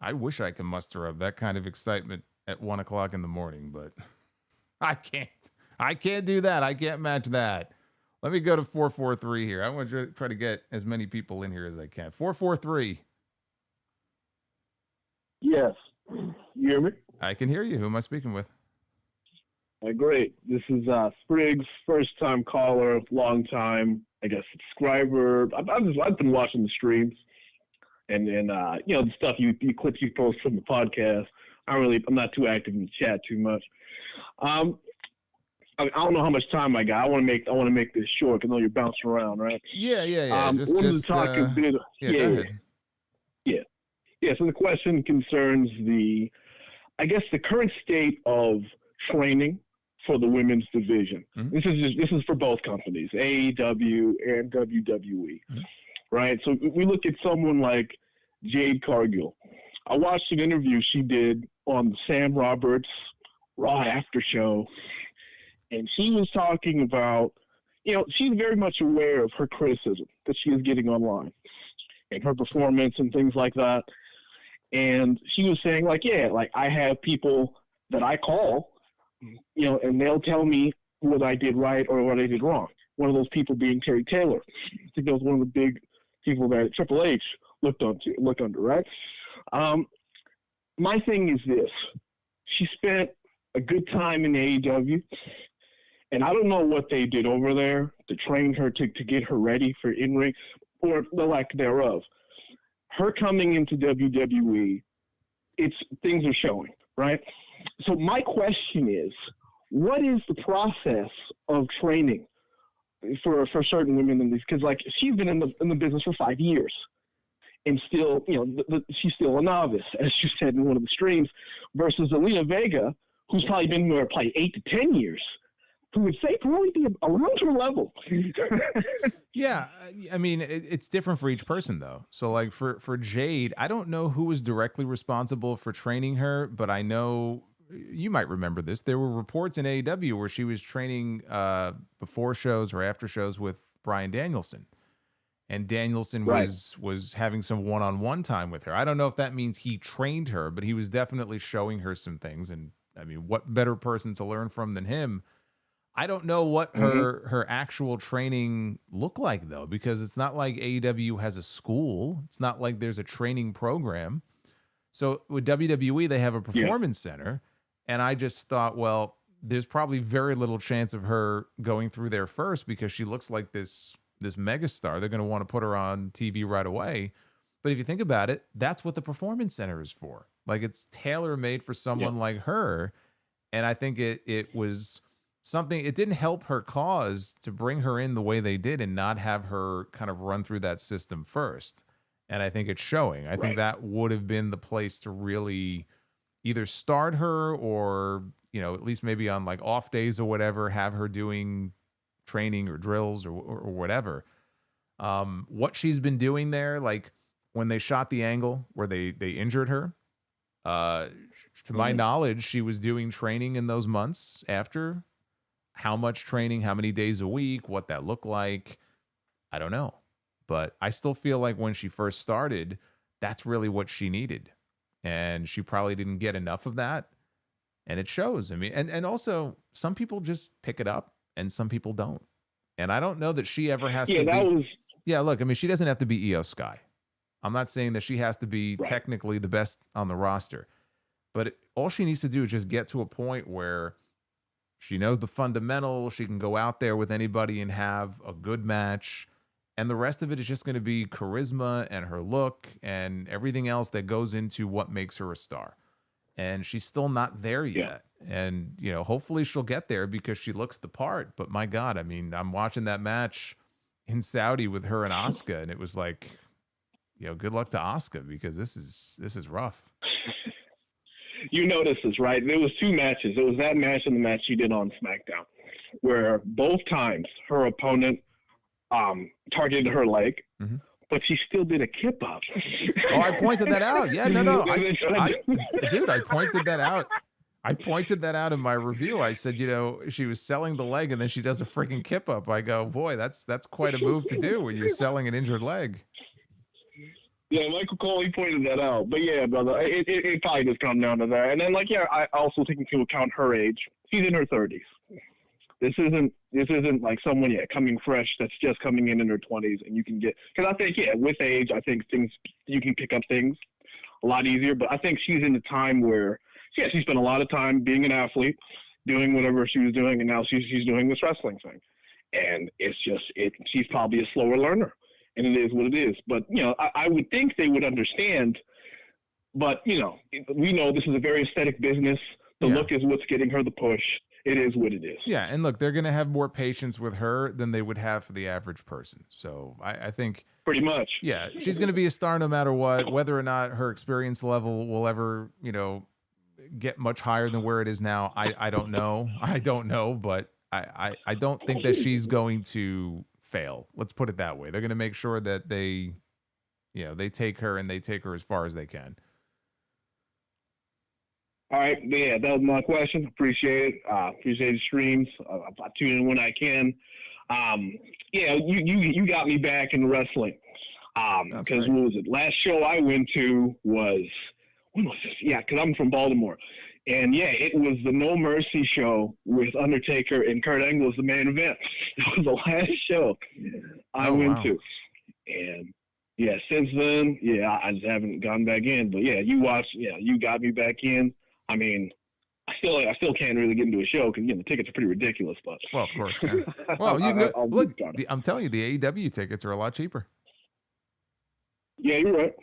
I wish I could muster up that kind of excitement at 1 o'clock in the morning, but I can't. I can't do that. I can't match that. Let me go to 443 here. I want to try to get as many people in here as I can. 443. Yes. You hear me? I can hear you. Who am I speaking with? Great. This is Spriggs, first-time caller, long-time, subscriber. I've been watching the streams and the stuff you clips you post from the podcast. I'm not too active in the chat too much. I don't know how much time I got. I want to make this short because I know you're bouncing around, right? Yeah. Go ahead. Yeah. So the question concerns the current state of training for the women's division. Mm-hmm. This is for both companies, AEW and WWE, right? So we look at someone like Jade Cargill. I watched an interview she did on the Sam Roberts Raw After Show. And she was talking about, she's very much aware of her criticism that she is getting online and her performance and things like that. And she was saying, I have people that I call, and they'll tell me what I did right or what I did wrong. One of those people being Terry Taylor. I think that was one of the big people that Triple H looked under, right? My thing is this. She spent a good time in AEW. And I don't know what they did over there to train her to get her ready for in-ring or the lack thereof. Her coming into WWE, things are showing, right? So my question is, what is the process of training for certain women in these? Because she's been in the business for 5 years, and still, she's still a novice, as you said in one of the streams, versus Zelina Vega, who's probably been there 8 to 10 years. would say probably be around her level. Yeah, I mean, it's different for each person, though. So, like, for Jade, I don't know who was directly responsible for training her, but I know you might remember this. There were reports in AEW where she was training before shows or after shows with Bryan Danielson. And Danielson was having some one-on-one time with her. I don't know if that means he trained her, but he was definitely showing her some things. And, I mean, what better person to learn from than him? I don't know what her actual training looked like, though, because it's not like AEW has a school. It's not like there's a training program. So with WWE, they have a performance center. And I just thought, well, there's probably very little chance of her going through there first because she looks like this megastar. They're going to want to put her on TV right away. But if you think about it, that's what the performance center is for. Like, it's tailor-made for someone like her. And I think it was something, it didn't help her cause to bring her in the way they did and not have her kind of run through that system first. And I think it's showing. I think that would have been the place to really either start her or, you know, at least maybe on like off days or whatever, have her doing training or drills or whatever. What she's been doing there, like when they shot the angle where they injured her, to my knowledge, she was doing training in those months after. How much training, how many days a week, what that looked like, I don't know. But I still feel like when she first started, that's really what she needed. And she probably didn't get enough of that. And it shows. I mean, and also some people just pick it up and some people don't. And I don't know that she ever has to be. Yeah, look, I mean, she doesn't have to be Io Sky. I'm not saying that she has to be technically the best on the roster. But all she needs to do is just get to a point where she knows the fundamentals. She can go out there with anybody and have a good match. And the rest of it is just going to be charisma and her look and everything else that goes into what makes her a star. And she's still not there yet. And, you know, hopefully she'll get there because she looks the part. But my God, I mean, I'm watching that match in Saudi with her and Asuka, and it was like, you know, good luck to Asuka because this is rough. You noticed this, right? There was two matches. It was that match and the match she did on SmackDown, where both times her opponent targeted her leg, but she still did a kip up. Oh, I pointed that out. Yeah, no. Dude, I pointed that out. I pointed that out in my review. I said, you know, she was selling the leg and then she does a freaking kip up. I go, boy, that's quite a move to do when you're selling an injured leg. Yeah, Michael Cole, he pointed that out. But yeah, brother, it probably does come down to that. And then, like, yeah, I also take into account her age. She's in her 30s. This isn't like someone coming fresh that's just coming in her 20s, and you can get, because I think with age, I think things, you can pick up things a lot easier. But I think she's in a time where she spent a lot of time being an athlete, doing whatever she was doing, and now she's doing this wrestling thing, and she's probably a slower learner. And it is what it is. But, you know, I would think they would understand. But, you know, we know this is a very aesthetic business. The look is what's getting her the push. It is what it is. Yeah, and look, they're going to have more patience with her than they would have for the average person. So I think... Pretty much. Yeah, she's going to be a star no matter what. Whether or not her experience level will ever, you know, get much higher than where it is now, I don't know. I don't know, but I don't think that she's going to fail. Let's put it that way. They're going to make sure that they take her and they take her as far as they can. All right. Yeah, that was my question. Appreciate it. Appreciate the streams. I tune in when I can. You got me back in wrestling. Because what was it? Last show I went to was, when was this? Yeah, because I'm from Baltimore. And yeah, it was the No Mercy show with Undertaker and Kurt Angle as the main event. It was the last show I went to. And yeah, since then, I just haven't gone back in. But yeah, you got me back in. I mean, I still can't really get into a show because the tickets are pretty ridiculous. But well, of course. Yeah. Well, you can go, look. I'm telling you, the AEW tickets are a lot cheaper. Yeah, you're right.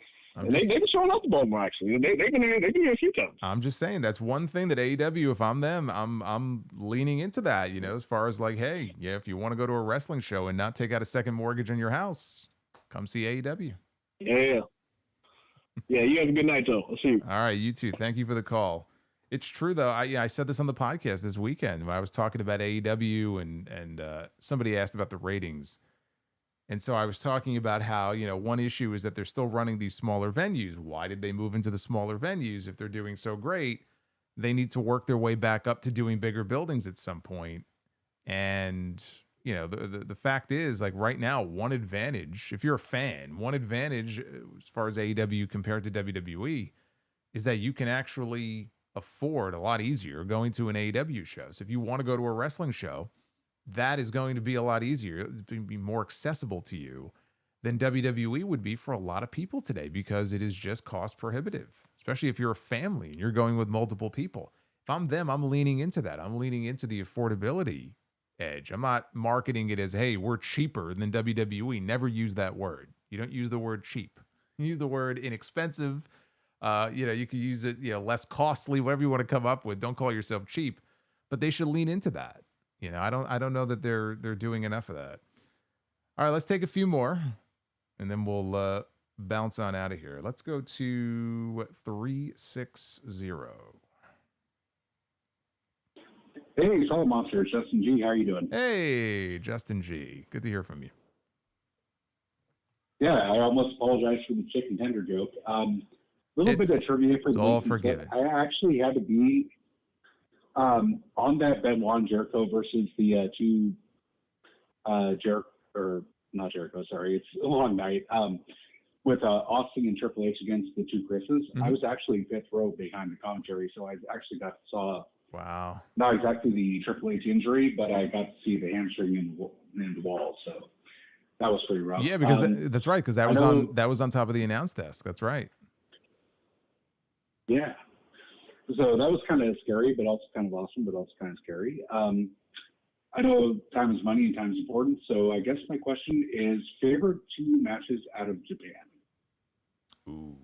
They've been showing up the Baltimore, actually. They've been here a few times. I'm just saying that's one thing that AEW, if I'm them, I'm leaning into that, you know, as far as like, hey, if you want to go to a wrestling show and not take out a second mortgage on your house, come see AEW. Yeah. Yeah, you have a good night, though. I'll see you. All right, you too. Thank you for the call. It's true though. I said this on the podcast this weekend when I was talking about AEW and somebody asked about the ratings. And so I was talking about how, one issue is that they're still running these smaller venues. Why did they move into the smaller venues? If they're doing so great, they need to work their way back up to doing bigger buildings at some point. And, the fact is, like right now, one advantage, if you're a fan, one advantage as far as AEW compared to WWE is that you can actually afford a lot easier going to an AEW show. So if you want to go to a wrestling show, that is going to be a lot easier. It's going to be more accessible to you than WWE would be for a lot of people today because it is just cost prohibitive, especially if you're a family and you're going with multiple people. If I'm them, I'm leaning into that. I'm leaning into the affordability edge. I'm not marketing it as, hey, we're cheaper than WWE. Never use that word. You don't use the word cheap. You use the word inexpensive. You could use it, less costly, whatever you want to come up with. Don't call yourself cheap, but they should lean into that. I don't know that they're doing enough of that. All right, let's take a few more and then we'll bounce on out of here. Let's go to 360. Hey, Solomonster, Justin G. How are you doing? Hey, Justin G. Good to hear from you. Yeah, I almost apologize for the chicken tender joke. Little bit of trivia for it's the all week. forgiven. I actually had to be on that Benoit and Jericho versus the two not Jericho, sorry, it's a long night. With Austin and Triple H against the two Chris's. Mm-hmm. I was actually fifth row behind the commentary, so I actually saw wow, not exactly the Triple H injury, but I got to see the hamstring in the wall, so that was pretty rough. Yeah, because that's right, because that was on top of the announce desk. That's right. Yeah. So that was kind of scary, but also kind of awesome, but also kind of scary. I know time is money and time is important, so I guess my question is favorite two matches out of Japan. Ooh.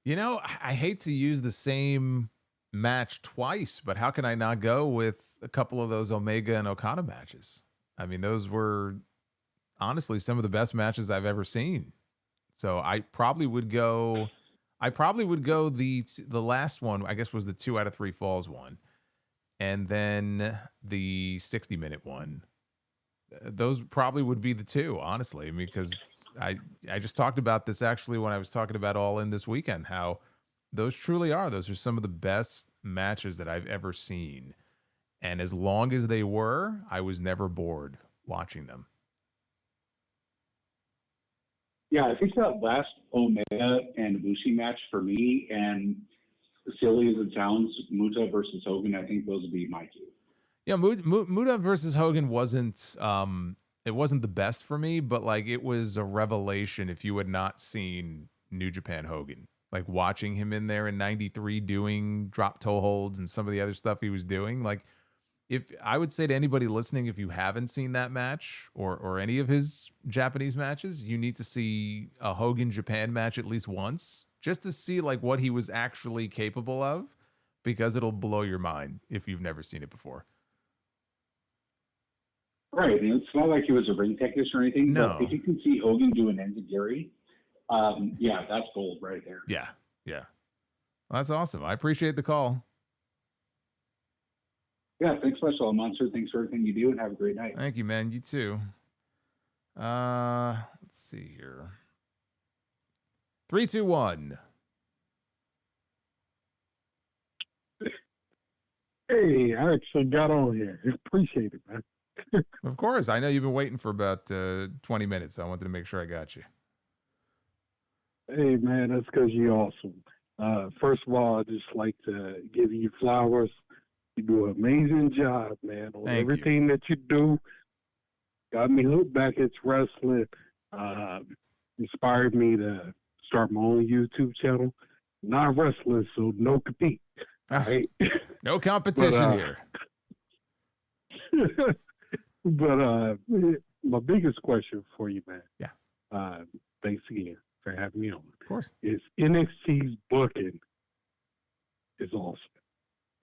I hate to use the same match twice, but how can I not go with a couple of those Omega and Okada matches? I mean, those were honestly some of the best matches I've ever seen. So I probably would go the last one, I guess, was the 2 out of 3 falls one. And then the 60-minute one. Those probably would be the two, honestly, because I just talked about this actually when I was talking about All In this weekend, how those are some of the best matches that I've ever seen. And as long as they were, I was never bored watching them. Yeah, I think that last Omega and Ibushi match for me, and silly as it sounds, Muta versus Hogan, I think those would be my two. Yeah, Muta versus Hogan wasn't it wasn't the best for me, but like it was a revelation if you had not seen New Japan Hogan. Like watching him in there in '93 doing drop toe holds and some of the other stuff he was doing. Like, if I would say to anybody listening, if you haven't seen that match or any of his Japanese matches, you need to see a Hogan Japan match at least once, just to see like what he was actually capable of, because it'll blow your mind if you've never seen it before. Right, and it's not like he was a ring technician or anything. No. But if you can see Hogan do an enziguri, yeah, that's gold right there. Yeah. Well, that's awesome. I appreciate the call. Yeah, thanks so much, Monster. Thanks for everything you do, and have a great night. Thank you, man. You too. Let's see here. 3, 2, 1. Hey, I actually got on here. Appreciate it, man. Of course. I know you've been waiting for about 20 minutes, so I wanted to make sure I got you. Hey, man, that's because you're awesome. First of all, I'd just like to give you flowers. You do an amazing job, man, on everything that you do. Got me hooked back at wrestling. Inspired me to start my own YouTube channel. Not wrestling, so no compete. Right? No competition here. But my biggest question for you, man. Yeah. Thanks again for having me on. Of course. Is NXT's booking is awesome.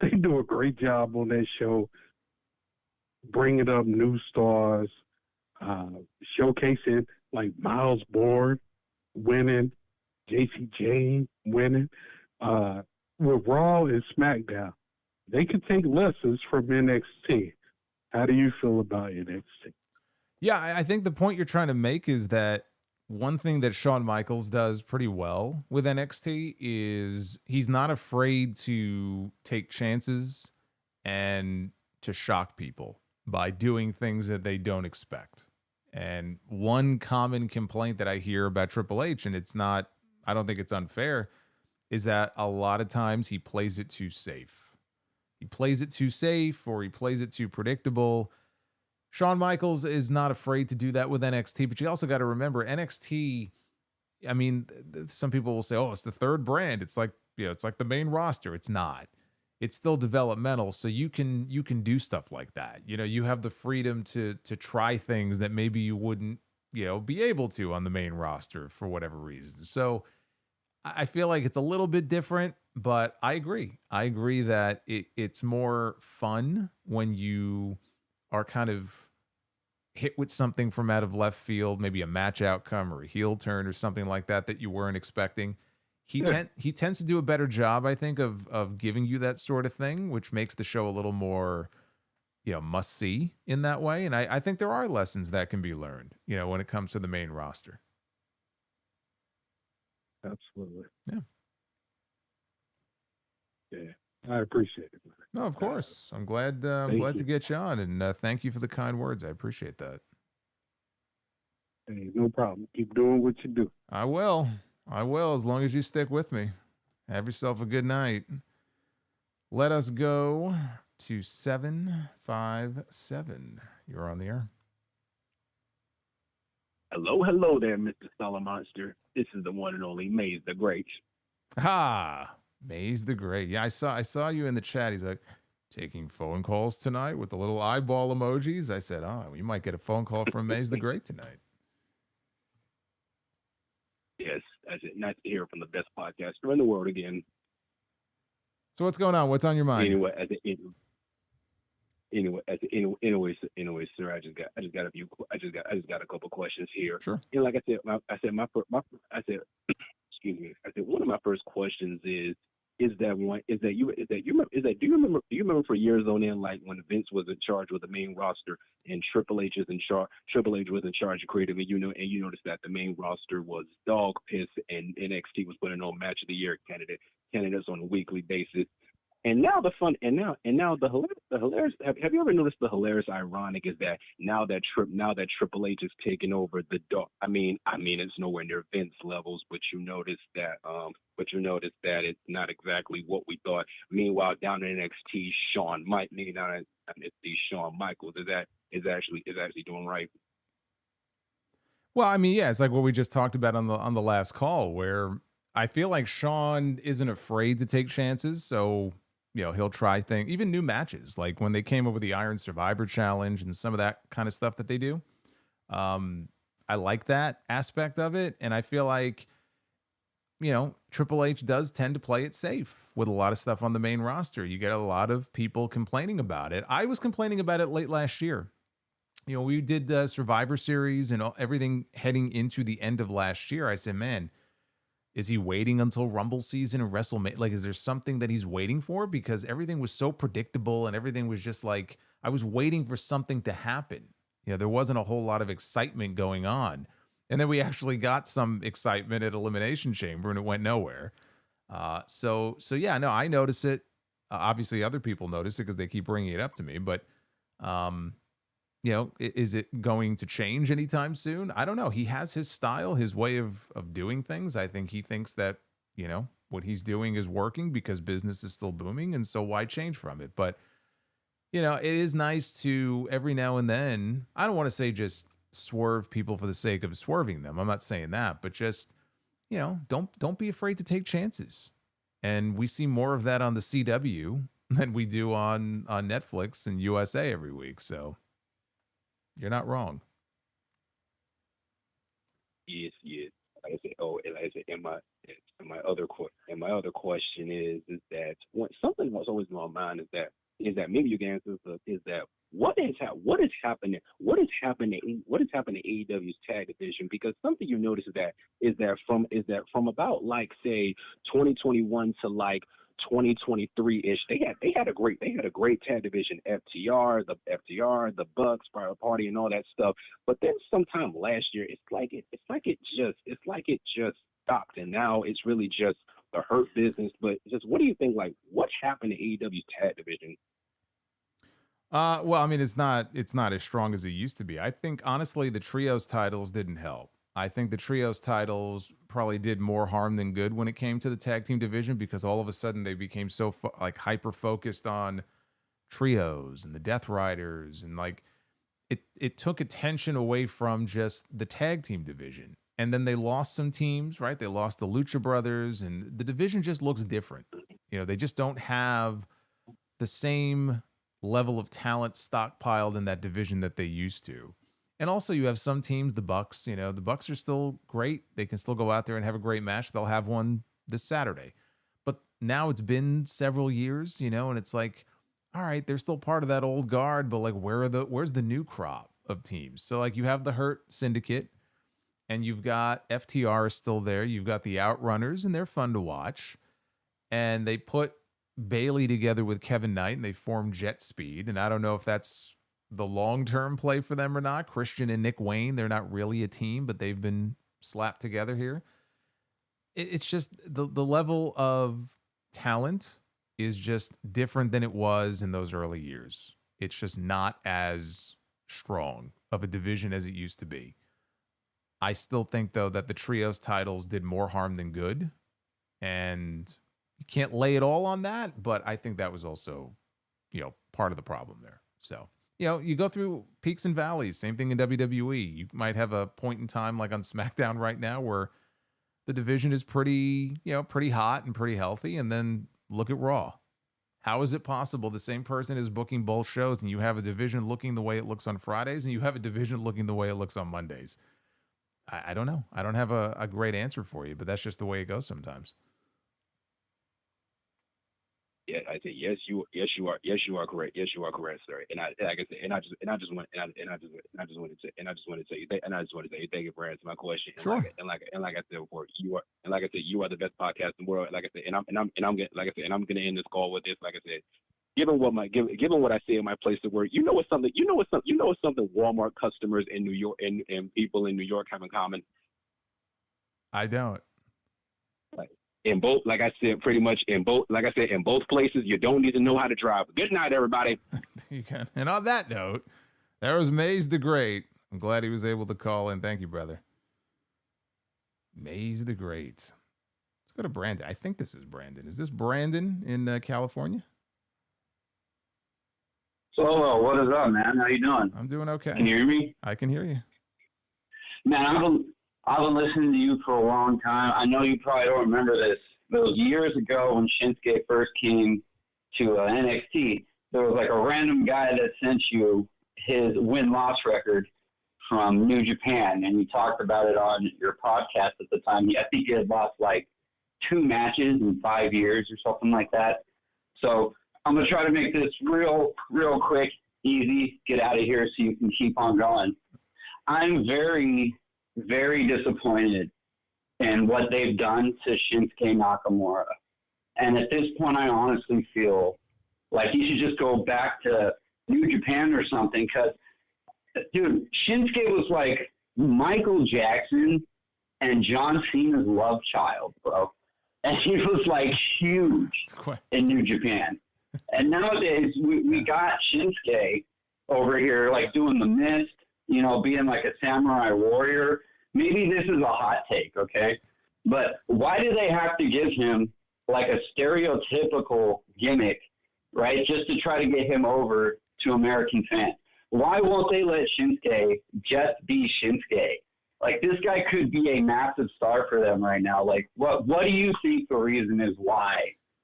They do a great job on that show, bringing up new stars, showcasing like Miles Bourne winning, JC Jane winning. with Raw and SmackDown. They can take lessons from NXT. How do you feel about NXT? Yeah, I think the point you're trying to make is that one thing that Shawn Michaels does pretty well with NXT is he's not afraid to take chances and to shock people by doing things that they don't expect. And one common complaint that I hear about Triple H, and it's not, I don't think it's unfair, is that a lot of times he plays it too safe. He plays it too safe or he plays it too predictable. Shawn Michaels is not afraid to do that with NXT, but you also got to remember NXT, I mean, some people will say, oh, it's the third brand. It's like, you know, it's like the main roster. It's not. It's still developmental, so you can do stuff like that. You know, you have the freedom to try things that maybe you wouldn't, you know, be able to on the main roster for whatever reason. So I feel like it's a little bit different, but I agree. I agree that it's more fun when you are kind of hit with something from out of left field, maybe a match outcome or a heel turn or something like that that you weren't expecting. He tends to do a better job, I think, of giving you that sort of thing, which makes the show a little more, you know, must see in that way. And I think there are lessons that can be learned, you know, when it comes to the main roster. Absolutely. Yeah. Yeah. I appreciate it. No, of course. I'm glad to get you on, and thank you for the kind words. I appreciate that. Hey, no problem. Keep doing what you do. I will, as long as you stick with me. Have yourself a good night. Let us go to 757. You're on the air. Hello there, Mr. Solomonster. This is the one and only Maze the Great. Ha! Maze the Great. Yeah, I saw you in the chat. He's like, taking phone calls tonight with the little eyeball emojis. I said, oh, we might get a phone call from Maze the Great tonight. Yes, I said, nice to hear from the best podcaster in the world again. So what's going on? What's on your mind? Anyway, sir, I just got a couple questions here. Sure. You know, like I said, excuse me. I said one of my first questions do you remember for years on end, like when Vince was in charge with the main roster and Triple H was in charge of creative, and you noticed that the main roster was dog piss and NXT was putting on match of the year candidates on a weekly basis. And now the hilarious. Have you ever noticed the hilarious ironic is that now that Triple H is taking over the dog. I mean it's nowhere near Vince levels, but you notice that it's not exactly what we thought. Meanwhile, down in NXT, Shawn Michaels is actually doing right. Well, I mean, yeah, it's like what we just talked about on the last call, where I feel like Shawn isn't afraid to take chances, so you know, he'll try things, even new matches, like when they came up with the Iron Survivor Challenge and some of that kind of stuff that they do. I like that aspect of it. And I feel like, you know, Triple H does tend to play it safe with a lot of stuff on the main roster. You get a lot of people complaining about it. I was complaining about it late last year. You know, we did the Survivor Series and everything heading into the end of last year. I said, man, is he waiting until Rumble season and WrestleMania? Like, is there something that he's waiting for? Because everything was so predictable and everything was just like, I was waiting for something to happen. You know, there wasn't a whole lot of excitement going on. And then we actually got some excitement at Elimination Chamber and it went nowhere. So yeah, no, I notice it. Obviously other people notice it because they keep bringing it up to me, but, you know, is it going to change anytime soon? I don't know. He has his style, his way of doing things. I think he thinks that, you know, what he's doing is working because business is still booming. And so why change from it? But, you know, it is nice to every now and then, I don't want to say just swerve people for the sake of swerving them. I'm not saying that, but just, you know, don't be afraid to take chances. And we see more of that on the CW than we do on Netflix and USA every week. So you're not wrong. Yes. Like I said, and my other question is that something that's always in my mind is that maybe you can answer is that what is happening to AEW's tag division? Because something you notice is that from about like say 2021 to like 2023-ish, they had a great tag division, FTR, the Bucks, Private Party, and all that stuff. But then sometime last year, it's like it just stopped, and now it's really just the Hurt Business. But just what do you think? Like, what's happened to AEW's tag division? Well, I mean, it's not as strong as it used to be. I think honestly, the trios titles didn't help. I think the trios titles probably did more harm than good when it came to the tag team division, because all of a sudden they became so hyper focused on trios and the Death Riders, and like it took attention away from just the tag team division. And then they lost some teams, right? They lost the Lucha Brothers, and the division just looks different. You know, they just don't have the same level of talent stockpiled in that division that they used to. And also you have some teams, the Bucks, you know, the Bucks are still great. They can still go out there and have a great match. They'll have one this Saturday. But now it's been several years, you know, and it's like, all right, they're still part of that old guard, but like, where's the new crop of teams? So like you have the Hurt Syndicate, and you've got FTR is still there. You've got the Outrunners, and they're fun to watch. And they put Bailey together with Kevin Knight, and they formed Jet Speed. And I don't know if that's the long-term play for them or not. Christian and Nick Wayne, they're not really a team, but they've been slapped together here. It's just the level of talent is just different than it was in those early years. It's just not as strong of a division as it used to be. I still think, though, that the trios titles did more harm than good. And you can't lay it all on that, but I think that was also, you know, part of the problem there. So, you know, you go through peaks and valleys. Same thing in WWE. You might have a point in time like on SmackDown right now where the division is pretty hot and pretty healthy. And then look at Raw. How is it possible the same person is booking both shows, and you have a division looking the way it looks on Fridays, and you have a division looking the way it looks on Mondays? I don't know. I don't have a great answer for you, but that's just the way it goes sometimes. Yeah, I think yes, you are correct. Yes, you are correct, sir. And I just want to say thank you for answering my question. Sure. And like I said before, you are the best podcast in the world. Like I said, and I'm gonna end this call with this. Like I said, given what I say in my place of work, you know what's something Walmart customers in New York and people in New York have in common? I don't. In both, like I said, in both places, you don't need to know how to drive. Good night, everybody. You can. And on that note, there was Maze the Great. I'm glad he was able to call in. Thank you, brother. Maze the Great. Let's go to Brandon. I think this is Brandon. Is this Brandon in California? Solo, what is up, man? How you doing? I'm doing okay. Can you hear me? I can hear you. Man, I've been listening to you for a long time. I know you probably don't remember this, but it was years ago when Shinsuke first came to NXT. There was like a random guy that sent you his win-loss record from New Japan, and you talked about it on your podcast at the time. I think he had lost like 2 matches in 5 years or something like that. So I'm going to try to make this real quick, easy, get out of here so you can keep on going. I'm very, very disappointed in what they've done to Shinsuke Nakamura. And at this point, I honestly feel like he should just go back to New Japan or something. Because, dude, Shinsuke was like Michael Jackson and John Cena's love child, bro. And he was like huge in New Japan. And nowadays, we got Shinsuke over here like doing the mist, you know, being like a samurai warrior. Maybe this is a hot take, okay? But why do they have to give him like a stereotypical gimmick, right, just to try to get him over to American fans? Why won't they let Shinsuke just be Shinsuke? Like, this guy could be a massive star for them right now. Like, what do you think the reason is why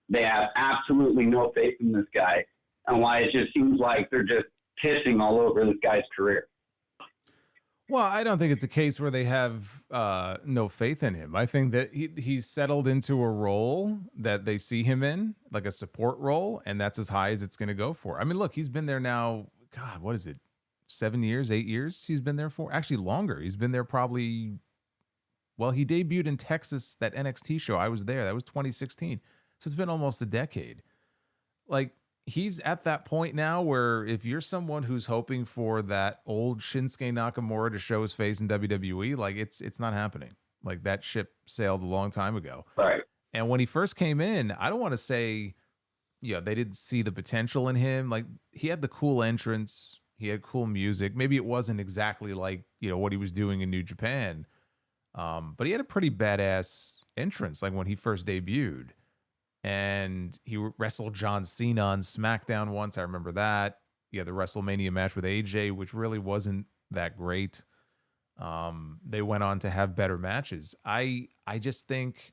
they have absolutely no faith in this guy, and why it just seems like they're just pissing all over this guy's career? Well, I don't think it's a case where they have no faith in him. I think that he's settled into a role that they see him in, like a support role, and that's as high as it's going to go for. I mean, look, he's been there now, God, what is it, 7 years, 8 years he's been there for? Actually, longer. He's been there probably, well, he debuted in Texas, that NXT show. I was there. That was 2016. So it's been almost a decade. Like, he's at that point now where if you're someone who's hoping for that old Shinsuke Nakamura to show his face in WWE, like it's not happening. Like, that ship sailed a long time ago. Right. And when he first came in, I don't want to say, they didn't see the potential in him. Like, he had the cool entrance. He had cool music. Maybe it wasn't exactly like, what he was doing in New Japan. But he had a pretty badass entrance, like when he first debuted. And he wrestled John Cena on SmackDown once. I remember that. He had the WrestleMania match with AJ, which really wasn't that great. They went on to have better matches. I just think,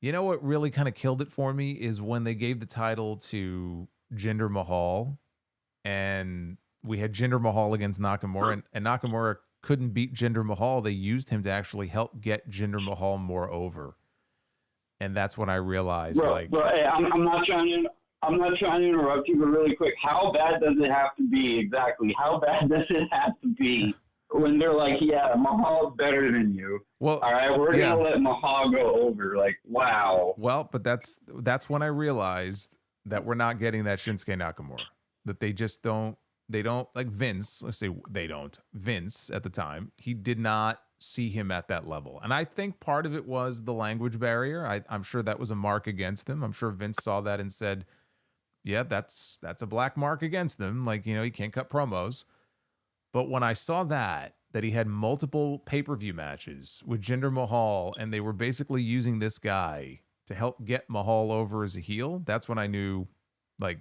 what really kind of killed it for me is when they gave the title to Jinder Mahal, and we had Jinder Mahal against Nakamura, and Nakamura couldn't beat Jinder Mahal. They used him to actually help get Jinder Mahal more over. And that's when I realized, bro, hey, I'm not trying to interrupt you, but really quick, how bad does it have to be exactly? How bad does it have to be when they're like, yeah, Mahal's better than you? Well, all right, we're gonna let Mahal go over. Like, wow. Well, but that's when I realized that we're not getting that Shinsuke Nakamura. That they just don't. They don't, like Vince. Let's say they don't. Vince at the time, he did not see him at that level. And I think part of it was the language barrier. I'm sure that was a mark against him. I'm sure Vince saw that and said, yeah, that's a black mark against him. Like, he can't cut promos. But when I saw that he had multiple pay-per-view matches with Jinder Mahal, and they were basically using this guy to help get Mahal over as a heel, that's when I knew, like,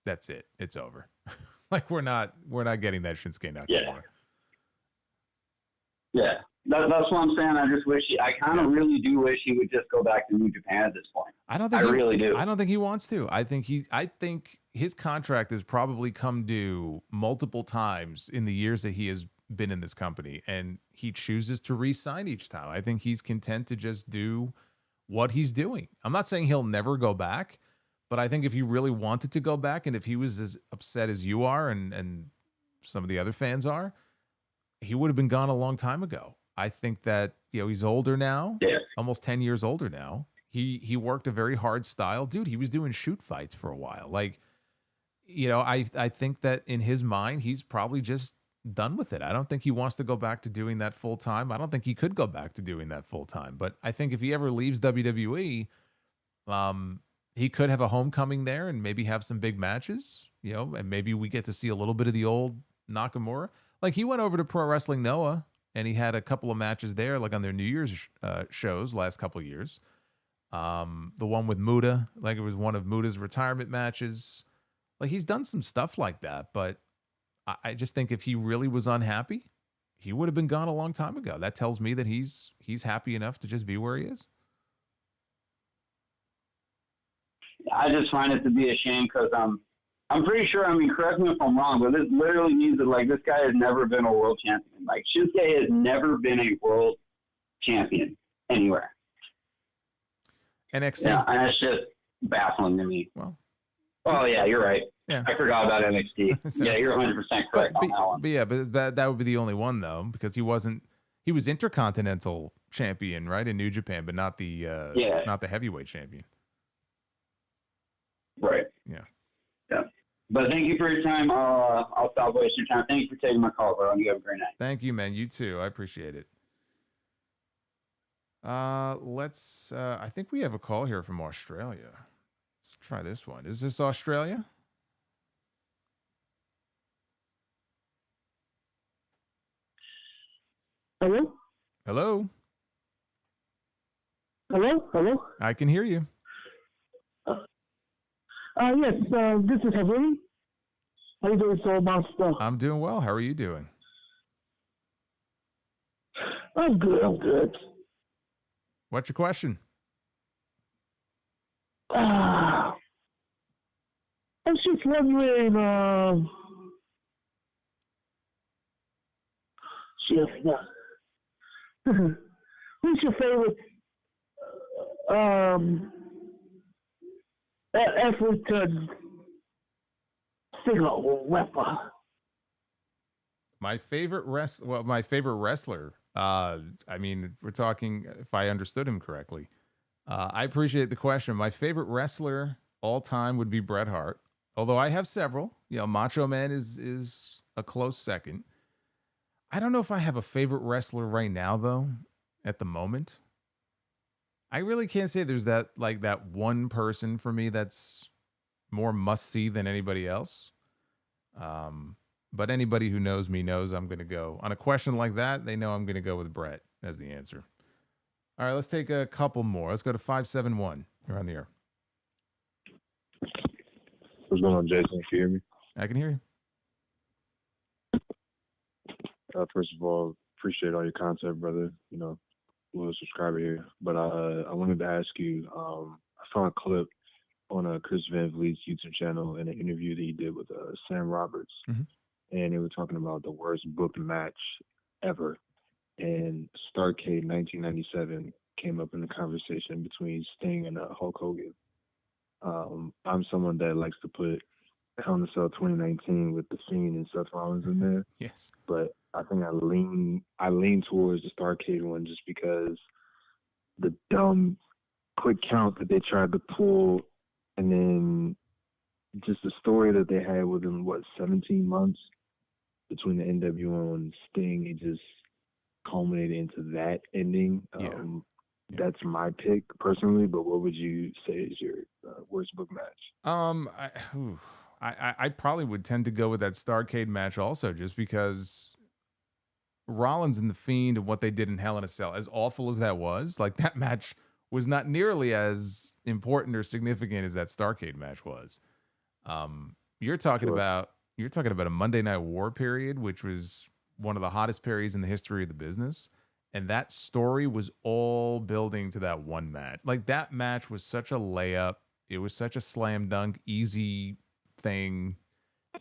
that's it. It's over. Like, we're not getting that Shinsuke Nakamura. Yeah. That's what I'm saying. I just wish I kind of really do wish he would just go back to New Japan at this point. I really do. I don't think he wants to. I think his contract has probably come due multiple times in the years that he has been in this company, and he chooses to re-sign each time. I think he's content to just do what he's doing. I'm not saying he'll never go back, but I think if he really wanted to go back, and if he was as upset as you are and some of the other fans are, he would have been gone a long time ago. I think that, he's older now, almost 10 years older now. He worked a very hard style. Dude, he was doing shoot fights for a while. Like, I think that in his mind, he's probably just done with it. I don't think he wants to go back to doing that full time. I don't think he could go back to doing that full time. But I think if he ever leaves WWE, he could have a homecoming there and maybe have some big matches, and maybe we get to see a little bit of the old Nakamura. Like, he went over to Pro Wrestling Noah, and he had a couple of matches there, like on their New Year's shows last couple of years. The one with Muta, like it was one of Muta's retirement matches. Like, he's done some stuff like that, but I just think if he really was unhappy, he would have been gone a long time ago. That tells me that he's happy enough to just be where he is. I just find it to be a shame because I'm pretty sure, correct me if I'm wrong, but this literally means that, like, this guy has never been a world champion. Like, Shinsuke has never been a world champion anywhere. NXT. Yeah, and it's just baffling to me. Well. Oh, yeah, you're right. Yeah. I forgot about NXT. So, yeah, you're 100% correct on that one. But yeah, but that would be the only one, though, because he was Intercontinental champion, right, in New Japan, but not the heavyweight champion. Right. Yeah. Yeah. But thank you for your time. I'll stop wasting your time. Thank you for taking my call, bro. You have a great night. Thank you, man. You too. I appreciate it. I think we have a call here from Australia. Let's try this one. Is this Australia? Hello? Hello? Hello? Hello? I can hear you. Yes, this is Harvey. How you doing, Solomonster? I'm doing well. How are you doing? I'm good. What's your question? I was just wondering, who's your favorite African singer or rapper? My favorite wrestler. We're talking, if I understood him correctly, I appreciate the question. My favorite wrestler all time would be Bret Hart, although I have several. Macho Man is a close second. I don't know if I have a favorite wrestler right now, though, at the moment. I really can't say there's that one person for me that's more must-see than anybody else. But anybody who knows me knows I'm going to go. On a question like that, they know I'm going to go with Bret as the answer. All right, let's take a couple more. Let's go to 571. You're on the air. What's going on, Jason? Can you hear me? I can hear you. First of all, appreciate all your content, brother. Loyal subscriber here. But I wanted to ask you, I saw a clip on Chris Van Vliet's YouTube channel in an interview that he did with Sam Roberts. Mm-hmm. And they were talking about the worst booked match ever. And Starrcade 1997 came up in the conversation between Sting and Hulk Hogan. I'm someone that likes to put Hell in a Cell 2019 with The Fiend and Seth Rollins in there. Yes. But I think I lean towards the Starrcade one just because the dumb quick count that they tried to pull, and then just the story that they had within 17 months between the NWO and Sting, it just culminated into that ending. That's my pick personally, but what would you say is your worst book match? I probably would tend to go with that Starrcade match also, just because Rollins and The Fiend and what they did in Hell in a Cell, as awful as that was, that match was not nearly as important or significant as that Starrcade match was. You're talking about a Monday Night War period, which was one of the hottest periods in the history of the business. And that story was all building to that one match. That match was such a layup. It was such a slam dunk, easy thing.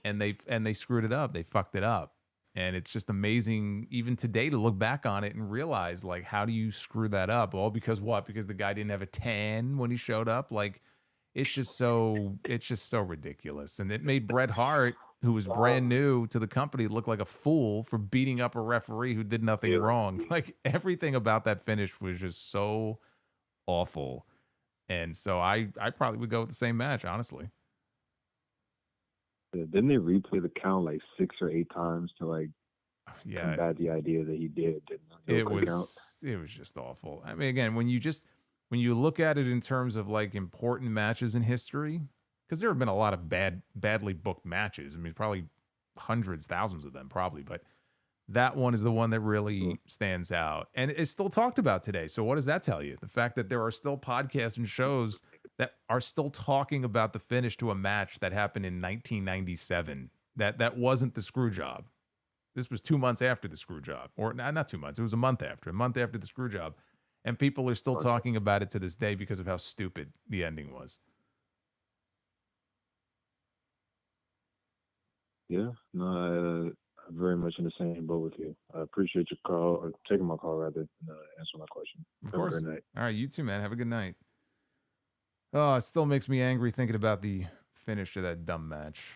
And they screwed it up. They fucked it up. And it's just amazing even today to look back on it and realize, how do you screw that up? All because what? Because the guy didn't have a tan when he showed up? It's just so ridiculous. And it made Bret Hart, who was brand new to the company, look like a fool for beating up a referee who did nothing wrong. Everything about that finish was just so awful. And so I probably would go with the same match, honestly. Didn't they replay the count 6 or 8 times to combat the idea that he did? It was just awful. I mean, again, when you look at it in terms of important matches in history, because there have been a lot of badly booked matches. I mean, probably hundreds, thousands of them probably, but that one is the one that really stands out. And it's still talked about today. So what does that tell you? The fact that there are still podcasts and shows that are still talking about the finish to a match that happened in 1997. That wasn't the screw job. This was 2 months after the screw job. Or not 2 months. It was a month after the screw job. And people are still talking about it to this day because of how stupid the ending was. Yeah, no, I'm very much in the same boat with you. I appreciate your call, or taking my call rather, and answering my question. Of course. Have a great night. All right, you too, man. Have a good night. Oh, it still makes me angry thinking about the finish to that dumb match.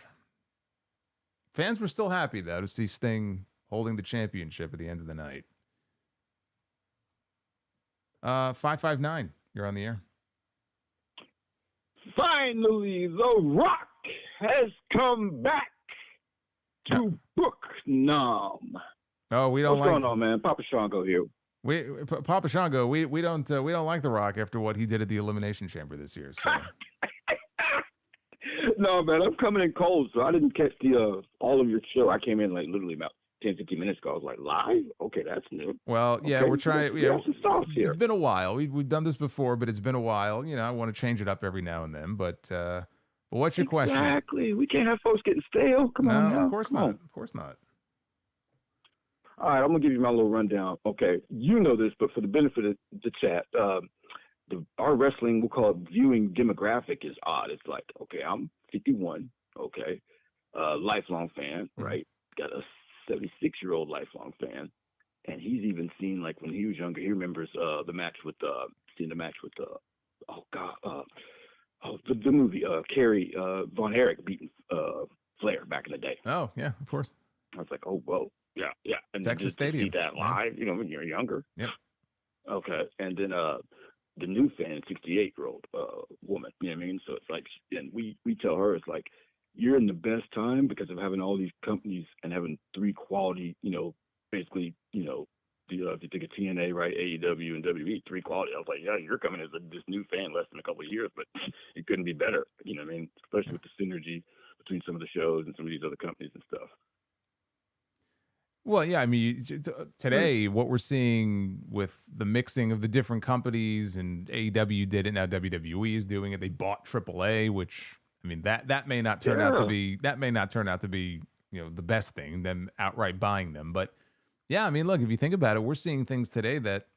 Fans were still happy, though, to see Sting holding the championship at the end of the night. 559, you're on the air. Finally, The Rock has come back to book Nom. Oh, we don't What's going on, man? Papa Shango here. Papa Shango, we don't like The Rock after what he did at the Elimination Chamber this year. So. No, man, I'm coming in cold, so I didn't catch the all of your show. I came in literally about 10, 15 minutes ago. I was like, live? Okay, that's new. Well, yeah, okay, we're trying. Yeah, it's been a while. We've done this before, but it's been a while. I want to change it up every now and then. But what's your question? Exactly. We can't have folks getting stale. Come on now. Of course not. Of course not. All right, I'm going to give you my little rundown. Okay, you know this, but for the benefit of the chat, our wrestling, we'll call it viewing demographic, is odd. It's like, okay, I'm 51, okay, lifelong fan, right? Got a 76-year-old lifelong fan, and he's even seen, when he was younger, he remembers the match with, the movie, Kairi Von Erich beating Flair back in the day. Oh, yeah, of course. I was like, oh, whoa. Yeah. And Texas just Stadium. to see that live, when you're younger. Yep. Okay. And then the new fan, 68-year-old woman. You know what I mean? So it's like, and we tell her, it's like, you're in the best time because of having all these companies and having 3 quality, basically, if you think of TNA, right, AEW and WWE, 3 quality. I was like, yeah, you're coming as this new fan less than a couple of years, but it couldn't be better. You know what I mean? Especially with the synergy between some of the shows and some of these other companies and stuff. Well, yeah, I mean, today what we're seeing with the mixing of the different companies, and AEW did it, now WWE is doing it. They bought AAA, which, I mean, that may not turn out to be the best thing, them outright buying them. But yeah, I mean, look, if you think about it, we're seeing things today that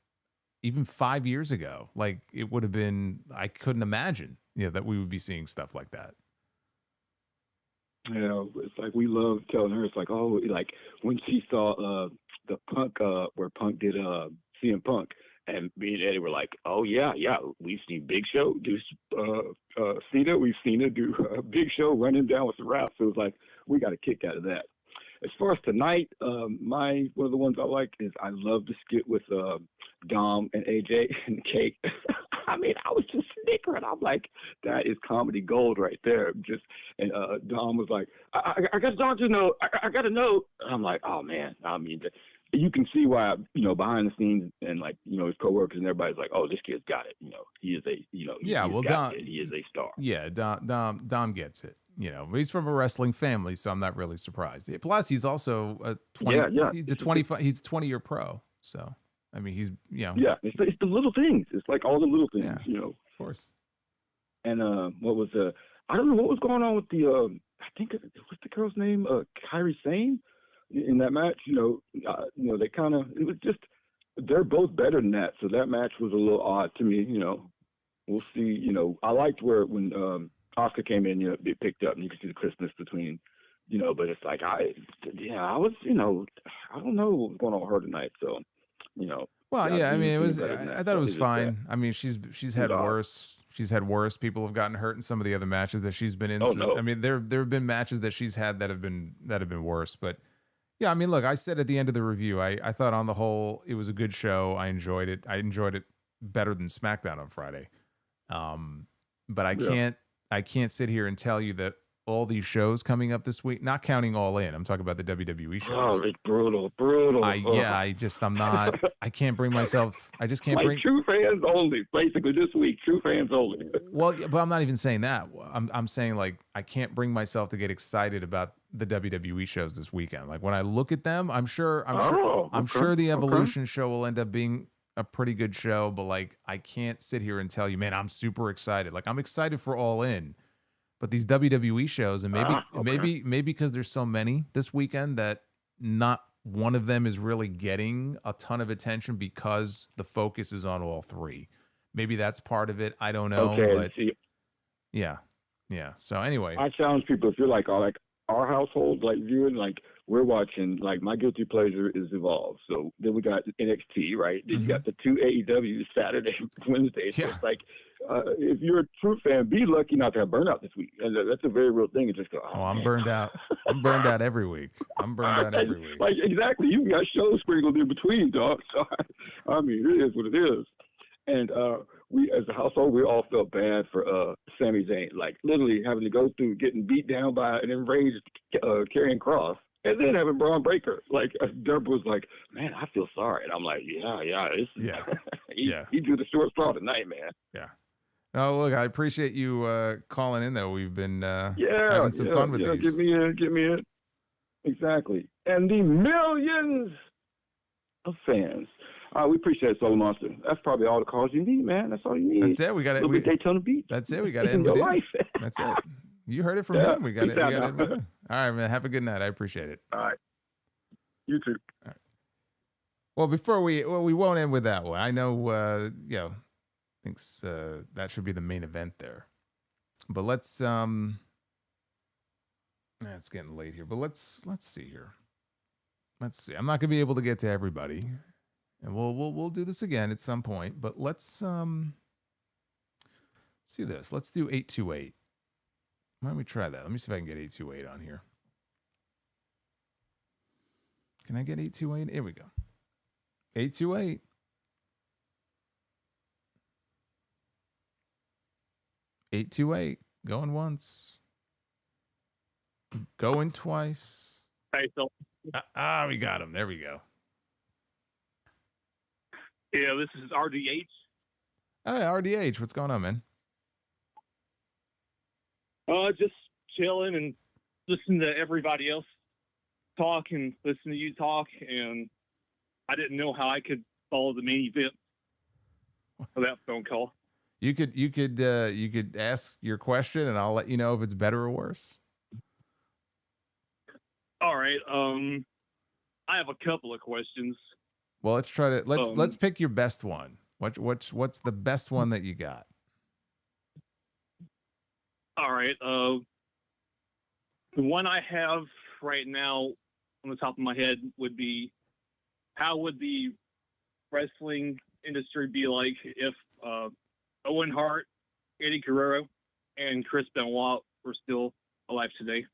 even 5 years ago, like, it would have been, I couldn't imagine, that we would be seeing stuff like that. It's like we love telling her, it's like, oh, like when she saw the Punk, where Punk did CM Punk, and me and Eddie were like, oh, yeah, we've seen Big Show do Cena, we've seen her do Big Show running down with the rap. So it was like, we got a kick out of that. As far as tonight, one of the ones I like is I love the skit with Dom and AJ and Kate. I mean, I was just snickering. I'm like, that is comedy gold right there. And Dom was like, I got a doctor note. I got a note. And I'm like, oh man. I mean, you can see why, behind the scenes and like, his coworkers and everybody's like, oh, this kid's got it. He is a, he is a star. Yeah, Dom gets it. He's from a wrestling family, so I'm not really surprised. Plus, he's also a 20-year pro. So, I mean, he's, Yeah, it's the little things. It's like all the little things, Of course. And what was I don't know what was going on with the I think what's the girl's name? Kairi Sane in that match. They kind of, it was just, they're both better than that. So that match was a little odd to me. We'll see. I liked when Oscar came in, it picked up, and you could see the crispness between, but it's like I was, I don't know what was going on with her tonight. So, Well, yeah, I mean, I thought it was fine. I mean, she's had worse. She's had worse. People have gotten hurt in some of the other matches that she's been in. Oh, So, no. I mean, there have been matches that she's had that have been worse. But yeah, I mean, look, I said at the end of the review, I thought on the whole it was a good show. I enjoyed it. I enjoyed it better than SmackDown on Friday. But I can't sit here and tell you that all these shows coming up this week, not counting All In, I'm talking about the WWE shows. Oh, it's brutal. I'm not, I can't bring myself, I just can't bring. True fans only, basically this week, true fans only. Well, but I'm not even saying that. I'm saying, like, I can't bring myself to get excited about the WWE shows this weekend. Like, when I look at them, I'm sure the Evolution show will end up being a pretty good show, but like, I can't sit here and tell you, man, I'm super excited. Like, I'm excited for All In, but these WWE shows, and maybe because there's so many this weekend that not one of them is really getting a ton of attention because the focus is on all 3. Maybe that's part of it. I don't know. Okay, but yeah. So anyway, I challenge people, if you're like our household, like viewing, like we're watching, like my guilty pleasure is Evolve. So then we got NXT, right? Then you got the 2 AEW Saturday, Wednesday. So it's like, if you're a true fan, be lucky not to have burnout this week. And that's a very real thing. It's just go, I'm burned out. I'm burned out every week. Like, exactly. You got shows sprinkled in between, dog. So, I mean, it is what it is. And we, as a household, we all felt bad for Sami Zayn, like literally having to go through getting beat down by an enraged Karrion Kross, and then having Braun Breaker. Like, Deborah was like, "Man, I feel sorry," and I'm like, "Yeah, he drew the short straw tonight, man." Yeah. No, look, I appreciate you calling in, though. We've been having some fun with these. Give me it. Exactly. And the millions of fans. We appreciate Solomonster. That's probably all the calls you need, man. That's all you need. That's it. We got it. We Daytona Beach. That's it. We got to end with it. That's it. You heard it from him. We got it. All right, man. Have a good night. I appreciate it. All right. You too. All right. Well, we won't end with that one. I know, thinks that should be the main event there. But let's it's getting late here. But let's see here. Let's see. I'm not gonna be able to get to everybody. And we'll do this again at some point, but let's do this. Let's do 828. Why don't we try that? Let me see if I can get 828 on here. Can I get 828? Here we go. 828. 828. Going once. Going twice. Hey, so We got him. There we go. yeah, this is RDH. Hey, RDH. What's going on, man? Just chilling and listening to everybody else talk and listen to you talk, and I didn't know how I could follow the main event of that phone call. You could ask your question, and I'll let you know if it's better or worse. All right. I have a couple of questions. Well, let's pick your best one. What's the best one that you got? All right. The one I have right now on the top of my head would be, how would the wrestling industry be like if Owen Hart, Eddie Guerrero, and Chris Benoit were still alive today?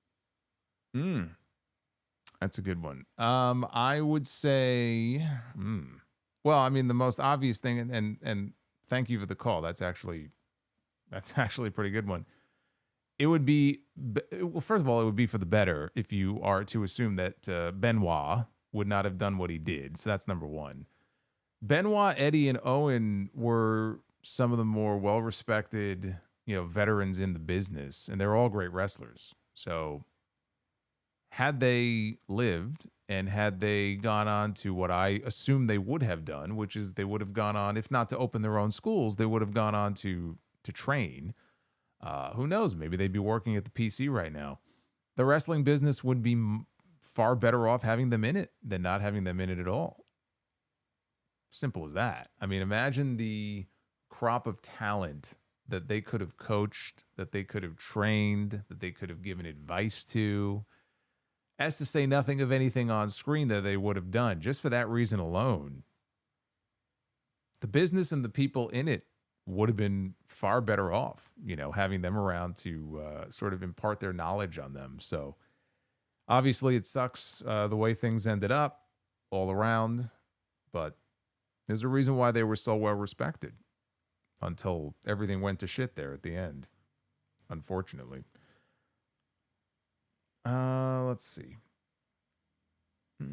That's a good one. I would say, well, I mean, the most obvious thing, and thank you for the call. That's actually a pretty good one. It would be, well, first of all, it would be for the better if you are to assume that Benoit would not have done what he did. So that's number one. Benoit, Eddie, and Owen were some of the more well-respected, veterans in the business, and they're all great wrestlers. So had they lived and had they gone on to what I assume they would have done, which is they would have gone on, if not to open their own schools, they would have gone on to train. Who knows? Maybe they'd be working at the PC right now. The wrestling business would be far better off having them in it than not having them in it at all. Simple as that. I mean, imagine the crop of talent that they could have coached, that they could have trained, that they could have given advice to, as to say nothing of anything on screen that they would have done. Just for that reason alone, the business and the people in it would have been far better off, having them around to sort of impart their knowledge on them. So obviously it sucks the way things ended up all around, but there's a reason why they were so well respected until everything went to shit there at the end, unfortunately. Let's see. Let's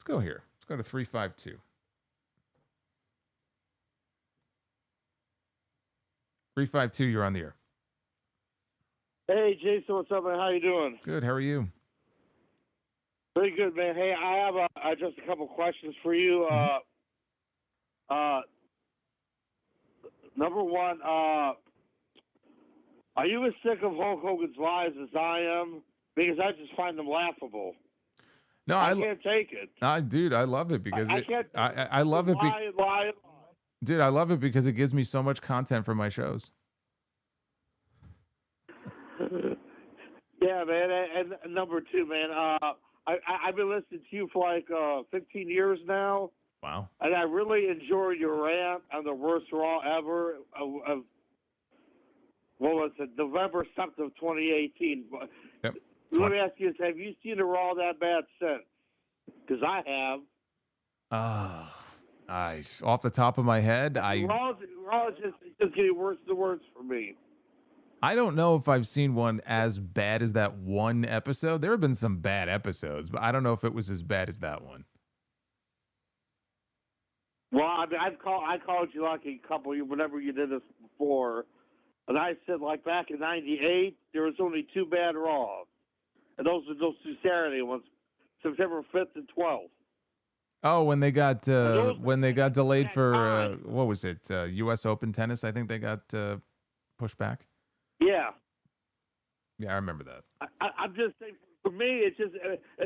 go here. Let's go to 352. 352, you're on the air. Hey, Jason, what's up, man? How you doing? Good. How are you? Pretty good, man. Hey, I have just a couple questions for you. Number one, are you as sick of Hulk Hogan's lies as I am? Because I just find them laughable. No, I can't take it. Dude, I love it because I can't. I love it. Lie. Dude, I love it because it gives me so much content for my shows. Yeah, man. And number two, man, I've been listening to you for like 15 years now. Wow. And I really enjoyed your rant on the worst Raw ever of what was it, November something of 2018. Yep. Let me ask you this: have you seen a Raw that bad since? Because I have. Off the top of my head, Raw is just getting worse and worse for me. I don't know if I've seen one as bad as that one episode. There have been some bad episodes, but I don't know if it was as bad as that one. Well, I mean, I called you like a couple of you whenever you did this before, and I said like back in '98 there was only two bad Raws, and those were those two Saturday ones, September 5th and 12th. Oh, when they got delayed for what was it? U.S. Open tennis. I think they got pushed back. Yeah. Yeah, I remember that. I'm just saying, for me, it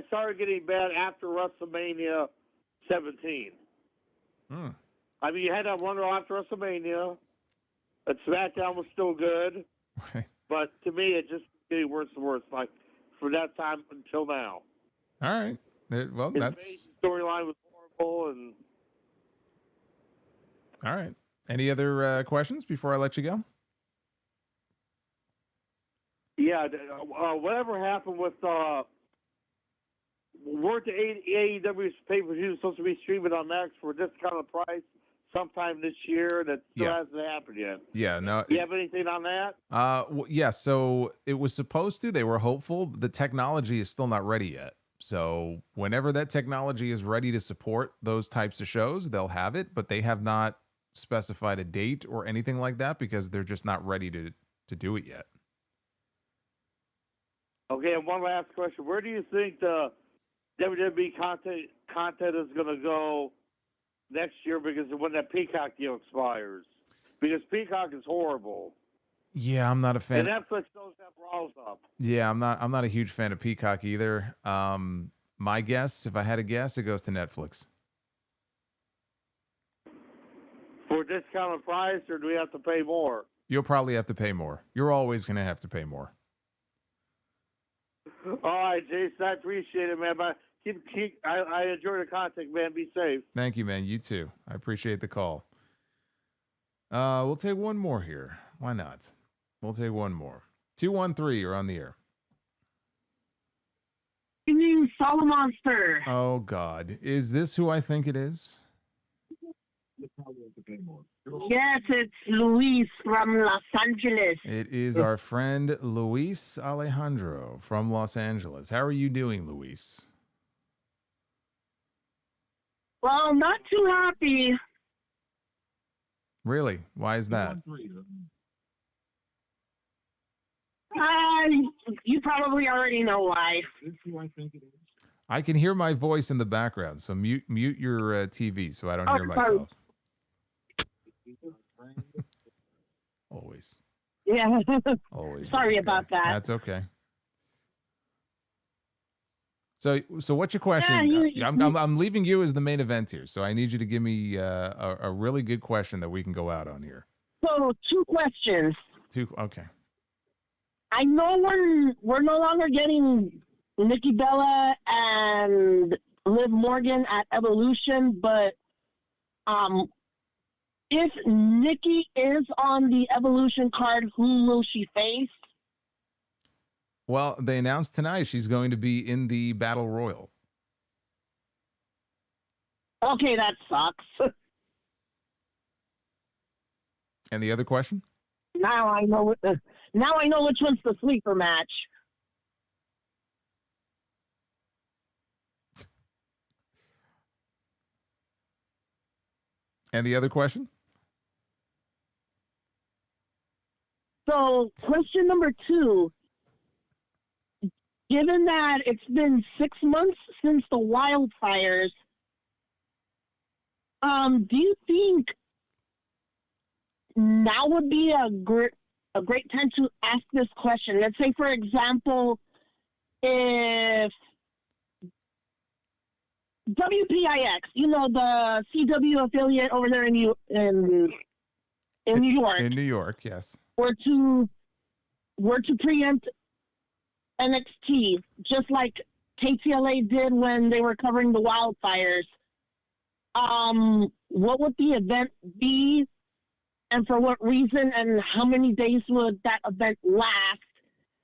started getting bad after WrestleMania 17. I mean, you had that one Raw after WrestleMania, and SmackDown was still good, but to me, it just getting worse and worse. Like from that time until now. All right. Well, that's storyline was horrible, and all right. Any other questions before I let you go? Yeah, whatever happened with weren't the AEW pay-per-view supposed to be streaming on Max for a discounted price sometime this year. That still hasn't happened yet. Yeah, no. You have anything on that? Yeah, so it was supposed to. They were hopeful. The technology is still not ready yet. So whenever that technology is ready to support those types of shows, they'll have it, but they have not specified a date or anything like that because they're just not ready to do it yet. Okay, and one last question. Where do you think the WWE content is going to go next year because of when that Peacock deal expires? Because Peacock is horrible. Yeah, I'm not a fan. And Netflix knows that brawls up. Yeah, I'm not a huge fan of Peacock either. My guess, if I had a guess, it goes to Netflix. For a discounted price, or do we have to pay more? You'll probably have to pay more. You're always going to have to pay more. All right, Jason, I appreciate it, man. But I enjoy the content, man. Be safe. Thank you, man. You too. I appreciate the call. We'll take one more here. Why not? We'll take one more. 213, you're on the air. New Solomonster. Oh, God. Is this who I think it is? Yes, it's Luis from Los Angeles. It is our friend Luis Alejandro from Los Angeles. How are you doing, Luis? Well, not too happy. Really? Why is that? You probably already know why. I can hear my voice in the background, so mute your TV so I don't hear myself. Always. Yeah. Always. Sorry about that. That's okay. So what's your question? I'm leaving you as the main event here, so I need you to give me a really good question that we can go out on here. So 2 questions. Okay. I know we're no longer getting Nikki Bella and Liv Morgan at Evolution, but if Nikki is on the Evolution card, who will she face? Well, they announced tonight she's going to be in the Battle Royal. Okay, that sucks. And the other question? Now I know which one's the sleeper match. And the other question? So, question number 2. Given that it's been 6 months since the wildfires, do you think now would be a great time to ask this question? Let's say, for example, if WPIX, the CW affiliate over there in New York. In New York, yes. Were to preempt NXT, just like KTLA did when they were covering the wildfires. What would the event be, and for what reason, and how many days would that event last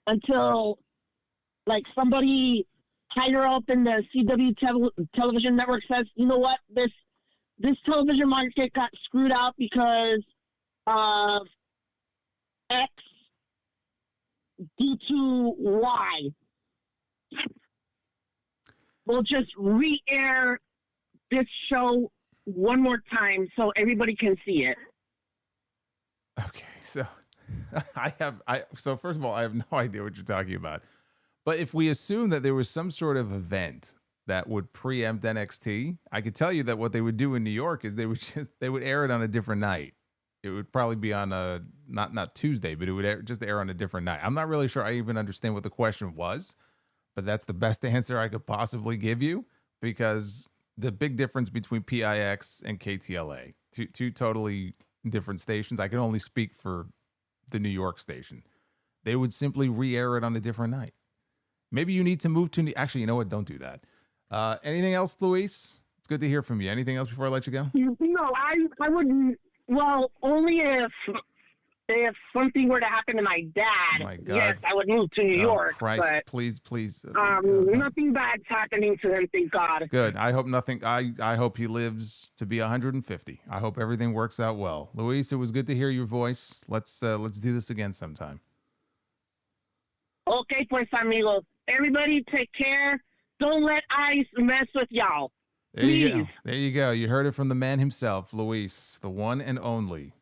until, like, somebody higher up in the CW television network says, you know what, this television market got screwed out because of X due to Y. We'll just re-air this show one more time so everybody can see it. Okay, so so first of all, I have no idea what you're talking about. But if we assume that there was some sort of event that would preempt NXT, I could tell you that what they would do in New York is they would air it on a different night. It would probably be on a not Tuesday, but it would just air on a different night. I'm not really sure I even understand what the question was, but that's the best answer I could possibly give you, because the big difference between PIX and KTLA, two totally different stations. I can only speak for the New York station. They would simply re-air it on a different night. Maybe you need to move to actually, you know what? Don't do that. Anything else, Luis? It's good to hear from you. Anything else before I let you go? No, I wouldn't. Well, only if if something were to happen to my dad, My God. yes, I would move to New York. Christ, but, please. nothing bad's happening to him, thank God. Good. I hope nothing. I hope he lives to be 150. I hope everything works out well. Luis, it was good to hear your voice. Let's do this again sometime. Okay, pues, amigos. Everybody take care. Don't let ice mess with y'all. There you go. There you go. You heard it from the man himself, Luis, the one and only.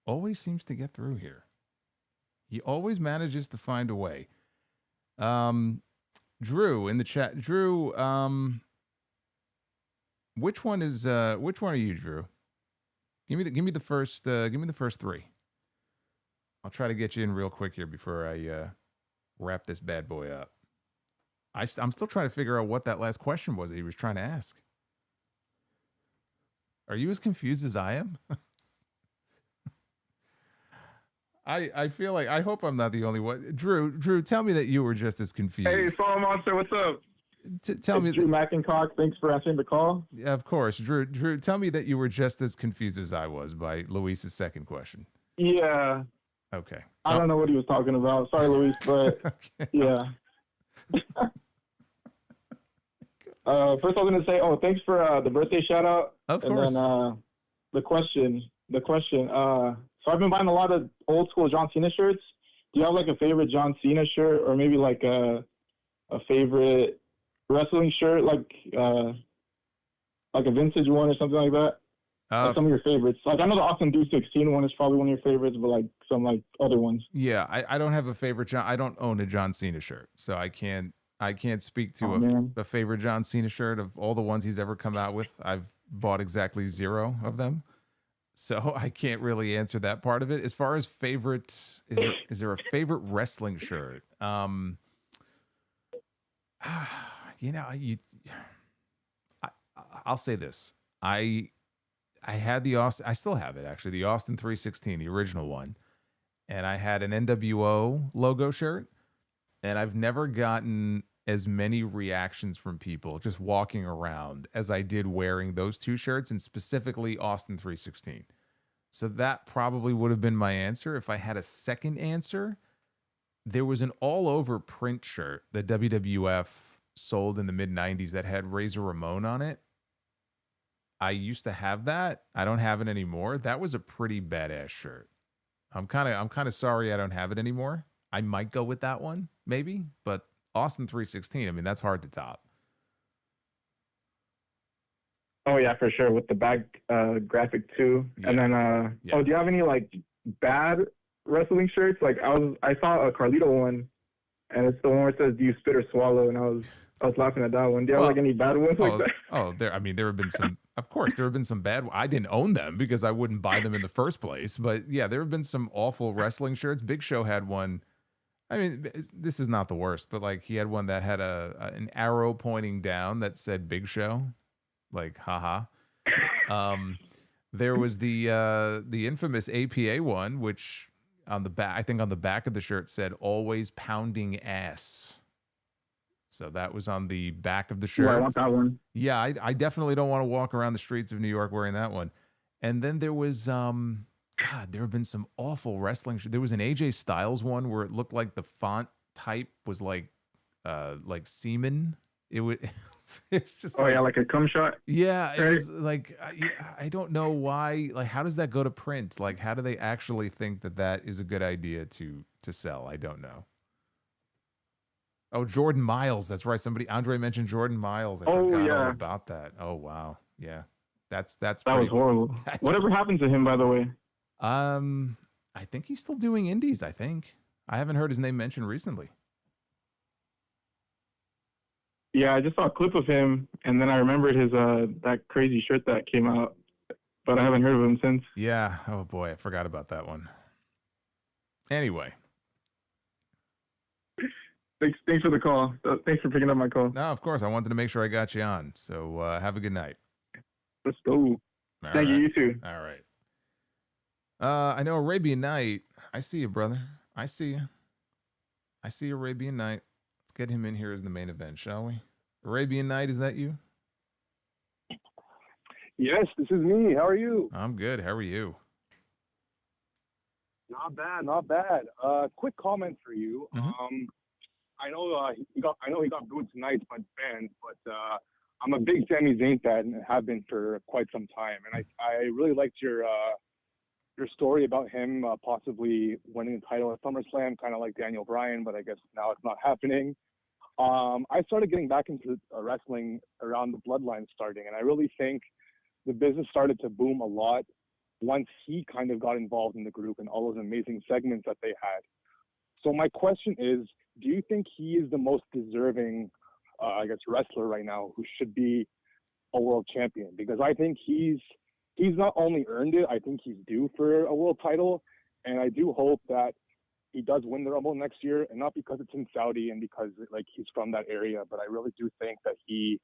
Always seems to get through here. He always manages to find a way. Drew in the chat. Drew, which one are you, Drew? Give me the first three. I'll try to get you in real quick here before I wrap this bad boy up. I'm still trying to figure out what that last question was that he was trying to ask. Are you as confused as I am? I feel like, I hope I'm not the only one. Drew, tell me that you were just as confused. Hey, Solomonster, what's up? Tell me. Drew McIncock, thanks for answering the call. Yeah, of course. Drew, tell me that you were just as confused as I was by Luis's second question. Yeah. Okay. I don't know what he was talking about. Sorry, Luis, but okay. Yeah. First I was going to say, thanks for the birthday shout out. Of course. And then the question. So I've been buying a lot of old school John Cena shirts. Do you have like a favorite John Cena shirt, or maybe like a favorite wrestling shirt, like a vintage one or something like that? Like some of your favorites. Like I know the Austin 216 one is probably one of your favorites, but like some like other ones. Yeah, I don't have a favorite I don't own a John Cena shirt, so I can't speak to a favorite John Cena shirt. Of all the ones he's ever come out with, I've bought exactly 0 of them. So I can't really answer that part of it. As far as favorite, is there a favorite wrestling shirt? I'll say this. I had the Austin, I still have it actually, the Austin 316, the original one. And I had an NWO logo shirt, and I've never gotten as many reactions from people just walking around as I did wearing those 2 shirts, and specifically Austin 316. So that probably would have been my answer. If I had a second answer, there was an all over print shirt that WWF sold in the mid 90s that had Razor Ramon on it. I used to have that. I don't have it anymore. That was a pretty badass shirt. I'm kind of sorry I don't have it anymore. I might go with that one, maybe, but Austin 316, I mean, that's hard to top. Oh yeah, for sure, with the back graphic too. Yeah. And then do you have any like bad wrestling shirts? Like I saw a Carlito one, and it's the one where it says "Do you spit or swallow?" And I was laughing at that one. Do you have like any bad ones like that? There have been some. Of course, there have been some bad. I didn't own them because I wouldn't buy them in the first place. But yeah, there have been some awful wrestling shirts. Big Show had one. I mean, this is not the worst, but like he had one that had an arrow pointing down that said Big Show, like haha. There was the infamous APA one, which on the back, I think on the back of the shirt said "Always Pounding Ass." So that was on the back of the shirt. Yeah, I want that one. Yeah, I definitely don't want to walk around the streets of New York wearing that one. And then there was, God, there have been some awful wrestling. There was an AJ Styles one where it looked like the font type was like semen. It was. It's just like a cum shot. Yeah, it was like I don't know why. Like, how does that go to print? Like, how do they actually think that is a good idea to sell? I don't know. Oh, Jordan Miles. That's right. Andre mentioned Jordan Miles. I forgot all about that. Oh, wow. Yeah. That was horrible. Whatever happened to him, by the way? I think he's still doing indies, I think. I haven't heard his name mentioned recently. Yeah, I just saw a clip of him, and then I remembered his that crazy shirt that came out, but I haven't heard of him since. Yeah. Oh, boy. I forgot about that one. Anyway. Thanks for the call. Thanks for picking up my call. No, of course. I wanted to make sure I got you on. So have a good night. Let's go. Thank you. You too. All right. I know Arabian Night. I see you, brother. I see you. I see Arabian Night. Let's get him in here as the main event, shall we? Arabian Night, is that you? Yes, this is me. How are you? I'm good. How are you? Not bad, not bad. Quick comment for you. I know he got booed tonight by the fans, but I'm a big Sami Zayn fan and have been for quite some time. And I really liked your story about him possibly winning the title at SummerSlam, kind of like Daniel Bryan, but I guess now it's not happening. I started getting back into wrestling around the Bloodline starting, and I really think the business started to boom a lot once he kind of got involved in the group and all those amazing segments that they had. So my question is, do you think he is the most deserving, wrestler right now who should be a world champion? Because I think he's not only earned it, I think he's due for a world title, and I do hope that he does win the Rumble next year, and not because it's in Saudi and because he's from that area, but I really do think that he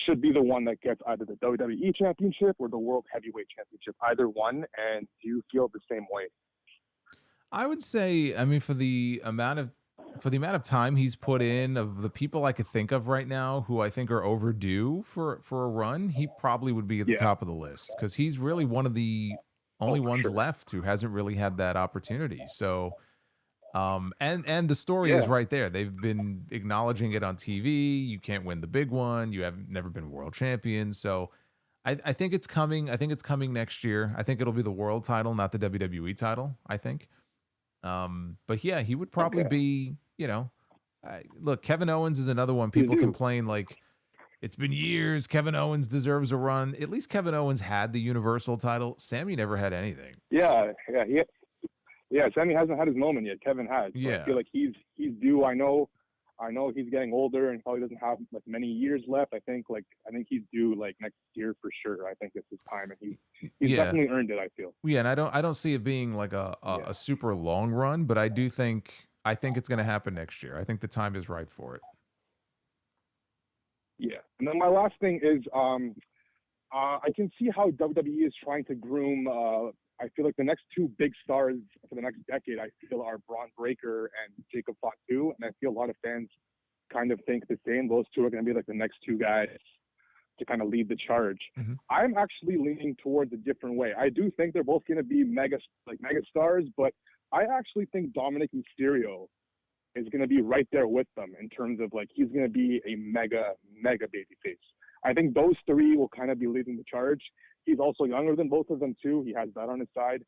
should be the one that gets either the WWE Championship or the World Heavyweight Championship, either one. And do you feel the same way? I would say, I mean, for the amount of time he's put in, of the people I could think of right now who I think are overdue for a run, he probably would be at the top of the list, because he's really one of the only ones left who hasn't really had that opportunity. So, and the story is right there. They've been acknowledging it on TV. You can't win the big one. You have never been world champion. So I think it's coming. I think it's coming next year. I think it'll be the world title, not the WWE title, I think. But yeah, he would probably be, look, Kevin Owens is another one. People complain like it's been years. Kevin Owens deserves a run. At least Kevin Owens had the Universal title. Sami never had anything. Yeah, Sami hasn't had his moment yet. Kevin has. So I feel like he's due. I know he's getting older and probably doesn't have many years left. I think he's due next year for sure. I think it's his time, and he's definitely earned it, I feel. Yeah, and I don't see it being like a super long run, but I think it's going to happen next year. I think the time is right for it. Yeah, and then my last thing is I can see how WWE is trying to groom. I feel like the next two big stars for the next decade, I feel, are Bron Breakker and Jacob Fatu, and I feel a lot of fans kind of think the same. Those two are going to be the next two guys to kind of lead the charge. I'm actually leaning towards a different way. I do think they're both going to be mega stars, but I actually think Dominic Mysterio is going to be right there with them in terms of he's going to be a mega babyface. I think those three will kind of be leading the charge. He's also younger than both of them too. He has that on his side.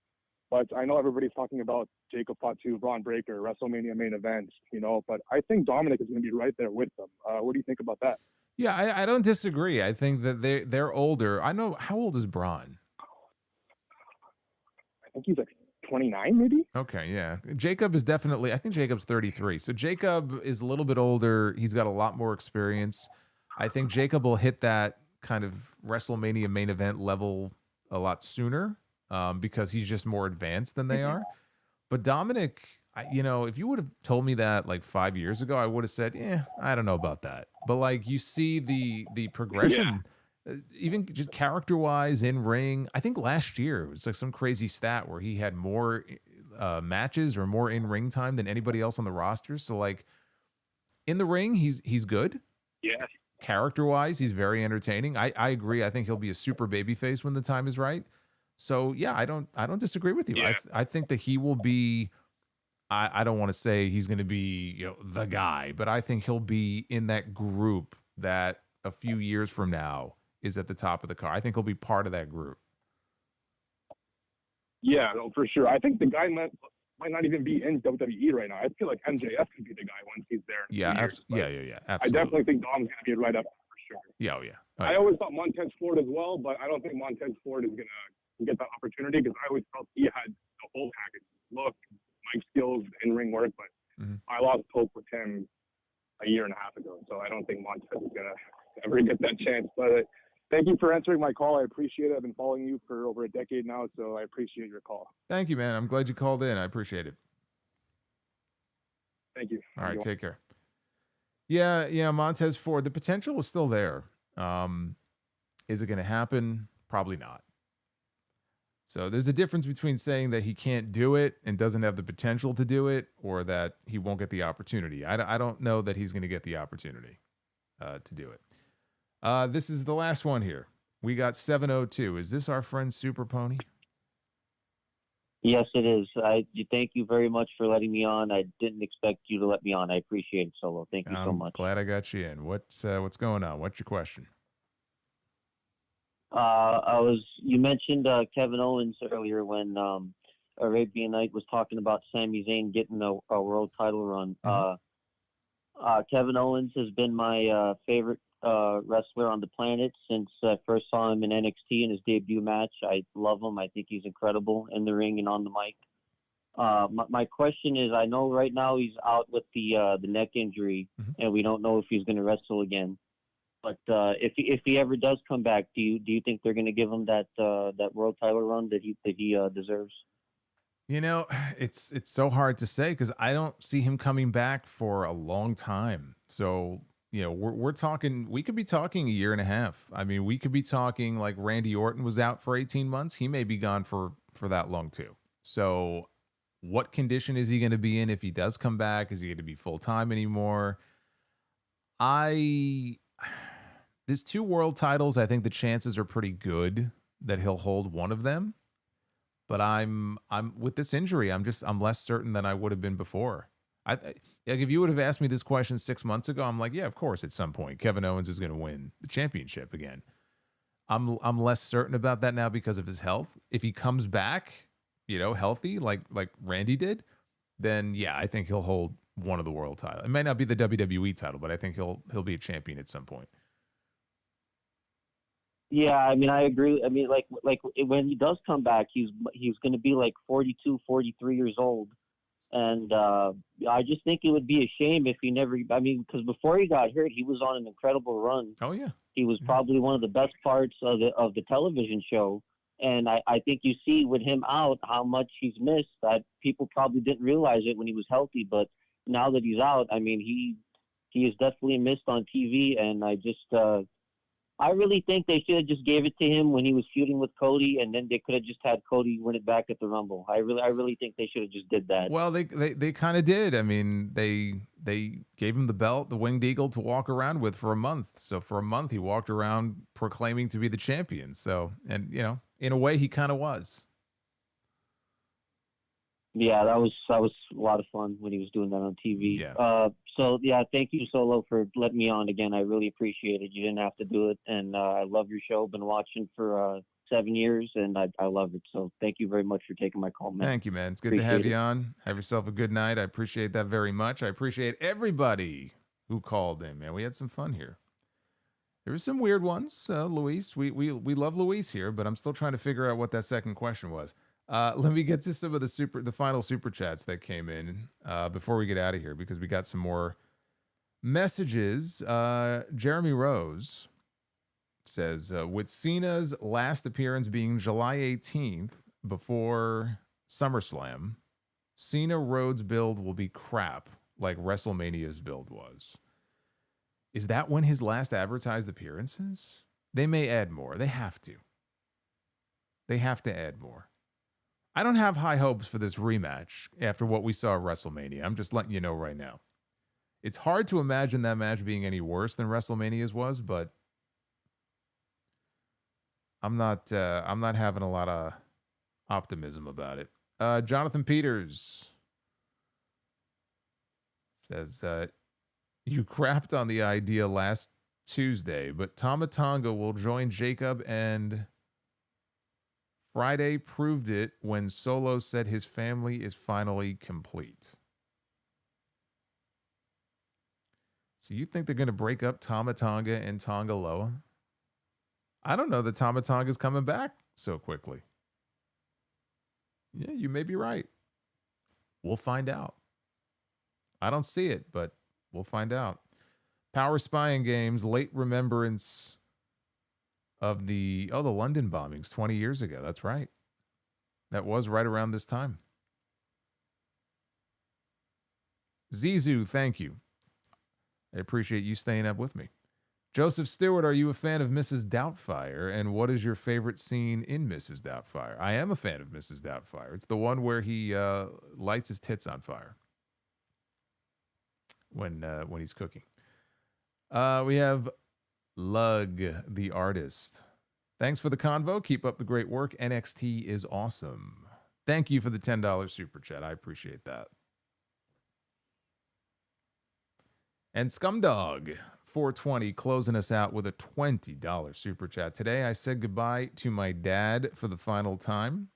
But I know everybody's talking about Jacob Fatu, Bron Breakker, WrestleMania main event, but I think Dominic is going to be right there with them. What do you think about that? Yeah, I don't disagree. I think that they're older. I know, how old is Bron? I think he's 29 maybe. Okay, yeah. Jacob is definitely, I think Jacob's 33. So Jacob is a little bit older. He's got a lot more experience. I think Jacob will hit that kind of WrestleMania main event level a lot sooner because he's just more advanced than they are. But Dominic, if you would have told me that 5 years ago, I would have said, I don't know about that. But you see the progression, even just character wise in ring. I think last year it was some crazy stat where he had more matches or more in ring time than anybody else on the roster. So in the ring, he's good. Yeah. Character wise, he's very entertaining. I agree. I think he'll be a super babyface when the time is right. So yeah, I don't disagree with you. I think that he will be. I don't want to say he's going to be the guy, but I think he'll be in that group that a few years from now is at the top of the car. I think he'll be part of that group. Yeah, no, for sure. I think the guy might not even be in WWE right now. I feel like MJF could be the guy once he's there. Yeah, absolutely. I definitely think Dom's going to be right up for sure. Yeah, I always thought Montez Ford as well, but I don't think Montez Ford is going to get that opportunity because I always felt he had the whole package. Look, mic skills, in-ring work, but I lost hope with him a year and a half ago, so I don't think Montez is going to ever get that chance. But thank you for answering my call. I appreciate it. I've been following you for over a decade now, so I appreciate your call. Thank you, man. I'm glad you called in. I appreciate it. Thank you. All right, take care. Yeah, Montez Ford, the potential is still there. Is it going to happen? Probably not. So there's a difference between saying that he can't do it and doesn't have the potential to do it, or that he won't get the opportunity. I don't know that he's going to get the opportunity to do it. This is the last one here. We got 702. Is this our friend Super Pony? Yes, it is. Thank you very much for letting me on. I didn't expect you to let me on. I appreciate it, Solo. Thank you so much. Glad I got you in. What's going on? What's your question? You mentioned Kevin Owens earlier when Arabian Night was talking about Sami Zayn getting a world title run. Kevin Owens has been my favorite wrestler on the planet since I first saw him in NXT in his debut match. I love him. I think he's incredible in the ring and on the mic. My question is, I know right now he's out with the neck injury, and we don't know if he's going to wrestle again. But if he ever does come back, do you think they're going to give him that world title run that he deserves? You know, it's so hard to say because I don't see him coming back for a long time. So, you know, we're talking, we could be talking a year and a half. I mean, we could be talking like Randy Orton was out for 18 months. He may be gone for that long too. So what condition is he going to be in if he does come back? Is he going to be full-time anymore? There's 2 world titles. I think the chances are pretty good that he'll hold one of them. But I'm with this injury, I'm less certain than I would have been before. Like if you would have asked me this question 6 months ago, I'm like, yeah, of course, at some point Kevin Owens is going to win the championship again. I'm less certain about that now because of his health. If he comes back, you know, healthy like Randy did, then yeah, I think he'll hold one of the world titles. It might not be the WWE title, but I think he'll be a champion at some point. Yeah, I mean, I agree. I mean, like when he does come back, he's going to be like 42, 43 years old. And I just think it would be a shame if he never, I mean, because before he got hurt, he was on an incredible run. Oh, yeah. He was probably one of the best parts of the television show. And I think you see with him out how much he's missed. That people probably didn't realize it when he was healthy, but now that he's out, I mean, he is definitely missed on TV. And I really think they should have just gave it to him when he was feuding with Cody, and then they could have just had Cody win it back at the Rumble. I really think they should have just did that. Well, they kind of did. I mean, they gave him the belt, the Winged Eagle, to walk around with for a month. So for a month, he walked around proclaiming to be the champion. So, and you know, in a way, he kind of was. Yeah, that was a lot of fun when he was doing that on TV. Yeah. So yeah, thank you, Solo, for letting me on again. I really appreciate it. You didn't have to do it, and I love your show. Been watching for 7 years, and I love it. So thank you very much for taking my call, man. Thank you, man. It's good to have you on. Have yourself a good night. I appreciate that very much. I appreciate everybody who called in, man. We had some fun here. There were some weird ones, Luis. We love Luis here, but I'm still trying to figure out what that second question was. Let me get to some of the final super chats that came in before we get out of here, because we got some more messages. Jeremy Rose says, with Cena's last appearance being July 18th before SummerSlam, Cena Rhodes build will be crap like WrestleMania's build was. Is that when his last advertised appearances? They may add more. They have to. They have to add more. I don't have high hopes for this rematch after what we saw at WrestleMania. I'm just letting you know right now. It's hard to imagine that match being any worse than WrestleMania's was, but I'm not having a lot of optimism about it. Jonathan Peters says, you crapped on the idea last Tuesday, but Tama Tonga will join Jacob, and Friday proved it when Solo said his family is finally complete. So you think they're going to break up Tama Tonga and Tonga Loa? I don't know that Tama Tonga's coming back so quickly. Yeah, you may be right. We'll find out. I don't see it, but we'll find out. Power Spying Games, late remembrance of the London bombings 20 years ago. That's right. That was right around this time. Zizu, thank you. I appreciate you staying up with me. Joseph Stewart, are you a fan of Mrs. Doubtfire? And what is your favorite scene in Mrs. Doubtfire? I am a fan of Mrs. Doubtfire. It's the one where he lights his tits on fire when he's cooking. We have Lug, the artist. Thanks for the convo. Keep up the great work. NXT is awesome. Thank you for the $10 super chat. I appreciate that. And Scumdog 420 closing us out with a $20 super chat. Today I said goodbye to my dad for the final time.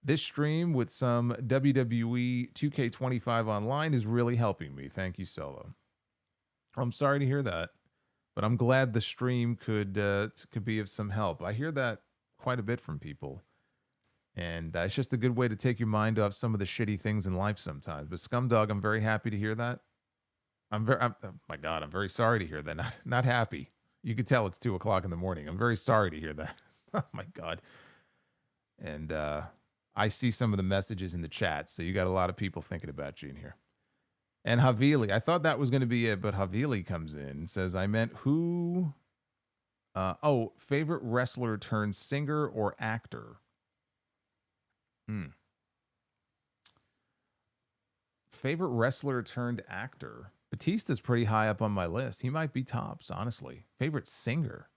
This stream with some WWE 2K25 online is really helping me. Thank you, Solo. I'm sorry to hear that, but I'm glad the stream could be of some help. I hear that quite a bit from people, and it's just a good way to take your mind off some of the shitty things in life sometimes. But Scumdog, I'm very happy to hear that. Oh my God, I'm very sorry to hear that. Not happy. You could tell it's 2:00 in the morning. I'm very sorry to hear that. Oh my God. And I see some of the messages in the chat, so you got a lot of people thinking about you in here. And Havili, I thought that was going to be it, but Havili comes in and says, I meant who? Favorite wrestler turned singer or actor? Favorite wrestler turned actor? Batista's pretty high up on my list. He might be tops, honestly. Favorite singer?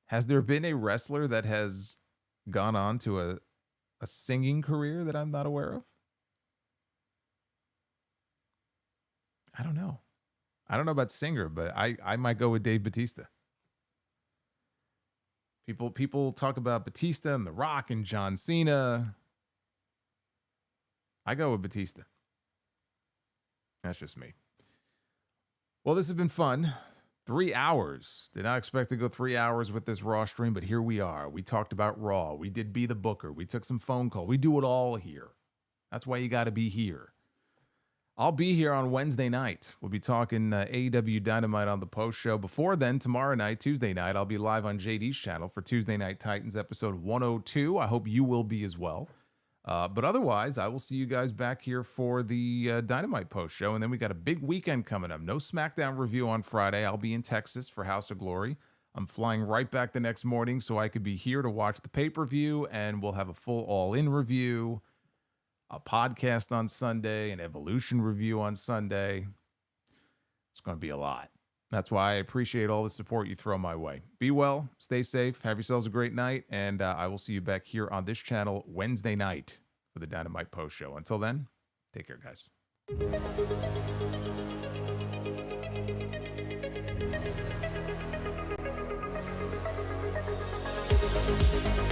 Has there been a wrestler that has gone on to a singing career that I'm not aware of? I don't know. I don't know about singer, but I might go with Dave Batista. People talk about Batista and The Rock and John Cena. I go with Batista. That's just me. Well, this has been fun. 3 hours. Did not expect to go 3 hours with this Raw stream, but here we are. We talked about Raw. We did Be the Booker. We took some phone call. We do it all here. That's why you got to be here. I'll be here on Wednesday night. We'll be talking AEW Dynamite on the post show. Before then, tomorrow night, Tuesday night, I'll be live on JD's channel for Tuesday Night Titans episode 102. I hope you will be as well. But otherwise, I will see you guys back here for the Dynamite post show. And then we got a big weekend coming up. No SmackDown review on Friday. I'll be in Texas for House of Glory. I'm flying right back the next morning so I could be here to watch the pay-per-view. And we'll have a full all-in review, a podcast on Sunday, an Evolution review on Sunday. It's going to be a lot. That's why I appreciate all the support you throw my way. Be well, stay safe, have yourselves a great night, and I will see you back here on this channel Wednesday night for the Dynamite Post Show. Until then, take care, guys. We'll be right back.